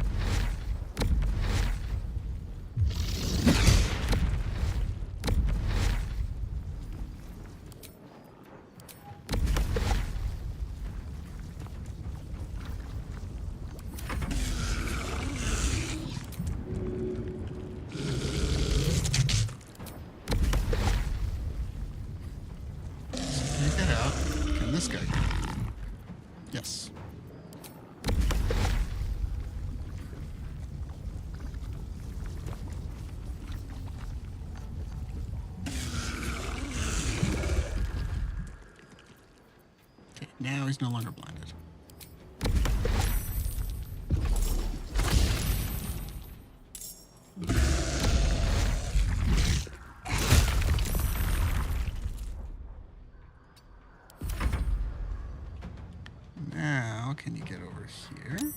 Can you get out? Can this guy get out? Yes. Okay, now he's no longer blinded. Now, can you get over here?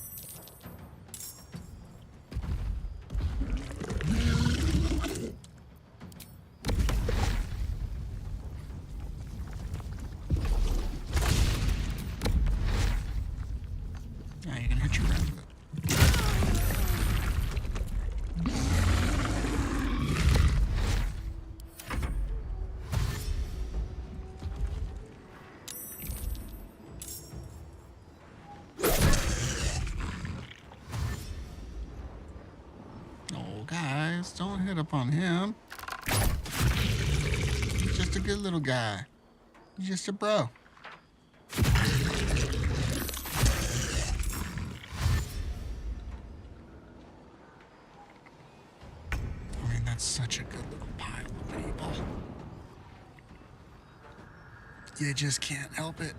Now you're gonna hit your ground with it. Oh, guys, don't hit up on him. He's just a good little guy. He's just a bro. It's such a good little pile of people. You just can't help it.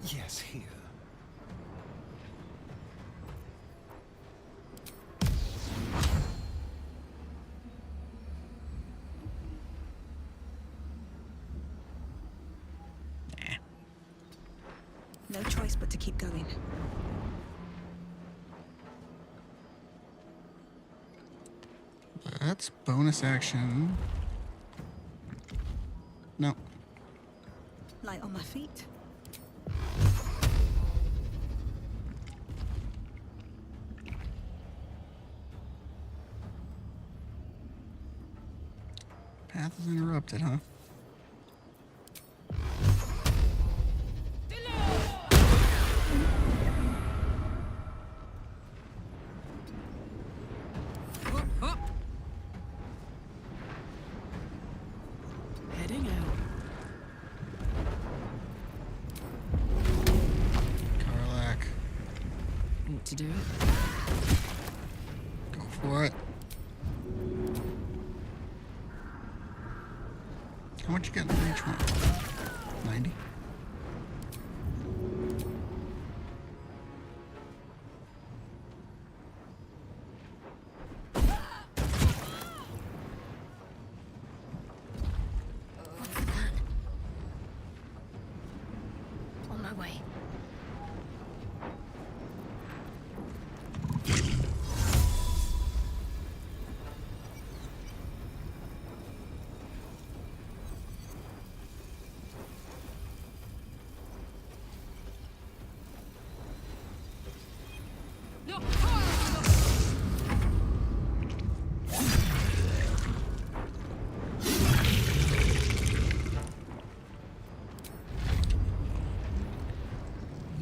Yes, here. No choice but to keep going. That's bonus action. No. Light on my feet. Path is interrupted, huh? Heading out. Karlak, What to do? go for it. How much you getting for each one? 90? What's the plan? On my way.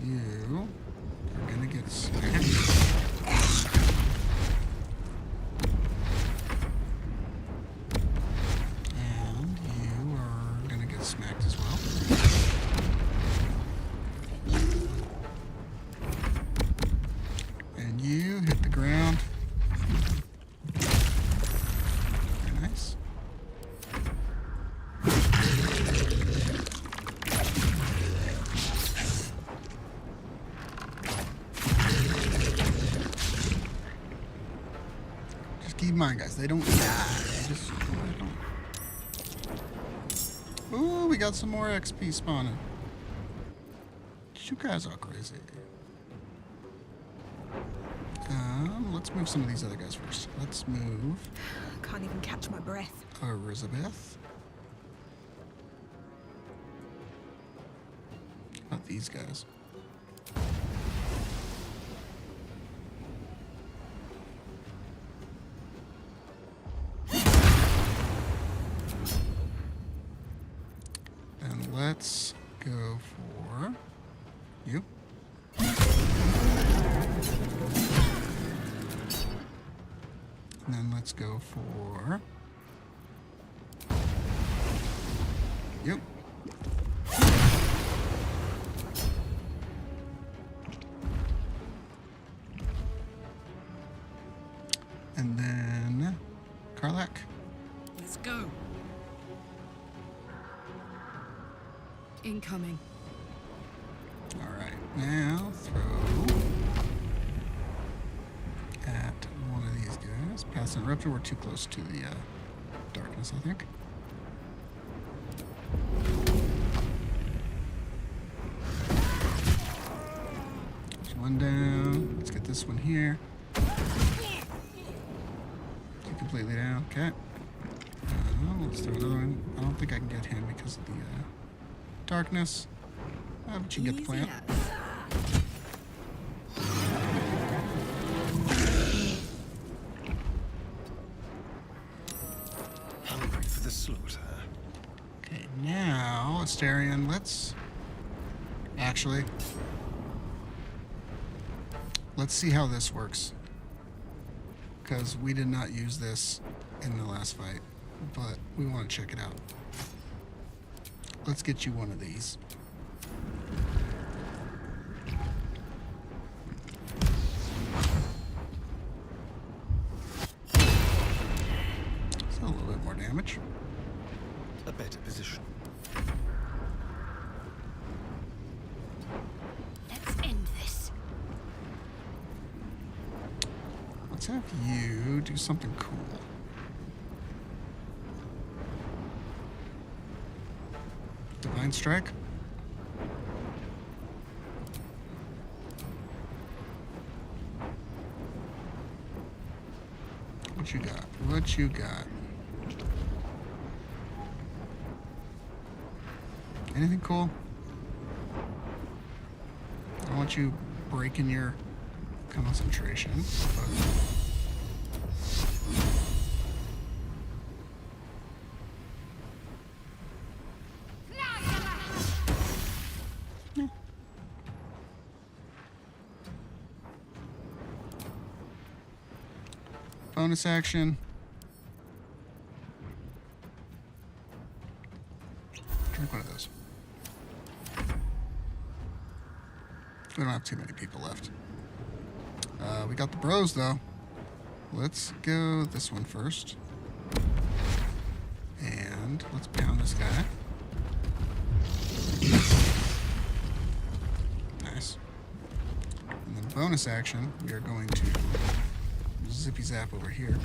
You are gonna get smashed. And you are gonna get smacked as well. And you hit the ground. Very nice. Just keep in mind, guys, they don't die. They just don't. Ooh, we got some more XP spawning. You guys are crazy. Let's move some of these other guys first. Let's move Can't even catch my breath. Elizabeth. Not these guys. And let's go for you. And then let's go for you. And then Karlak. Let's go. Incoming. All right, now throw at one of these guys. Pass interrupted. We're too close to the darkness, I think. There's one down. Let's get this one here. Get completely down. Okay. Let's throw another one. I don't think I can get him because of the darkness. But you get the plan. Hungry for the slaughter. Okay, now, Asterion, let's see how this works. because we did not use this in the last fight, but we want to check it out. Let's get you one of these. So a little bit more damage. A better position. Let's end this. Let's have you do something cool. Divine Strike. What you got? What you got? Anything cool? I don't want you breaking your concentration. Bonus action. Drink one of those. We don't have too many people left. We got the bros though. Let's go this one first. And let's pound this guy. Nice. And then bonus action, we are going to zippy zap over here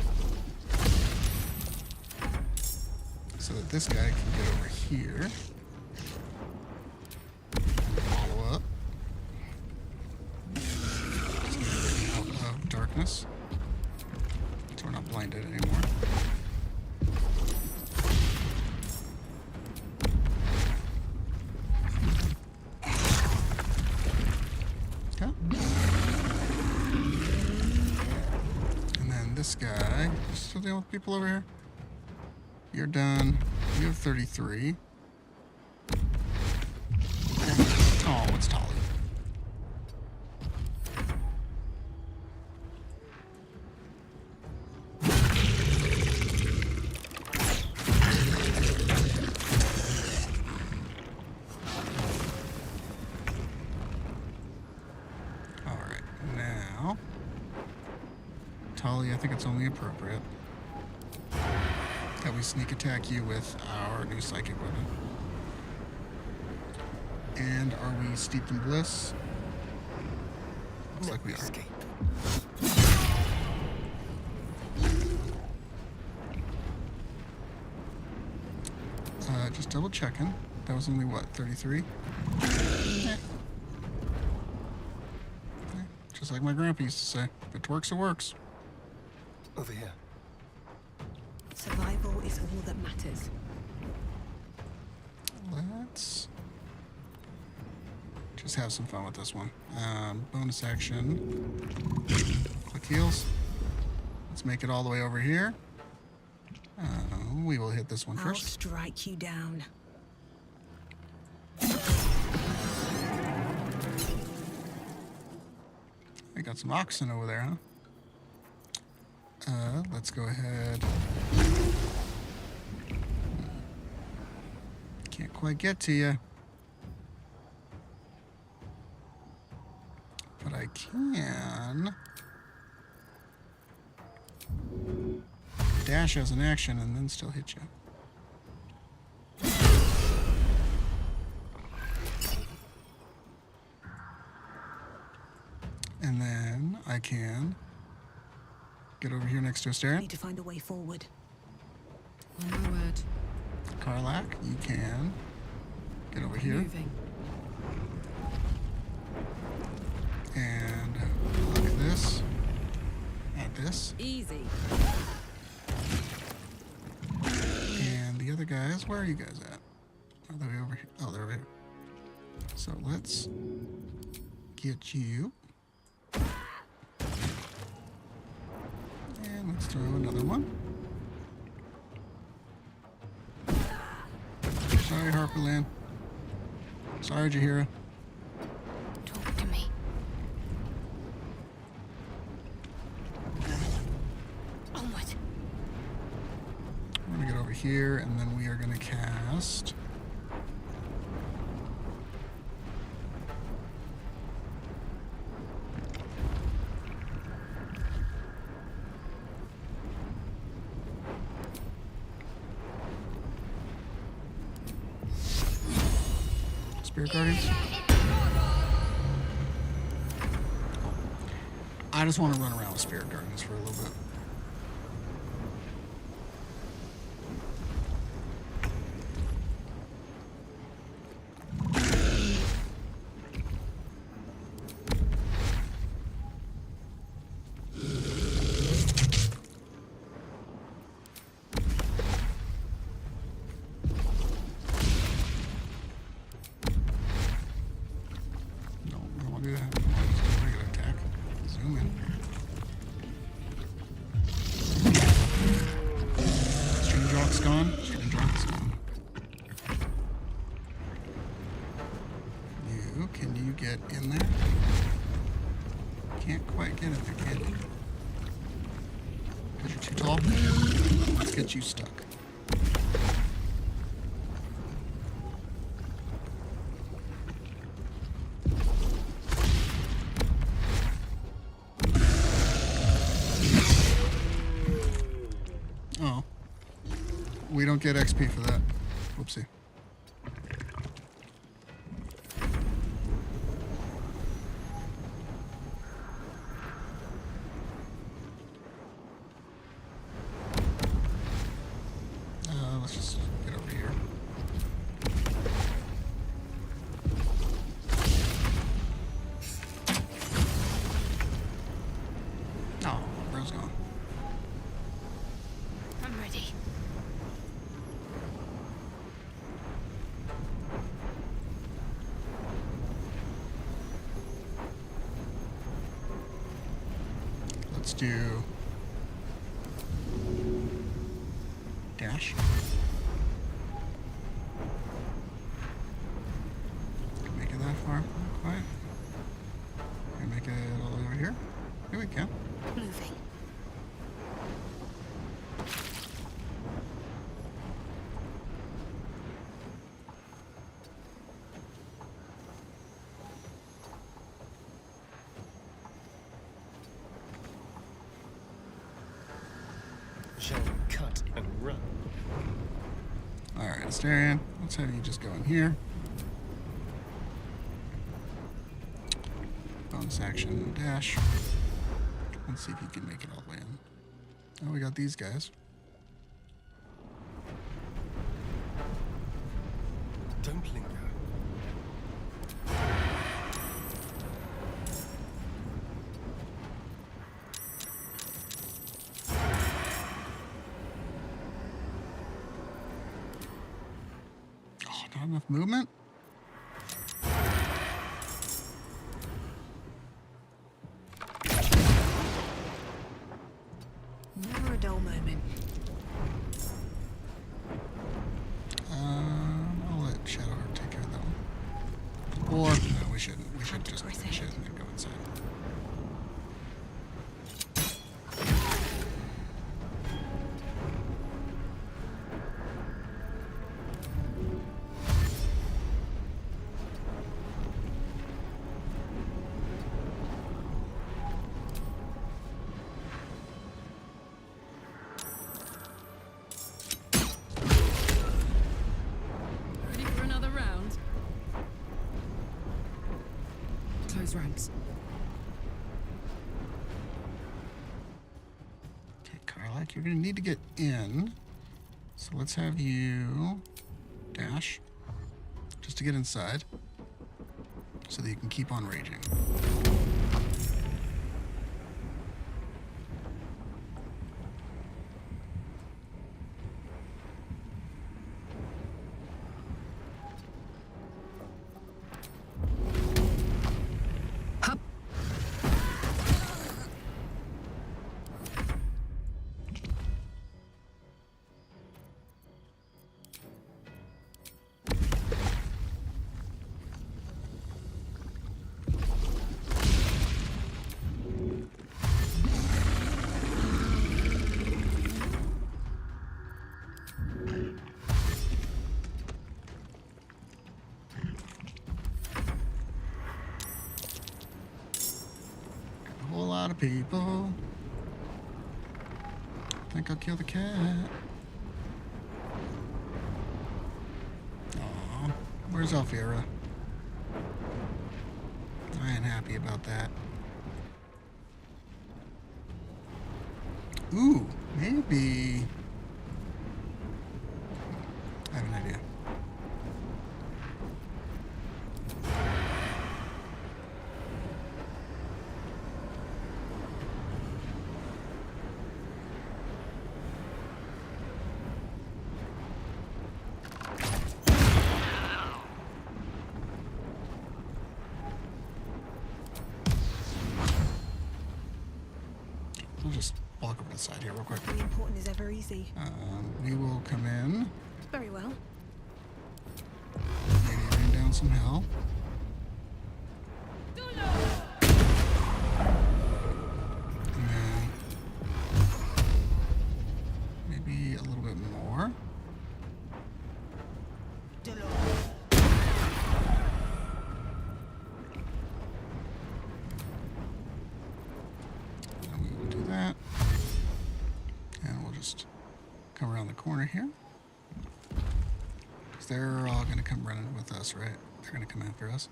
so that this guy can get over here. Follow up. Out of darkness. So we're not blinded anymore. Okay. This guy, still dealing with people over here? You're done. You have 33. Oh, what's Tolly? Alright, now Tolly, I think it's only appropriate that we sneak attack you with our new psychic weapon. And are we steeped in bliss? Looks like we are. Just double checking. That was only what, 33? Just like my grandpa used to say, if it works, it works. Over here. Survival is all that matters. Let's just have some fun with this one. Bonus action. Click heals. Let's make it all the way over here. We will hit this one I'll first. strike you down. We got some oxen over there, huh? Let's go ahead. Can't quite get to you. But I can dash as an action and then still hit you. And then I can get over here next to Astarion. Need to find a way forward. On my word. Karlak, you can get over here. Moving. And look at this. At this. Easy. And the other guys, where are you guys at? Are they over here? Oh, they're over here. So let's get you. And let's throw another one. Sorry, Harperland. Sorry, Jaheira. Talk to me. here, and then we are going to cast... Spirit Guardians. I just want to run around with Spirit Guardians for a little bit. You stuck. Oh. We don't get XP for that. Whoopsie. Let's just get over here. Oh, bro's gone. I'm ready. Let's do dash. Make it that far, not quite. Can make it all the way over here. Here we go. Moving. Shall we cut and run? Alright, Astarion, let's have you just go in here. Bonus action, dash. Let's see if you can make it all the way in. Oh, we got these guys. Don't linger. Oh, not enough movement? Never a dull moment. I'll let Shadowheart take care of that one. Or, no, we shouldn't. We should just finish it and then go inside. Ready for another round? Close ranks. Okay, Karlak, you're going to need to get in. So let's have you dash just to get inside so that you can keep on raging. people. I think I'll kill the cat. Aw, where's Alfira? I ain't happy about that. Ooh, maybe. I have an idea. We'll just walk over to the side here real quick. Nothing important is ever easy. We will come in. Very well. Maybe rain down some hell. And then maybe a little bit more. And we will do that. And we'll just come around the corner here. They're all going to come running with us, right? They're going to come after us.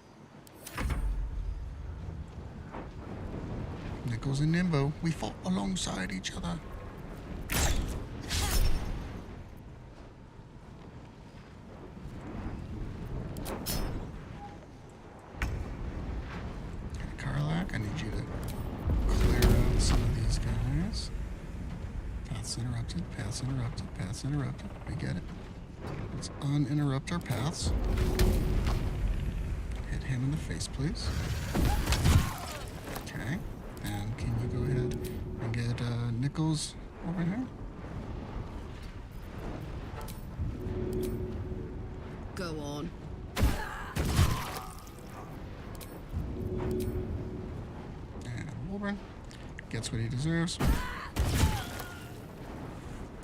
Nichols and Nimbo, we fought alongside each other. Karlak, I need you to clear out some of these guys. Paths interrupted, paths interrupted, paths interrupted. We get it. Let's uninterrupt our paths. Hit him in the face, please. Okay. And can you go ahead and get Nichols over here? Go on. And Wolverine gets what he deserves.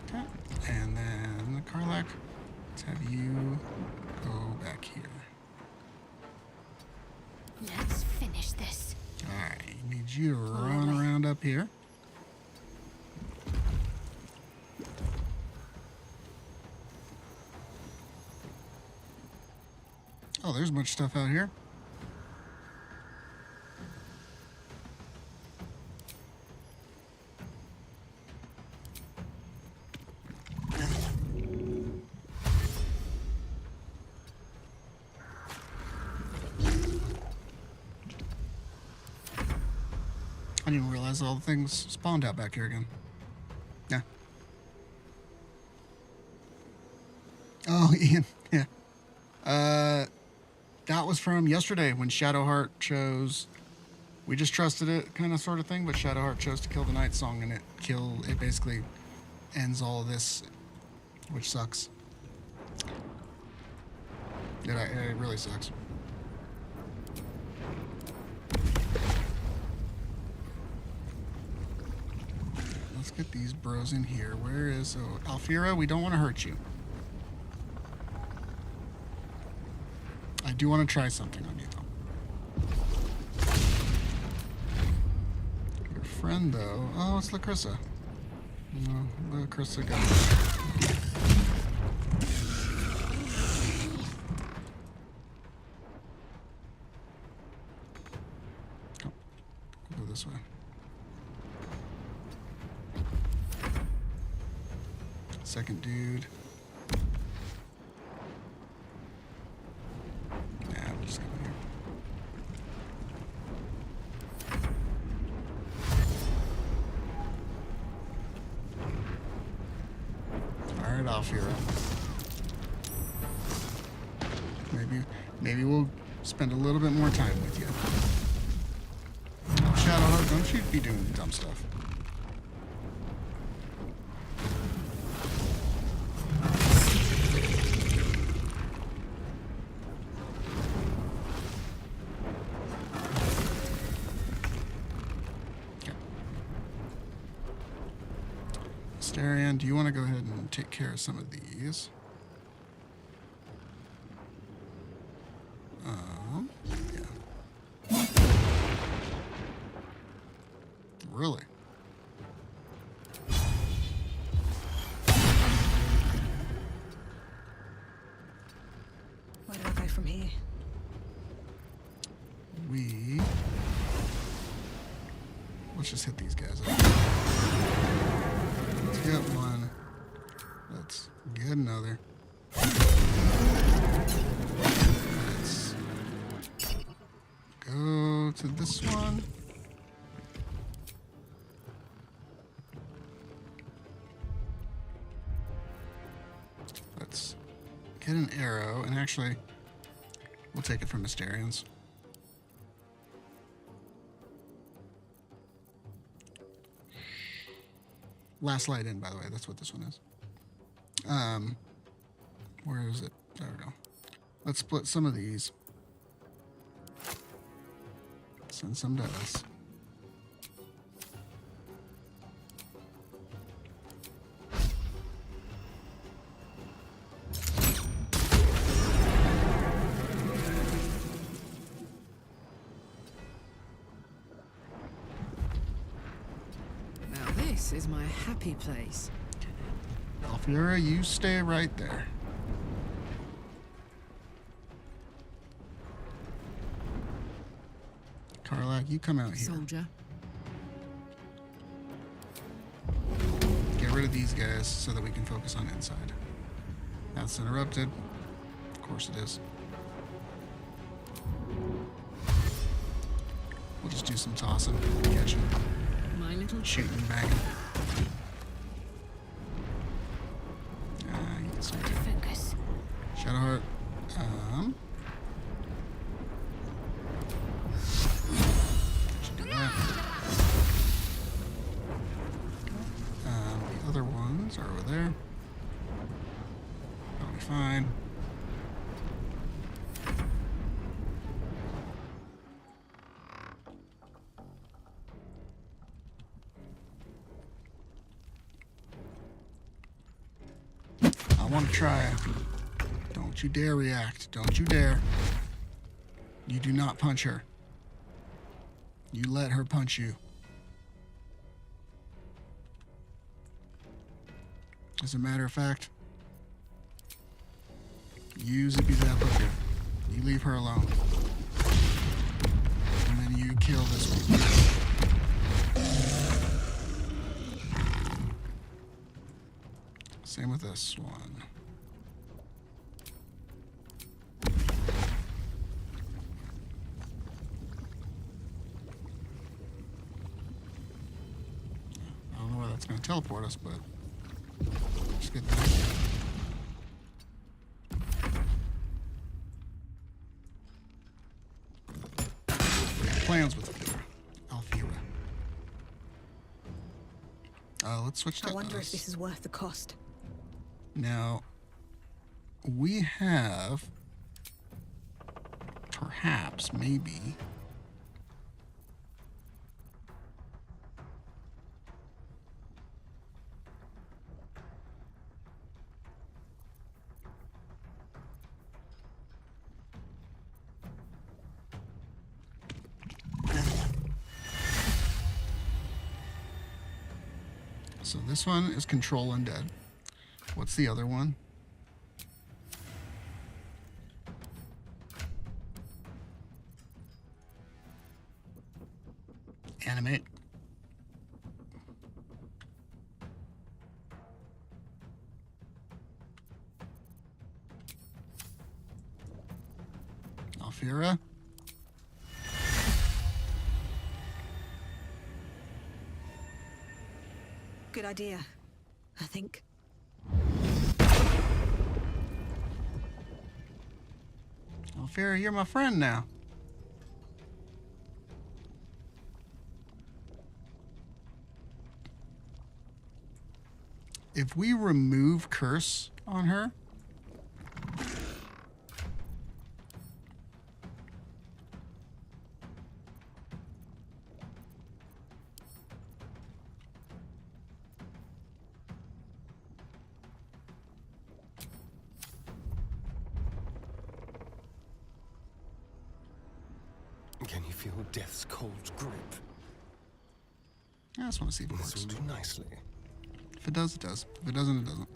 Okay. And then the Karlak. Let's have you go back here. Let's finish this. Alright, need you to run around up here. Oh, there's much stuff out here. I didn't realize all the things spawned out back here again. Yeah. Oh, Ian. Yeah. That was from yesterday when Shadowheart chose. We just trusted it, kind of, sort of thing. But Shadowheart chose to kill the Night Song, and it basically ends all of this, which sucks. It really sucks. Let's get these bros in here. Where is... Oh, Alfira, we don't want to hurt you. I do want to try something on you, though. Your friend, though... Oh, it's Lacrissa. No, Lacrissa got it. Oh, we'll go this way. Second dude. Yeah, we'll just go here. Alright, Alfira. Maybe we'll spend a little bit more time with you. Shadowheart, don't you be doing dumb stuff. Starian, do you want to go ahead and take care of some of these? Yeah. really? Where do I go from here? Let's just hit these guys up. Let's get one. Let's get another. Let's go to this one. Let's get an arrow, and actually, we'll take it from Mysterians. Last light in, by the way. That's what this one is. Where is it? There we go. Let's split some of these. Send some to us. This is my happy place. Alfiera, you stay right there. Karlak, you come out here. Soldier. Get rid of these guys so that we can focus on inside. That's interrupted. Of course it is. We'll just do some tossing, catching, My little shooting, banging. You can start Focus. Shadowheart. Should do that. The other ones are over there. That'll be fine. I want to try it. Don't you dare react. Don't you dare. You do not punch her. You let her punch you. As a matter of fact, you zippy zap up here. You leave her alone. And then you kill this one. Same with this one. I don't know where that's going to teleport us, but just get that. Plans with Alfiera. Let's switch to I wonder us. if this is worth the cost. Now, we have, perhaps, maybe, so this one is Control Undead. What's the other one? Animate. Alfiera. Good idea, I think. Alfiera, you're my friend now. If we remove Curse on her, Can you feel death's cold grip? I just want to see if it This works. will do nicely. If it does, it does. If it doesn't, it doesn't.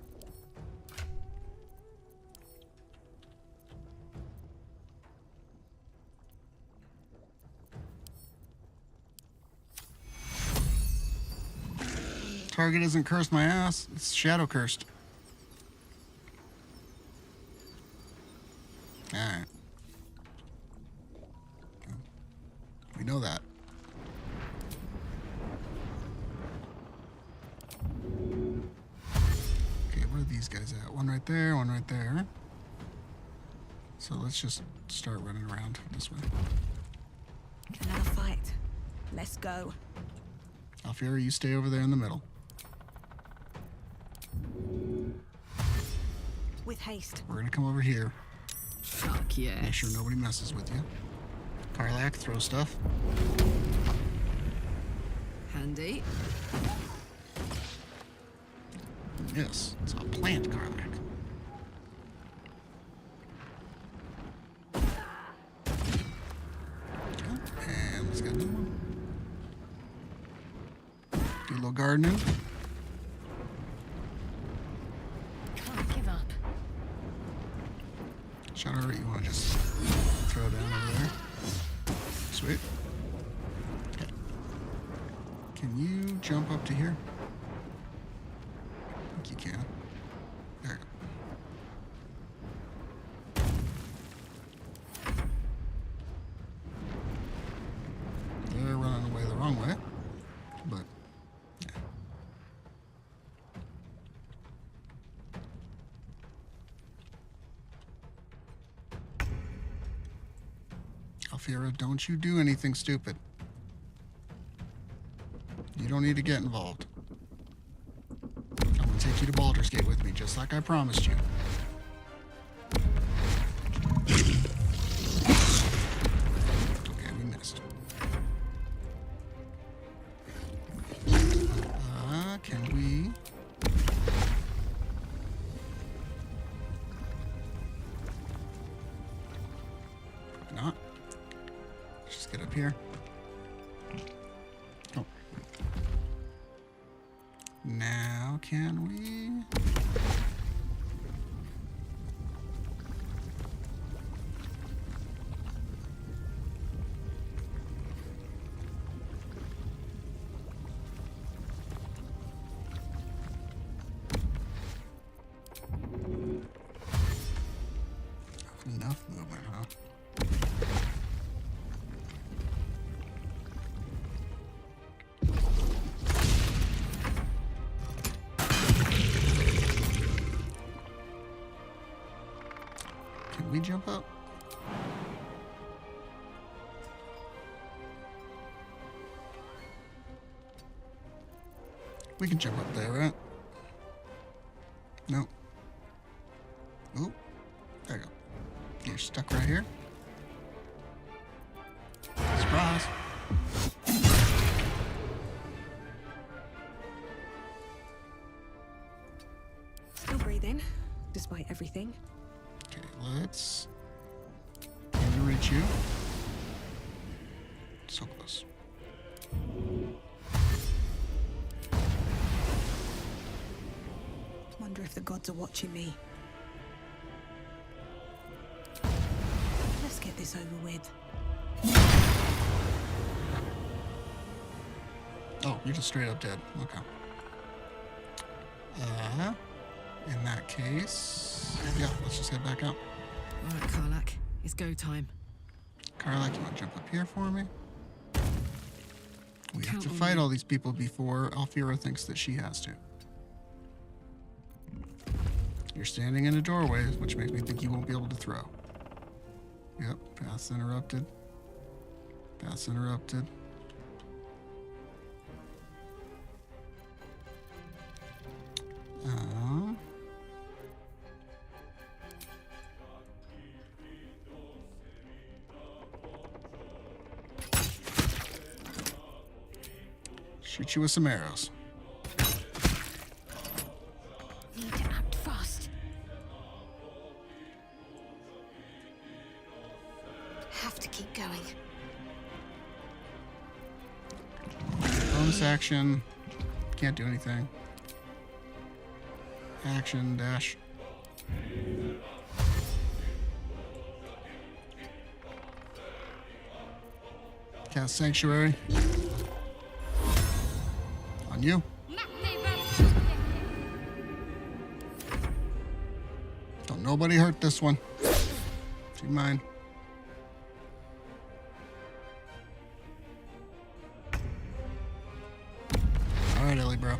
Target isn't cursed my ass. It's shadow cursed. Alright. We know that. Okay, where are these guys at? One right there, one right there. So let's just start running around this way. Another fight. Let's go. Alfieri, you stay over there in the middle. With haste. We're gonna come over here. Fuck yes. Make sure nobody messes with you. Karlak, throw stuff. Handy. Yes, it's a plant, Karlak. And let's get another one. Do a little gardening. Can't give up. Shadow, you want to just throw down over there? Sweet. Okay. Can you jump up to here? I think you can. There you go. They're running away the wrong way, but yeah. Alfiera, don't you do anything stupid. You don't need to get involved. I'm gonna take you to Baldur's Gate with me, just like I promised you. Okay, we missed. Can we... Probably not. Let's just get up here. Oh. Now can we... Enough movement, huh? Can we jump up? We can jump up there, right? No. Oh, there you go. You're stuck right here. Surprise. Still breathing, despite everything. Okay, let's... I'm gonna reach you. So close. Wonder if the gods are watching me. Let's get this over with. Oh, you're just straight up dead. Okay. In that case... Yeah, let's just head back out. Alright, Karlak. It's go time. Karlak, you want to jump up here for me? We have Count to on fight me. all these people before Alfiera thinks that she has to. You're standing in a doorway, which makes me think you won't be able to throw. Yep, path's interrupted. Path's interrupted. Shoot you with some arrows. Need to act fast. Have to keep going. Bonus bonus action. Can't do anything. Action dash. Cast Sanctuary. On you. Don't nobody hurt this one. She mine. Alright, Ellie, bro.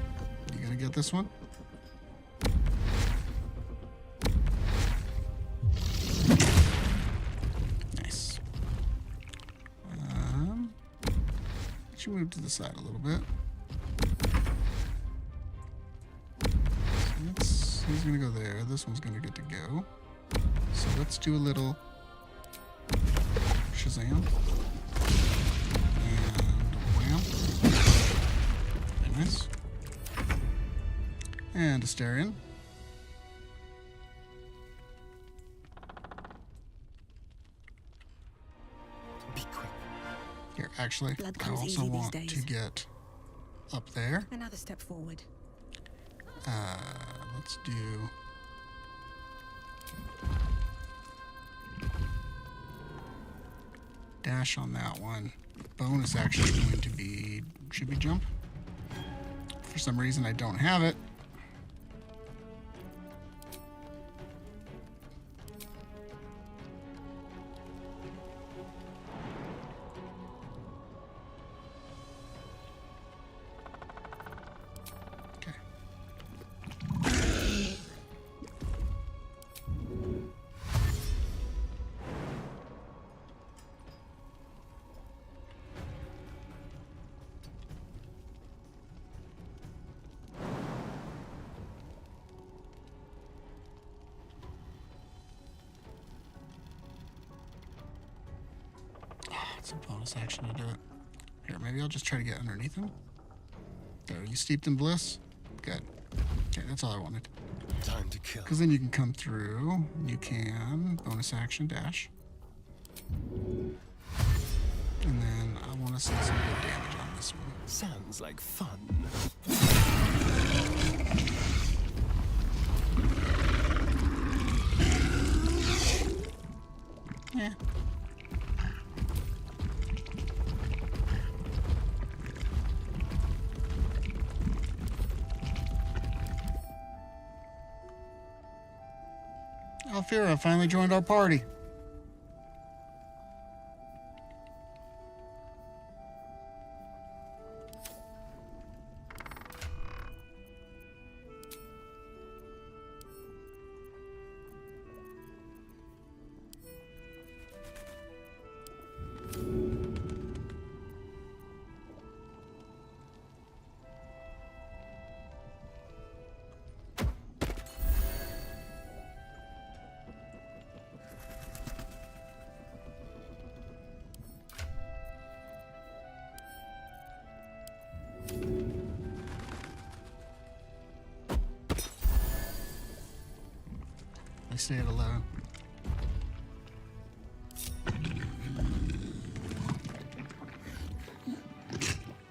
You gonna get this one? Nice. Should move to the side a little bit. He's gonna go there. This one's gonna get to go. So let's do a little Shazam. And wham. Very nice. And Asterion. Be quick. Here, actually, Blood I comes also easy these want days. to get up there. Another step forward. Let's do... dash on that one. Bonus action is going to be... should be jump? For some reason I don't have it. It's a bonus action to do it. Here, maybe I'll just try to get underneath him. There, you steeped in bliss? Good. Okay, that's all I wanted. Time to kill. Because then you can come through. You can bonus action dash. And then I want to see some good damage on this one. Sounds like fun. Yeah. Alfira finally joined our party. I stay at 11.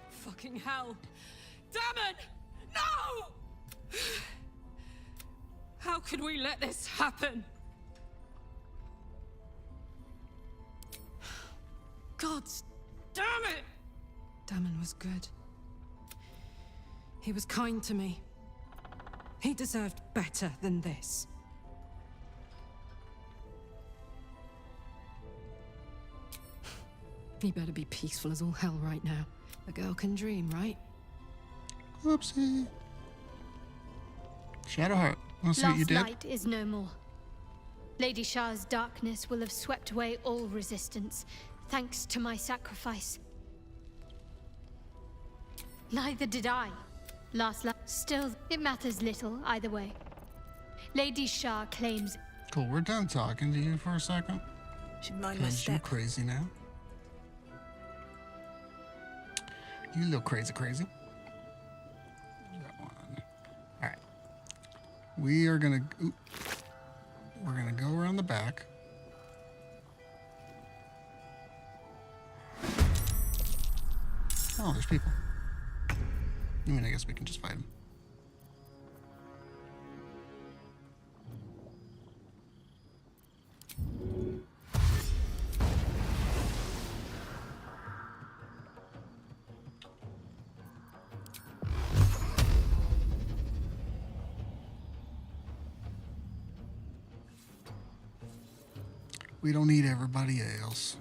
Fucking hell. Damon! No! How could we let this happen? God damn it! Damon was good. He was kind to me. He deserved better than this. He better be peaceful as all hell right now. A girl can dream, right? Whoopsie. Shadowheart, wanna see what you Last did? light is no more. Lady Shah's darkness will have swept away all resistance, thanks to my sacrifice. Neither did I. Last light. Still, it matters little either way. Lady Shah claims... Cool, we're done talking to you for a second. Should mind my Because you're step. crazy now. You little crazy. That one. Alright. We're gonna go around the back. Oh, there's people. I mean, I guess we can just fight him. We don't need everybody else.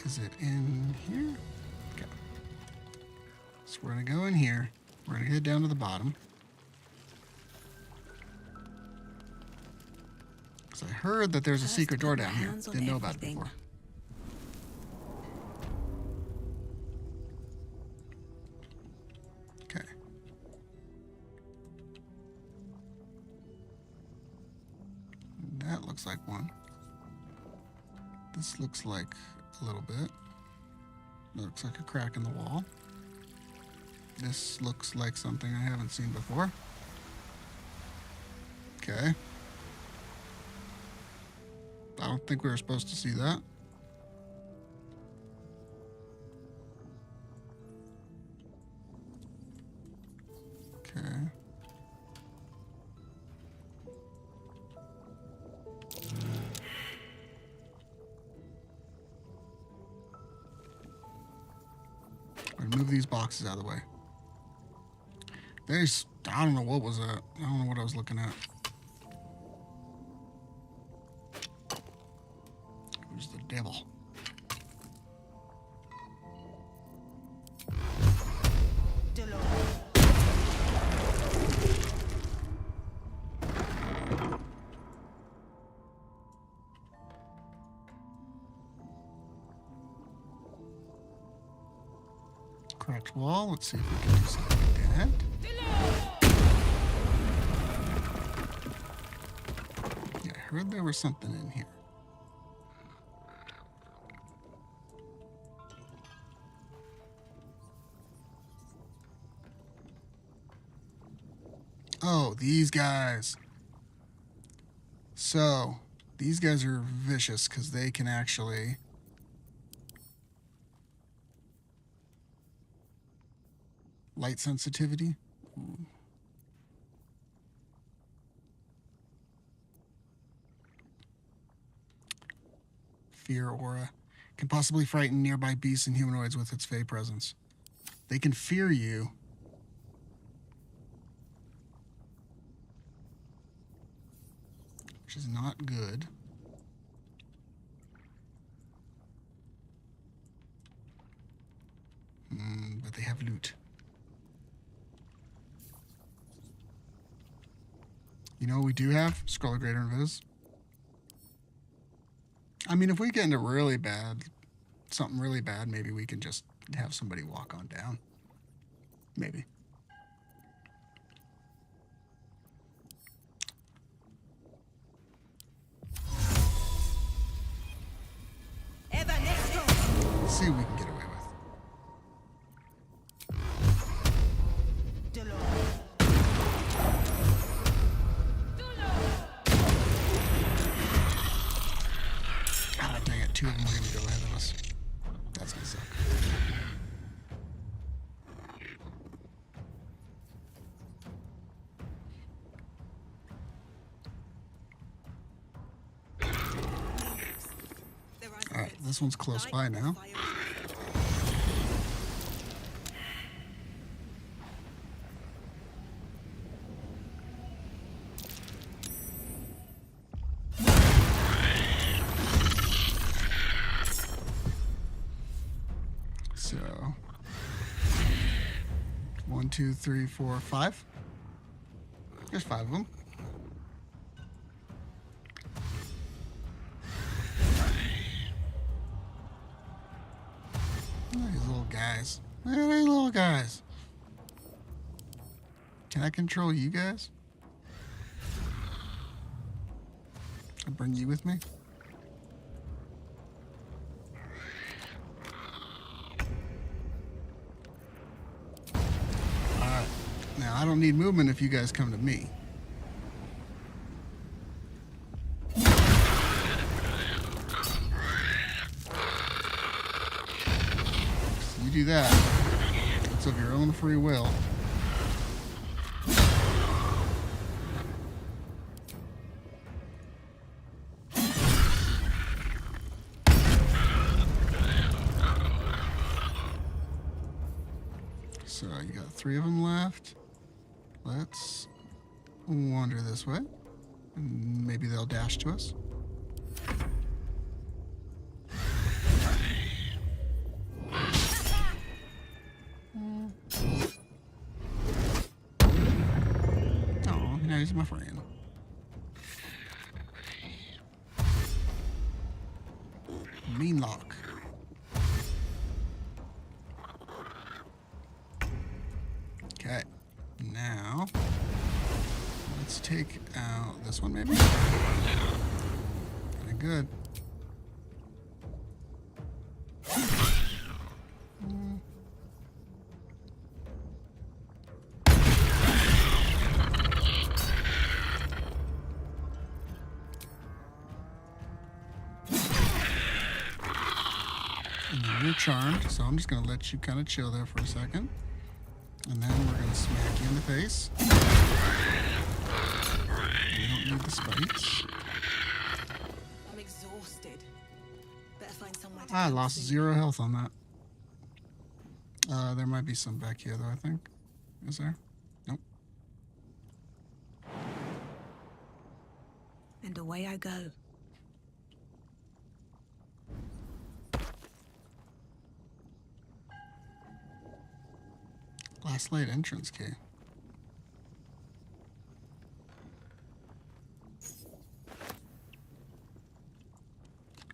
Is it in here? Okay. So we're gonna go in here. We're gonna head down to the bottom. Because I heard that there's a secret door down here. Didn't know about it before. Okay. That looks like one. This looks like a little bit. That looks like a crack in the wall. This looks like something I haven't seen before. Okay. I don't think we were supposed to see that. Okay. I'm gonna move these boxes out of the way. I don't know what was that. I don't know what I was looking at. Who's the devil? Cracked wall. Let's see if we can do something with that. Yeah, I heard there was something in here. Oh, these guys. So, these guys are vicious because they can actually... Light sensitivity. Ooh. Fear aura. Can possibly frighten nearby beasts and humanoids with its fey presence. They can fear you. Which is not good. But they have loot. You know what we do have? Scroll of Greater Invis. I mean, if we get into really bad, something really bad, maybe we can just have somebody walk on down. Maybe. Let's see what we can get away with. Ah, dang it. Two of them are going to go ahead of us. That's going to suck. Alright, this one's close by now. So, 1, 2, 3, 4, 5. There's 5 of them. These little guys. Look at these little guys. Can I control you guys? I'll bring you with me. I don't need movement if you guys come to me. So you do that. It's of your own free will. So you got 3 of them left. Let's wander this way. And maybe they'll dash to us. Oh, now he's my friend. Mean lock. Okay, now let's take out this one maybe. Very good. And then you're charmed, so I'm just gonna let you kind of chill there for a second. And then we're gonna smack you in the face. We don't need the spikes. I'm exhausted. Better find somewhere to I go lost soon. 0 health on that. There might be some back here though, I think. Is there? Nope. And away I go. Last light entrance key.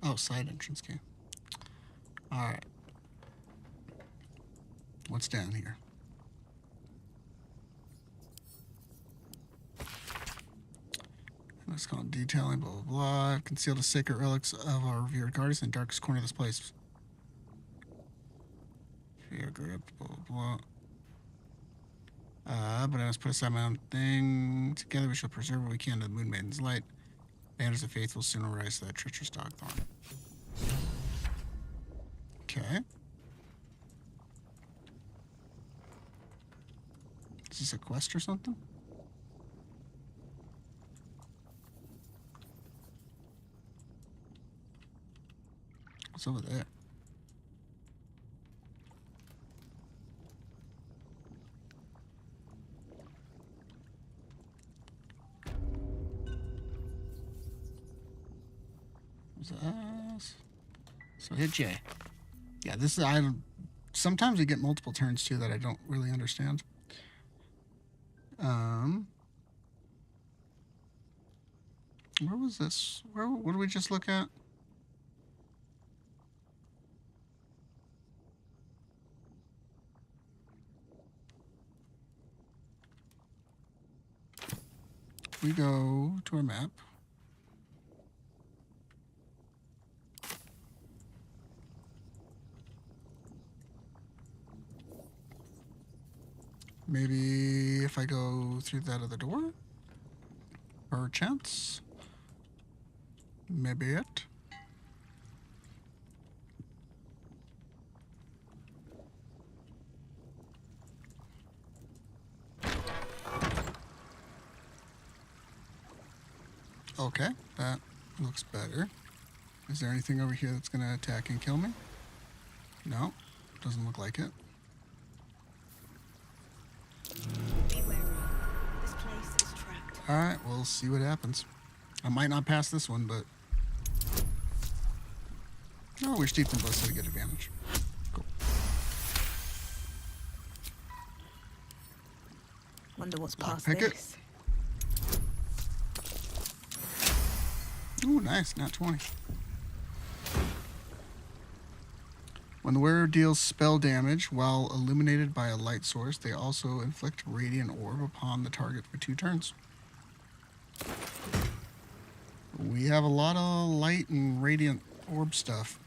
Oh, side entrance key. Alright. What's down here? Let's call it detailing, blah, blah, blah. I've concealed the sacred relics of our revered guardians in the darkest corner of this place. Fear grip, blah, blah, blah. But I must put aside my own thing. Together we shall preserve what we can to the Moon Maiden's light. Banners of faith will soon arise to that treacherous dogthorn. Okay. Is this a quest or something? What's over there? So hit J. Yeah, this is sometimes we get multiple turns too that I don't really understand. Where was this? What did we just look at? We go to our map. Maybe if I go through that other door? Perchance? Maybe it? Okay, that looks better. Is there anything over here that's gonna attack and kill me? No, doesn't look like it. Be wary. This place is trapped. Alright, we'll see what happens. I might not pass this one, but... Oh, we're steeped in blood, so we get advantage. Cool. Wonder what's past Pick it. this. Ooh, nice, not 20. When the wearer deals spell damage while illuminated by a light source, they also inflict radiant orb upon the target for 2 turns. We have a lot of light and radiant orb stuff.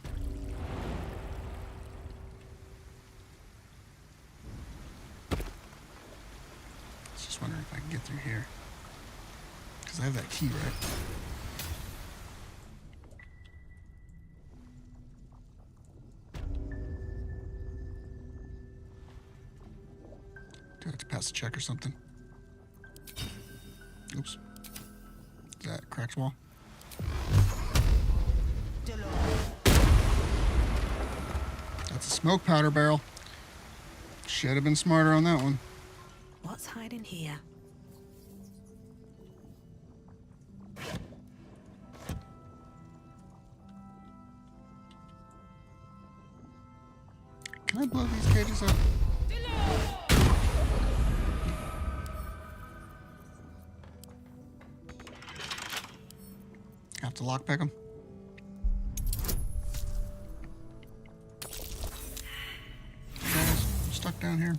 just wondering if I can get through here. Because I have that key, right? Do I have to pass a check or something? Oops. Is that a cracked wall? That's a smoke powder barrel. Should have been smarter on that one. What's hiding here? Can I blow these cages up? Have to lockpick them. Guys, I'm stuck down here.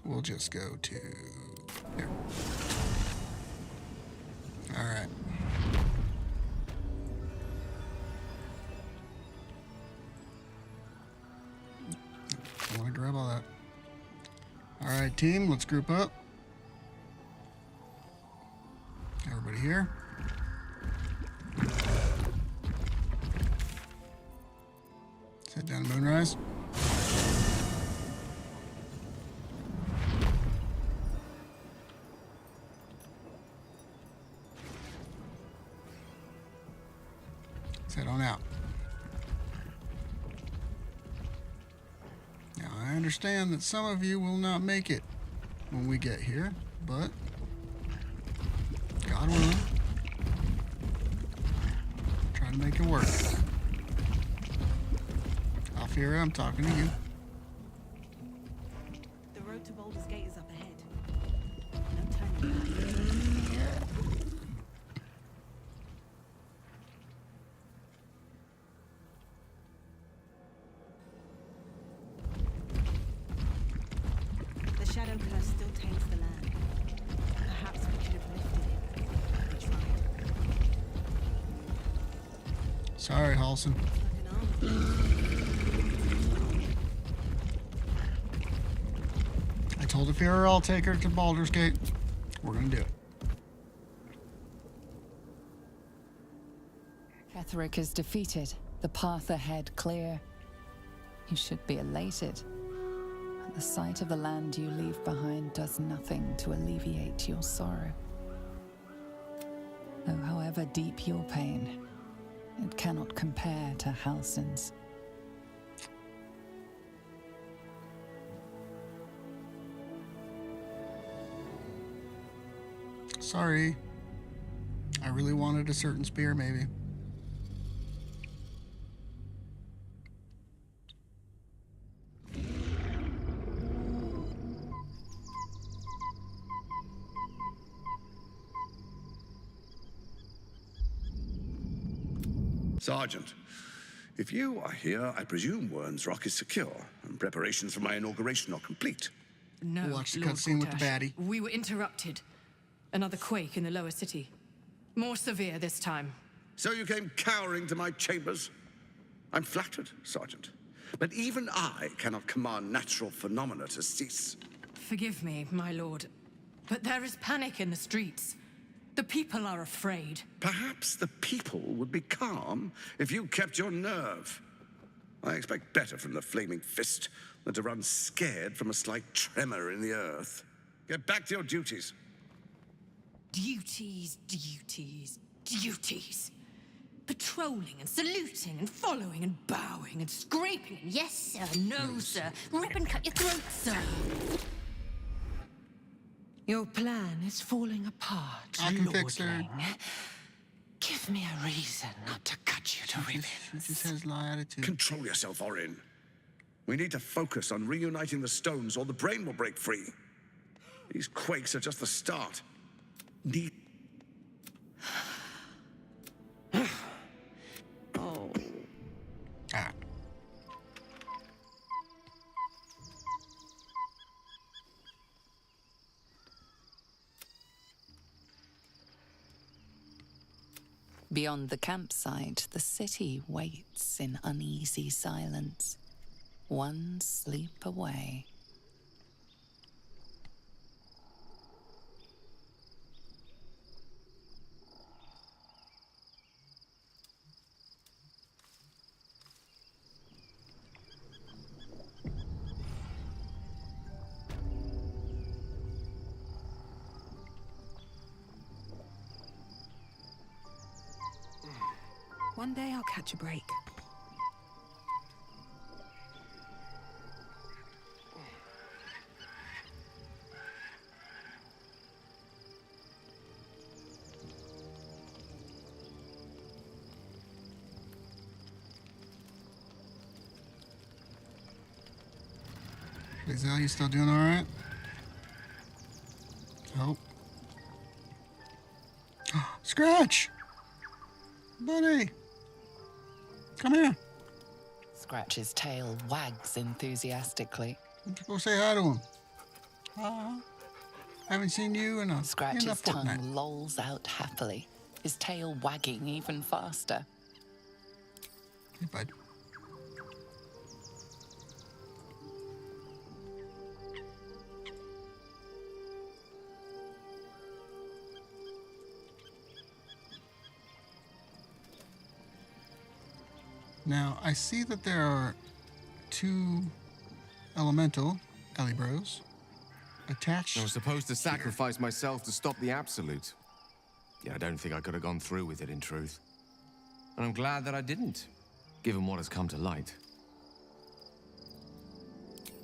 We'll just go to here. All right. I want to grab all that. All right, team, let's group up. Everybody here. Let's head down to Moonrise. Let's head on out. Now, I understand that some of you will not make it when we get here, but God willing, try to make it work. Alfiera, I'm talking to you. The road to Baldur's Gate is up ahead. No turning back. The Shadow Curse still taints the land. Perhaps we could have lifted it. We tried. Sorry, Halson. I told Alfiera I'll take her to Baldur's Gate. We're gonna do it. Ketheric is defeated, the path ahead clear. You should be elated. But the sight of the land you leave behind does nothing to alleviate your sorrow. Though however deep your pain, it cannot compare to Halsin's. Sorry. I really wanted a certain spear, maybe. Sergeant, if you are here, I presume Wern's Rock is secure, and preparations for my inauguration are complete. No, We'll watch the Lord cutscene with the Cortash. baddie. We were interrupted. Another quake in the lower city. More severe this time. So you came cowering to my chambers? I'm flattered, Sergeant. But even I cannot command natural phenomena to cease. Forgive me, my lord, but there is panic in the streets. The people are afraid. Perhaps the people would be calm if you kept your nerve. I expect better from the Flaming Fist than to run scared from a slight tremor in the earth. Get back to your duties. Duties, duties, duties. Patrolling and saluting and following and bowing and scraping. Yes, sir. No, sir. Rip and cut your throat, sir. Your plan is falling apart, I can fix her. lordling. Give me a reason not to cut you to ribbons. She just has low attitude. Control yourself, Orin. We need to focus on reuniting the stones or the brain will break free. These quakes are just the start. Need... Oh. Ah. Beyond the campsite, the city waits in uneasy silence. One sleep away, One day I'll catch a break. Hazel, you still doing all right? Oh. Scratch! Buddy! Come here. Scratch's tail wags enthusiastically. Go say hi to him. Haven't seen you in a Scratch's fortnight. tongue lolls out happily, his tail wagging even faster. Hey, bud. Now, I see that there are 2 elemental Elibros attached. I was supposed to sacrifice myself to stop the Absolute. Yeah, I don't think I could have gone through with it, in truth. And I'm glad that I didn't, given what has come to light.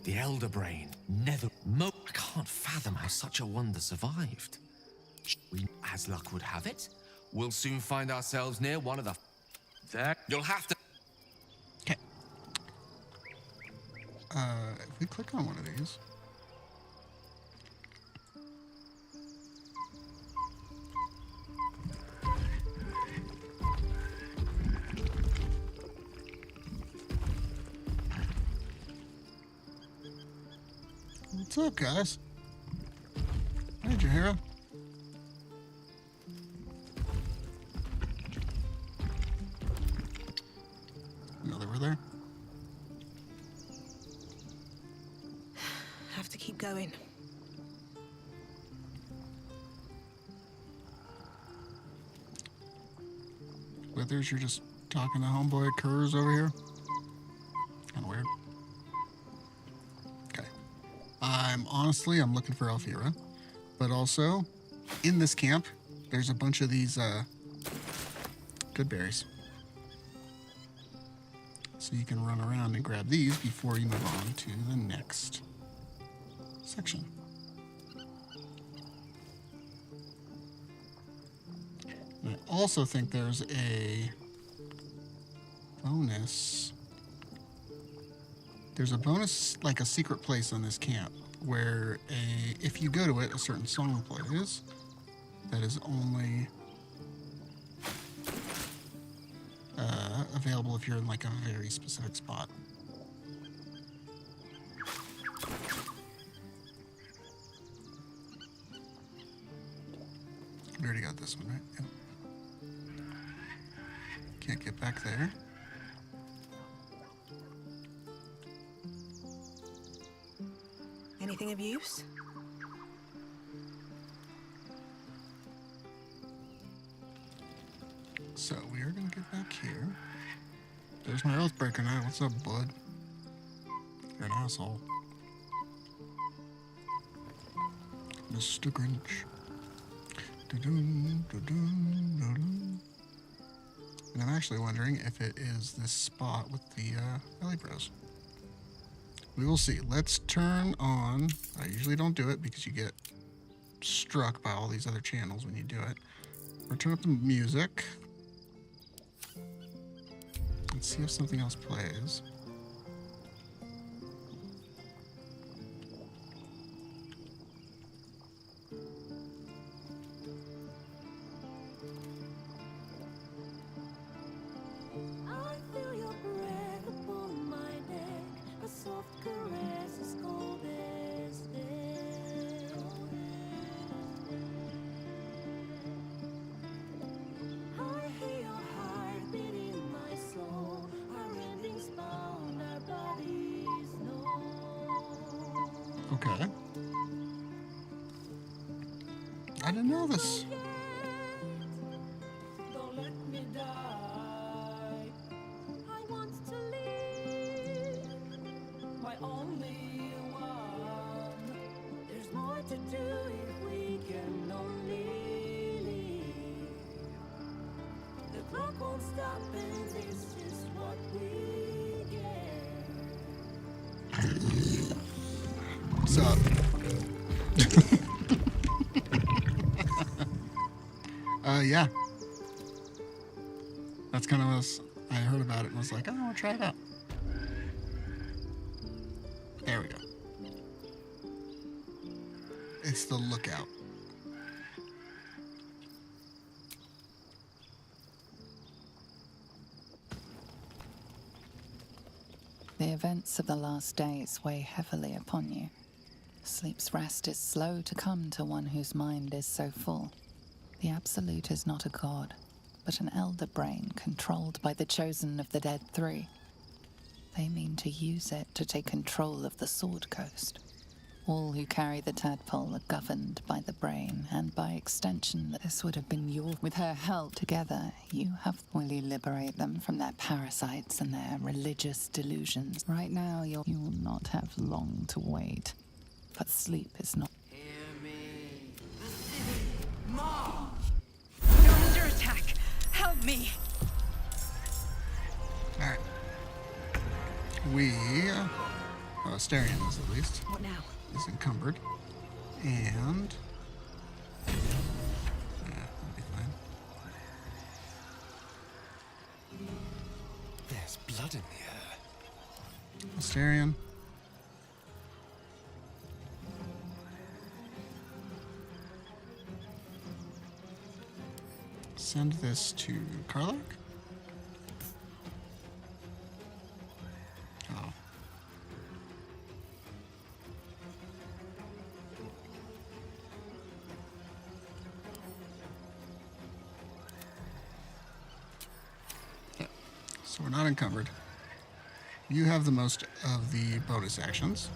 The Elder Brain, I can't fathom how such a wonder survived. We, as luck would have it, we'll soon find ourselves near one of the... There, you'll have to... Okay. If we click on one of these... What's up, guys? Hey, Jahira. No, they were there. Have to keep going. Withers, you're just talking to homeboy Kurz over here? Kind of weird. Okay. I'm looking for Alfira. But also, in this camp, there's a bunch of these, good berries. So you can run around and grab these before you move on to the next section. And I also think there's a bonus. There's a bonus, like a secret place in this camp, where if you go to it, a certain song plays that is only available if you're in like a very specific spot. We already got this one, right? Yep. Can't get back there. Anything of use? So we are gonna get back here. There's my Oathbreaker now. What's up, bud? You're an asshole. Mr. Grinch. And I'm actually wondering if it is this spot with the Elibros. We will see. Let's turn on. I usually don't do it because you get struck by all these other channels when you do it. We'll turn up the music. Let's see if something else plays. Okay. I didn't know this. Don't let me die. I want to live. My only one. There's more to do if we can only leave. The Clock won't stop, and this is what we get. What's up? Yeah. That's kind of was. I heard about it and was like, oh, I'll try it out. There we go. It's the lookout. The events of the last days weigh heavily upon you. Sleep's rest is slow to come to one whose mind is so full. The Absolute is not a god, but an elder brain controlled by the chosen of the Dead Three. They mean to use it to take control of the Sword Coast. All who carry the tadpole are governed by the brain, and by extension, this would have been your... With her help together, you have... Will you liberate them from their parasites and their religious delusions? Right now, you will not have long to wait. But sleep is not... Hear me. The city. March! You're under attack. Help me. Alright. We... Asterion is at least. What now? Is encumbered. And... yeah, that'll be fine. There's blood in the air. Asterion. Send this to Karlak? Oh. Yeah. So we're not encumbered. You have the most of the bonus actions.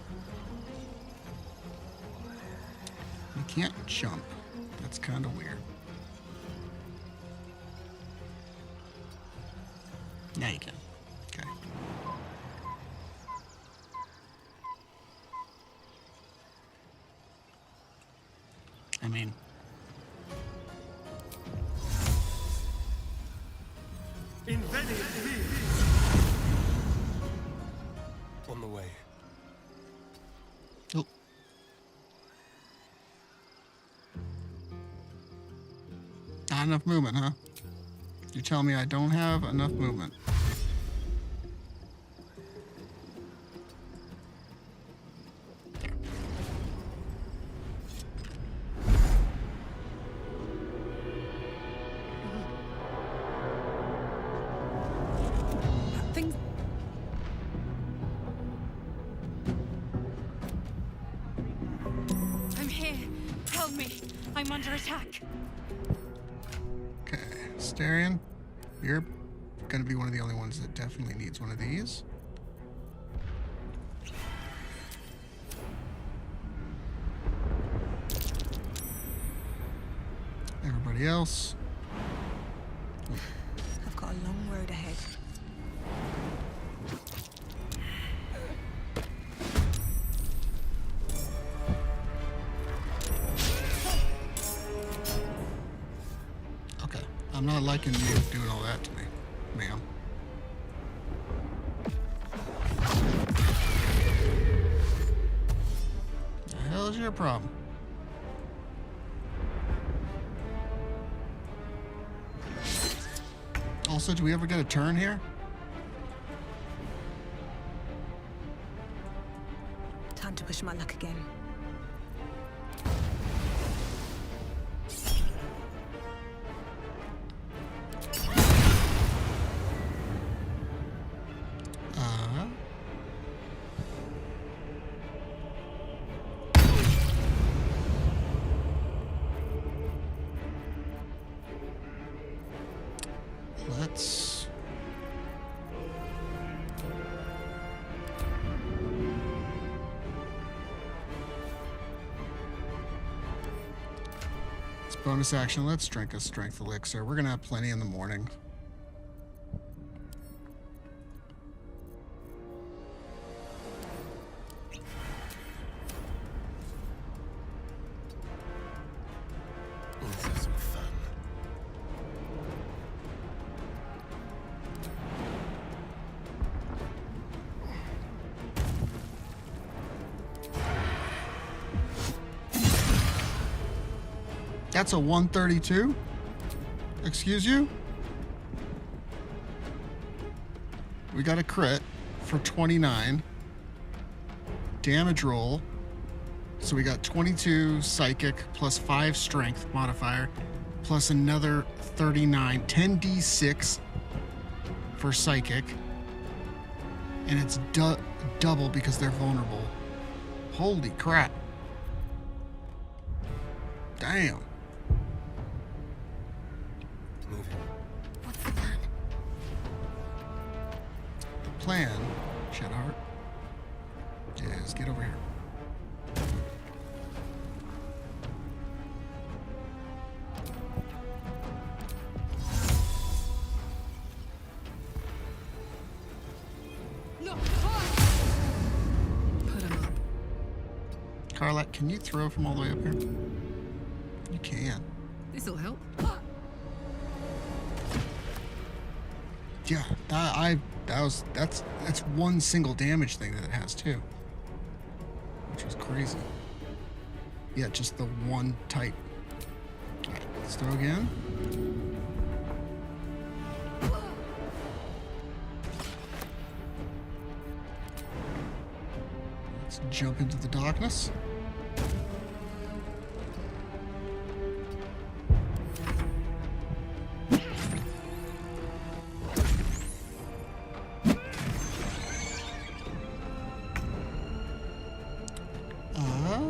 You can't jump. That's kind of weird. Now you can. Okay. I mean... On the way. Oh. Not enough movement, huh? You tell me I don't have enough movement. Things. I'm here. Help me. I'm under attack. Okay, Asterion, you're gonna be one of the only ones that definitely needs one of these. Everybody else. I've got a long road ahead. Okay, I'm not liking you doing all that to me, ma'am. The hell is your problem? Also, do we ever get a turn here? Time to push my luck again. Let's... It's bonus action. Let's drink a strength elixir. We're gonna have plenty in the morning. Let's have some fun. That's a 132? Excuse you? We got a crit for 29. Damage roll. So we got 22 psychic plus 5 strength modifier plus another 39. 10d6 for psychic. And it's double because they're vulnerable. Holy crap. Damn. What's the plan? The plan, Shadowheart, is get over here. Put him up. Carlac, can you throw from all the way up here? You can. This'll help. Yeah, that's one single damage thing that it has too, which was crazy. Yeah, just the one type. Alright, let's throw again. Let's jump into the darkness.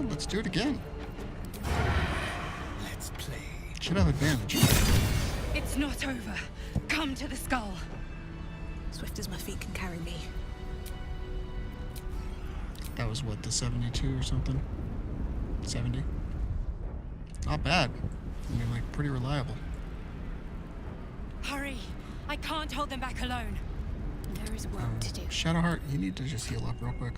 Let's do it again. Let's play. Should have advantage. It's not over. Come to the skull. Swift as my feet can carry me. That was what, the 72 or something? 70? Not bad. I mean, like, pretty reliable. Hurry! I can't hold them back alone. There is work to do. Shadowheart, you need to just heal up real quick.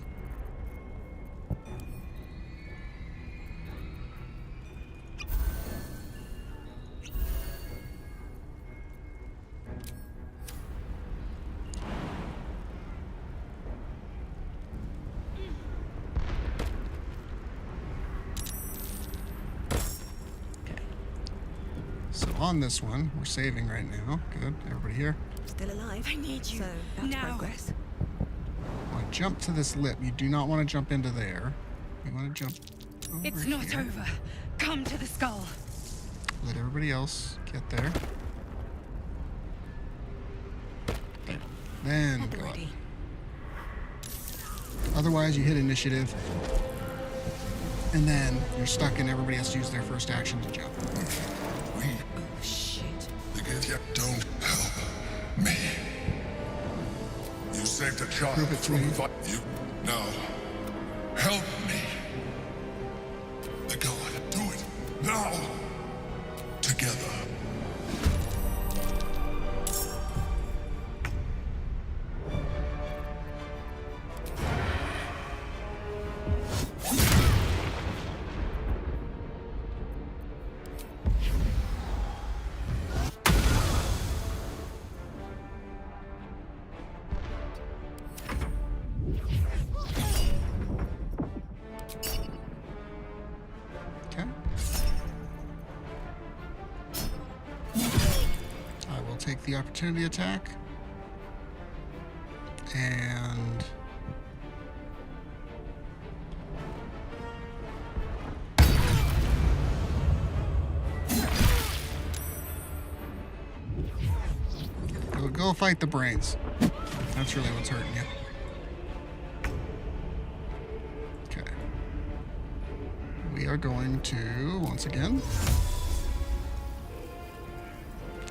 So on this one, we're saving right now. Good. Everybody here? Still alive. I need you. So that's now. progress. Want to jump to this lip. You do not want to jump into there. You want to jump over It's not here. over. Come to the skull. Let everybody else get there. There. Then go up. Otherwise, you hit initiative. And then you're stuck and everybody has to use their first action to jump. Oh, shit. If you don't help me, you saved a child Prove it to from me. you. Now, help me. Go on, do it. Now. Together. Okay. I will take the opportunity attack. And go fight the brains. That's really what's hurting you. Okay. We are going to, once again,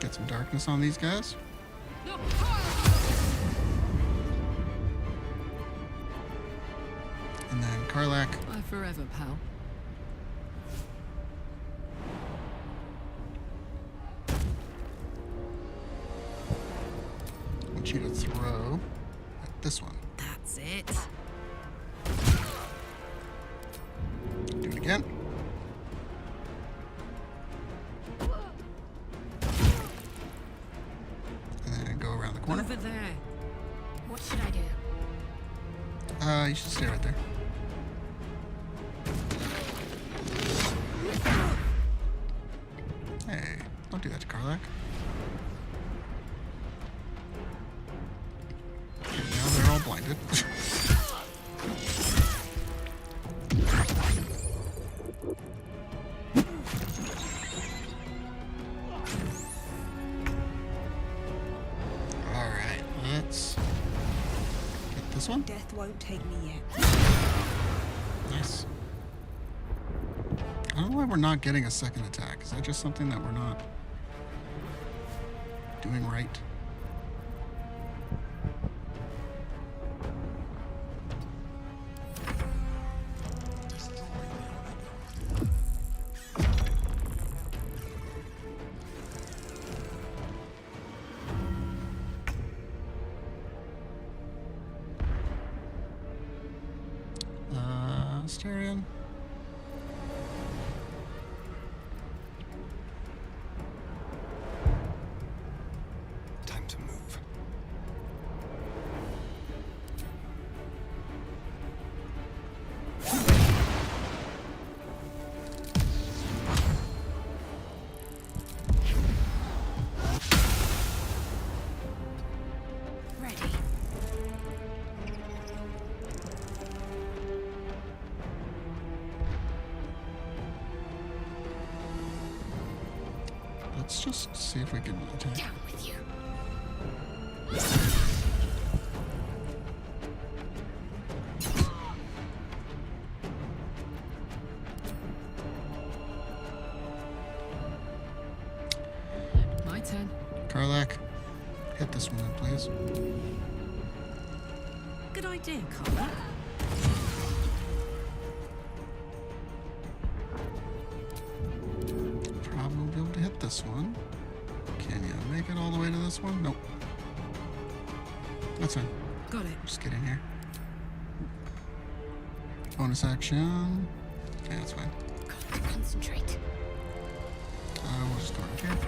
get some darkness on these guys. And then Karlak. Bye forever, pal. I want you to throw at this one. That's it. Do it again. And then go around the corner. Over there. What should I do? You should stay right there. Hey, don't do that to Karlak. Okay, now they're all blinded. Alright, let's get this one. Death won't take me yet. Nice. I don't know why we're not getting a second attack. Is that just something that we're not doing right? Styrian. Time to move. Ready. Let's just see if we can attack. Down with you. My turn. Karlak, hit this one, please. Good idea, Carla. Probably will be able to hit this one. Can you make it all the way to this one? Nope. That's fine. Got it. Just get in here. Bonus action. Yeah, that's fine. Got to concentrate. We'll just go right here.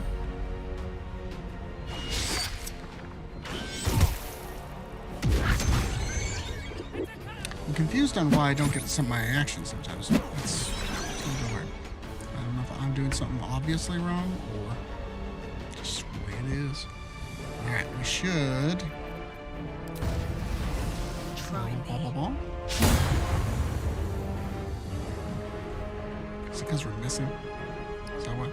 I'm confused on why I don't get some of my actions sometimes. It's a little weird. I don't know if I'm doing something obviously wrong or just the way it is. Alright, we should. Try Blah, blah, blah. Is it because we're missing? Is that what?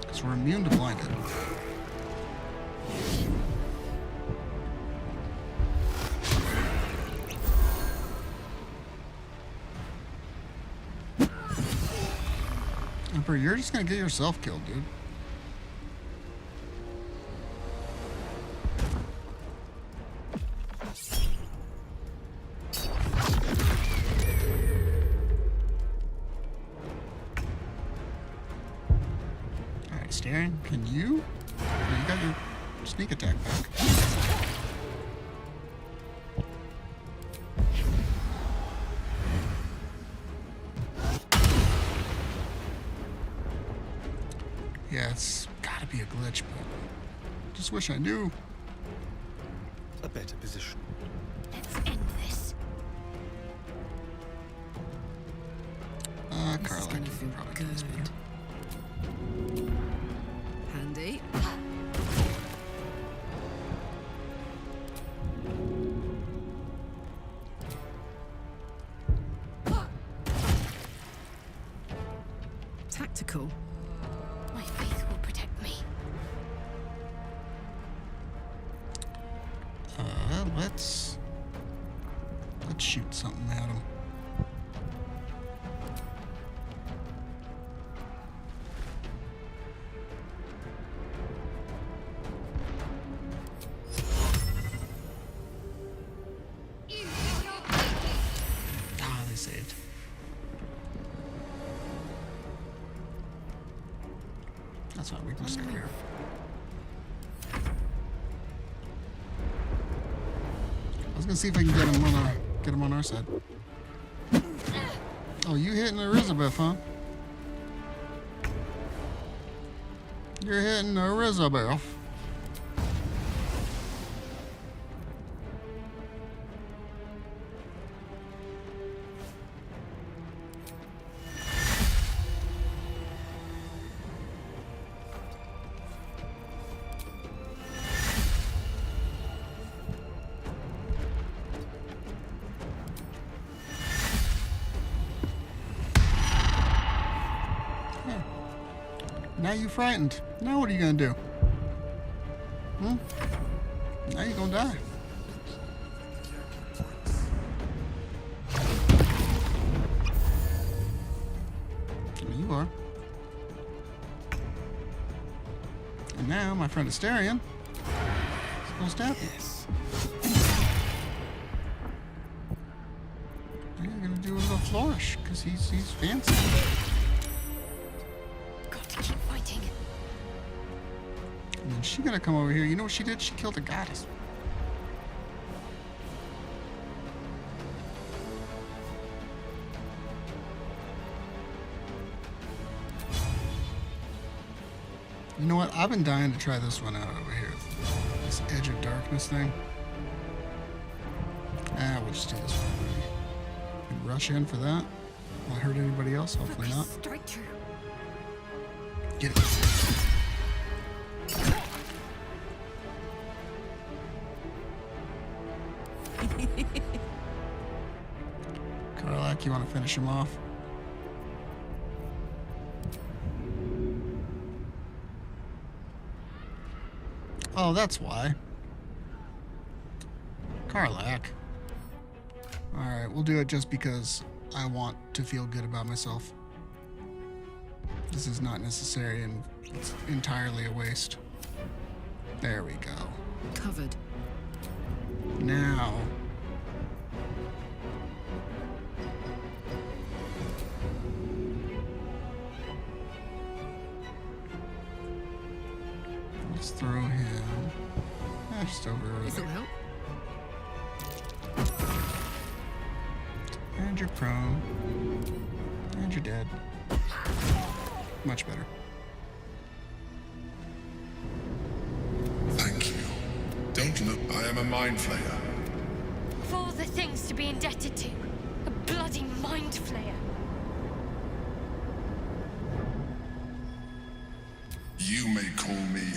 Because we're immune to blinded. Emperor, you're just gonna get yourself killed, dude. Alright, Staring, can you? Oh, you got your sneak attack back. Yeah, it's gotta be a glitch, but just wish I knew. A better position. Let's end this. Carla, gonna feel probably do this better. Handy. Tactical. My faith will protect me. Let's shoot something at him. Ah, they saved. That's fine, we can just go here. I was gonna see if I can get him on our side. Oh, you hitting Elizabeth, huh? You're hitting Elizabeth. Now you frightened. Now what are you gonna do? Now you're gonna die. You are. And now my friend Asterion is gonna stab you. You're gonna do a little flourish because he's fancy. Got to keep fighting. And then she's gonna come over here. You know what she did? She killed a goddess. You know what? I've been dying to try this one out over here. This Edge of Darkness thing. We'll just do this one. We can rush in for that. Will I hurt anybody else? Hopefully not. Straight through. Get it. Karlak, you want to finish him off? Oh, that's why. Karlak. Alright, we'll do it just because I want to feel good about myself. This is not necessary and it's entirely a waste. There we go. Covered. Now. Let's throw him just over there. Help? And you're prone. And you're dead. Much better. Thank you. Don't look. I am a mind flayer. Of all the things to be indebted to, a bloody mind flayer. You may call me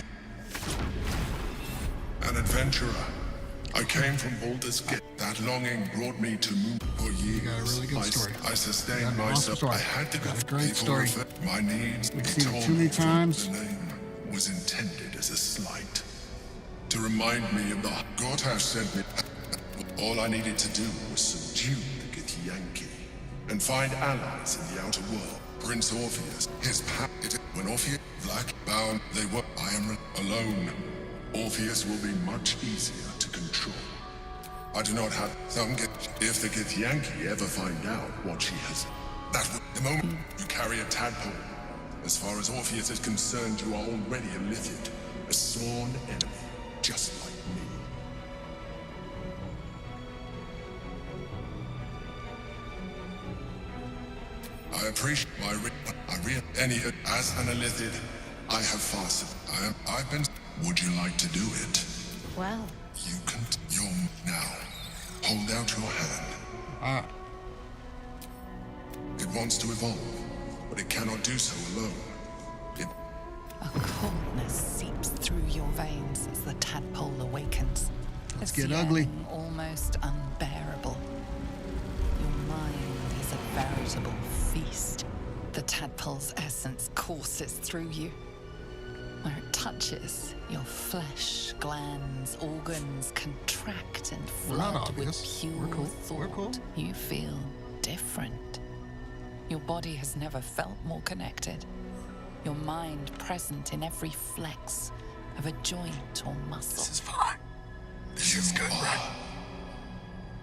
an adventurer. I came from Baldur's Gate. That longing brought me to move for years. You got a really good story. I sustained You got an awesome myself. story. I had to go. Got a great story. My needs. We've seen it too many times. The name was intended as a slight to remind me of the God has sent me. All I needed to do was subdue the Githyanki and find allies in the outer world. Prince Orpheus, his path. When Orpheus black bound, they were. I am alone. Orpheus will be much easier to control. I do not have some. If the Githyanki ever find out what she has, that will, the moment you carry a tadpole. As far as Orpheus is concerned, you are already a Lithid, a sworn enemy, just like me. I appreciate any as an Illithid, I have fasted. I've been. Would you like to do it? Well, You can. You're now. Hold out your hand. It wants to evolve, but it cannot do so alone. A coldness seeps through your veins as the tadpole awakens. Let's Its get ugly. yearning almost unbearable. Your mind is a veritable feast. The tadpole's essence courses through you. Where it touches, your flesh, glands, organs contract and We're not flood with obvious. pure We're cool. thought. We're cool. You feel different. Your body has never felt more connected. Your mind present in every flex of a joint or muscle. This is fine. This is good, right?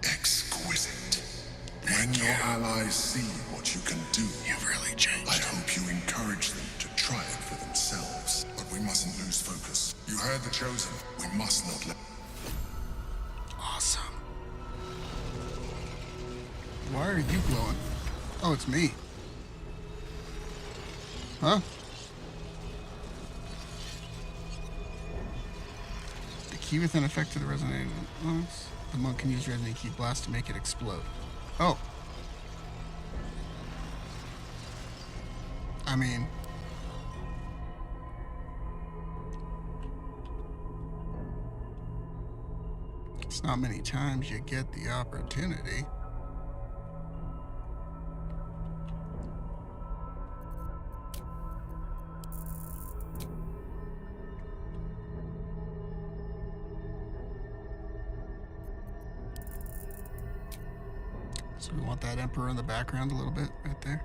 Exquisite. When your allies see what you can do, you've really changed. I hope you encourage them to try it for themselves. But we mustn't lose focus. You heard the chosen. We must not let. Awesome. Why are you glowing? Oh, it's me. Huh? The key within effect to the resonating lungs. The monk can use resonant key blast to make it explode. Oh. I mean... it's not many times you get the opportunity. So we want that Emperor in the background a little bit right there.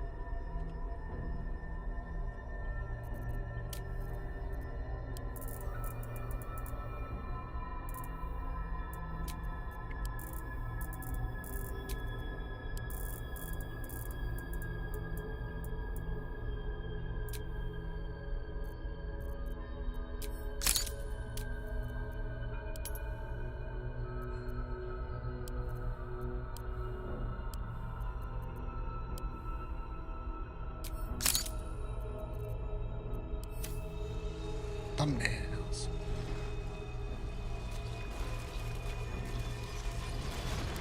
Thumbnails.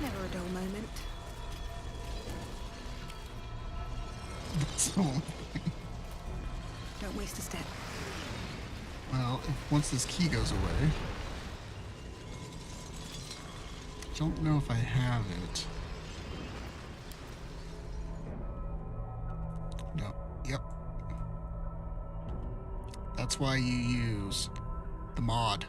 Never a dull moment. So, Don't waste a step. well, once this key goes away, don't know if I have it. No. Yep. That's why you use the mod.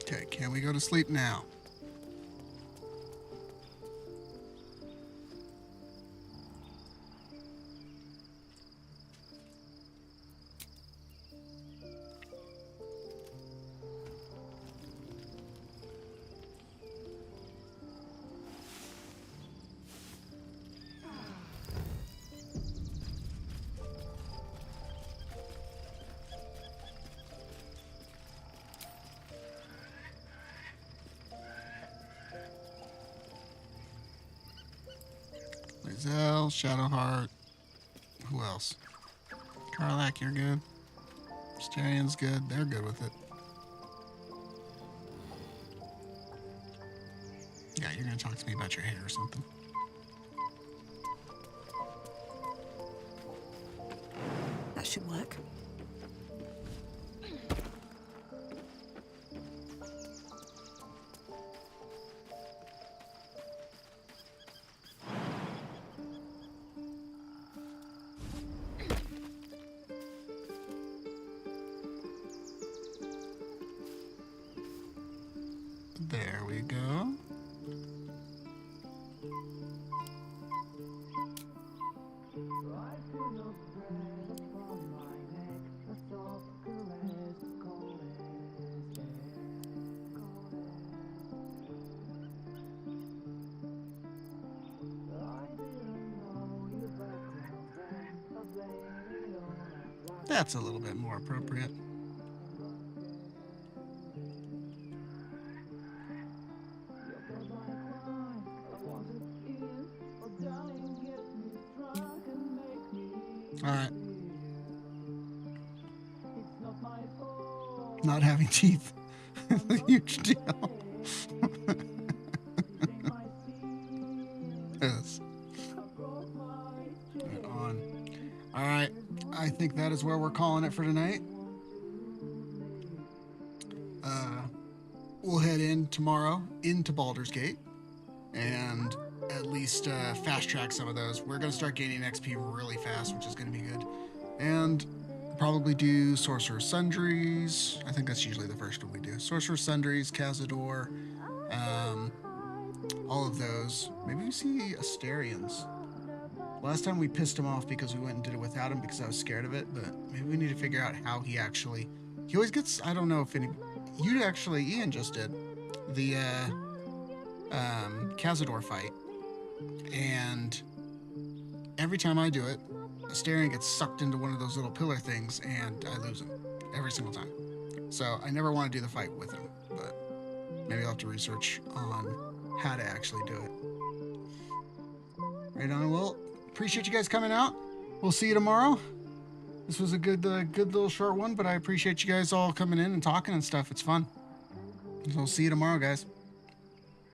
Okay, can we go to sleep now? Lae'zel, Shadowheart. Who else? Karlach, you're good. Astarion's good. They're good with it. Yeah, you're gonna talk to me about your hair or something. That should work. There we go. That's a little bit more appropriate. All right. Not having teeth is a huge deal. Yes. Right on. All right. I think that is where we're calling it for tonight. We'll head in tomorrow into Baldur's Gate and at least fast track some of those. We're going to start gaining XP really fast, which is going to be good. And probably do Sorcerer's Sundries. I think that's usually the first one we do. Sorcerer's Sundries, Cazador, all of those. Maybe we see Astarions. Last time we pissed him off because we went and did it without him because I was scared of it, but maybe we need to figure out how he actually... He always gets... I don't know if any... You actually, Ian just did the Cazador fight. And every time I do it, Astarion gets sucked into one of those little pillar things and I lose him every single time. So I never want to do the fight with him, but maybe I'll have to research on how to actually do it. Right on. Well, appreciate you guys coming out. We'll see you tomorrow. This was a good little short one, but I appreciate you guys all coming in and talking and stuff. It's fun. So we'll see you tomorrow, guys.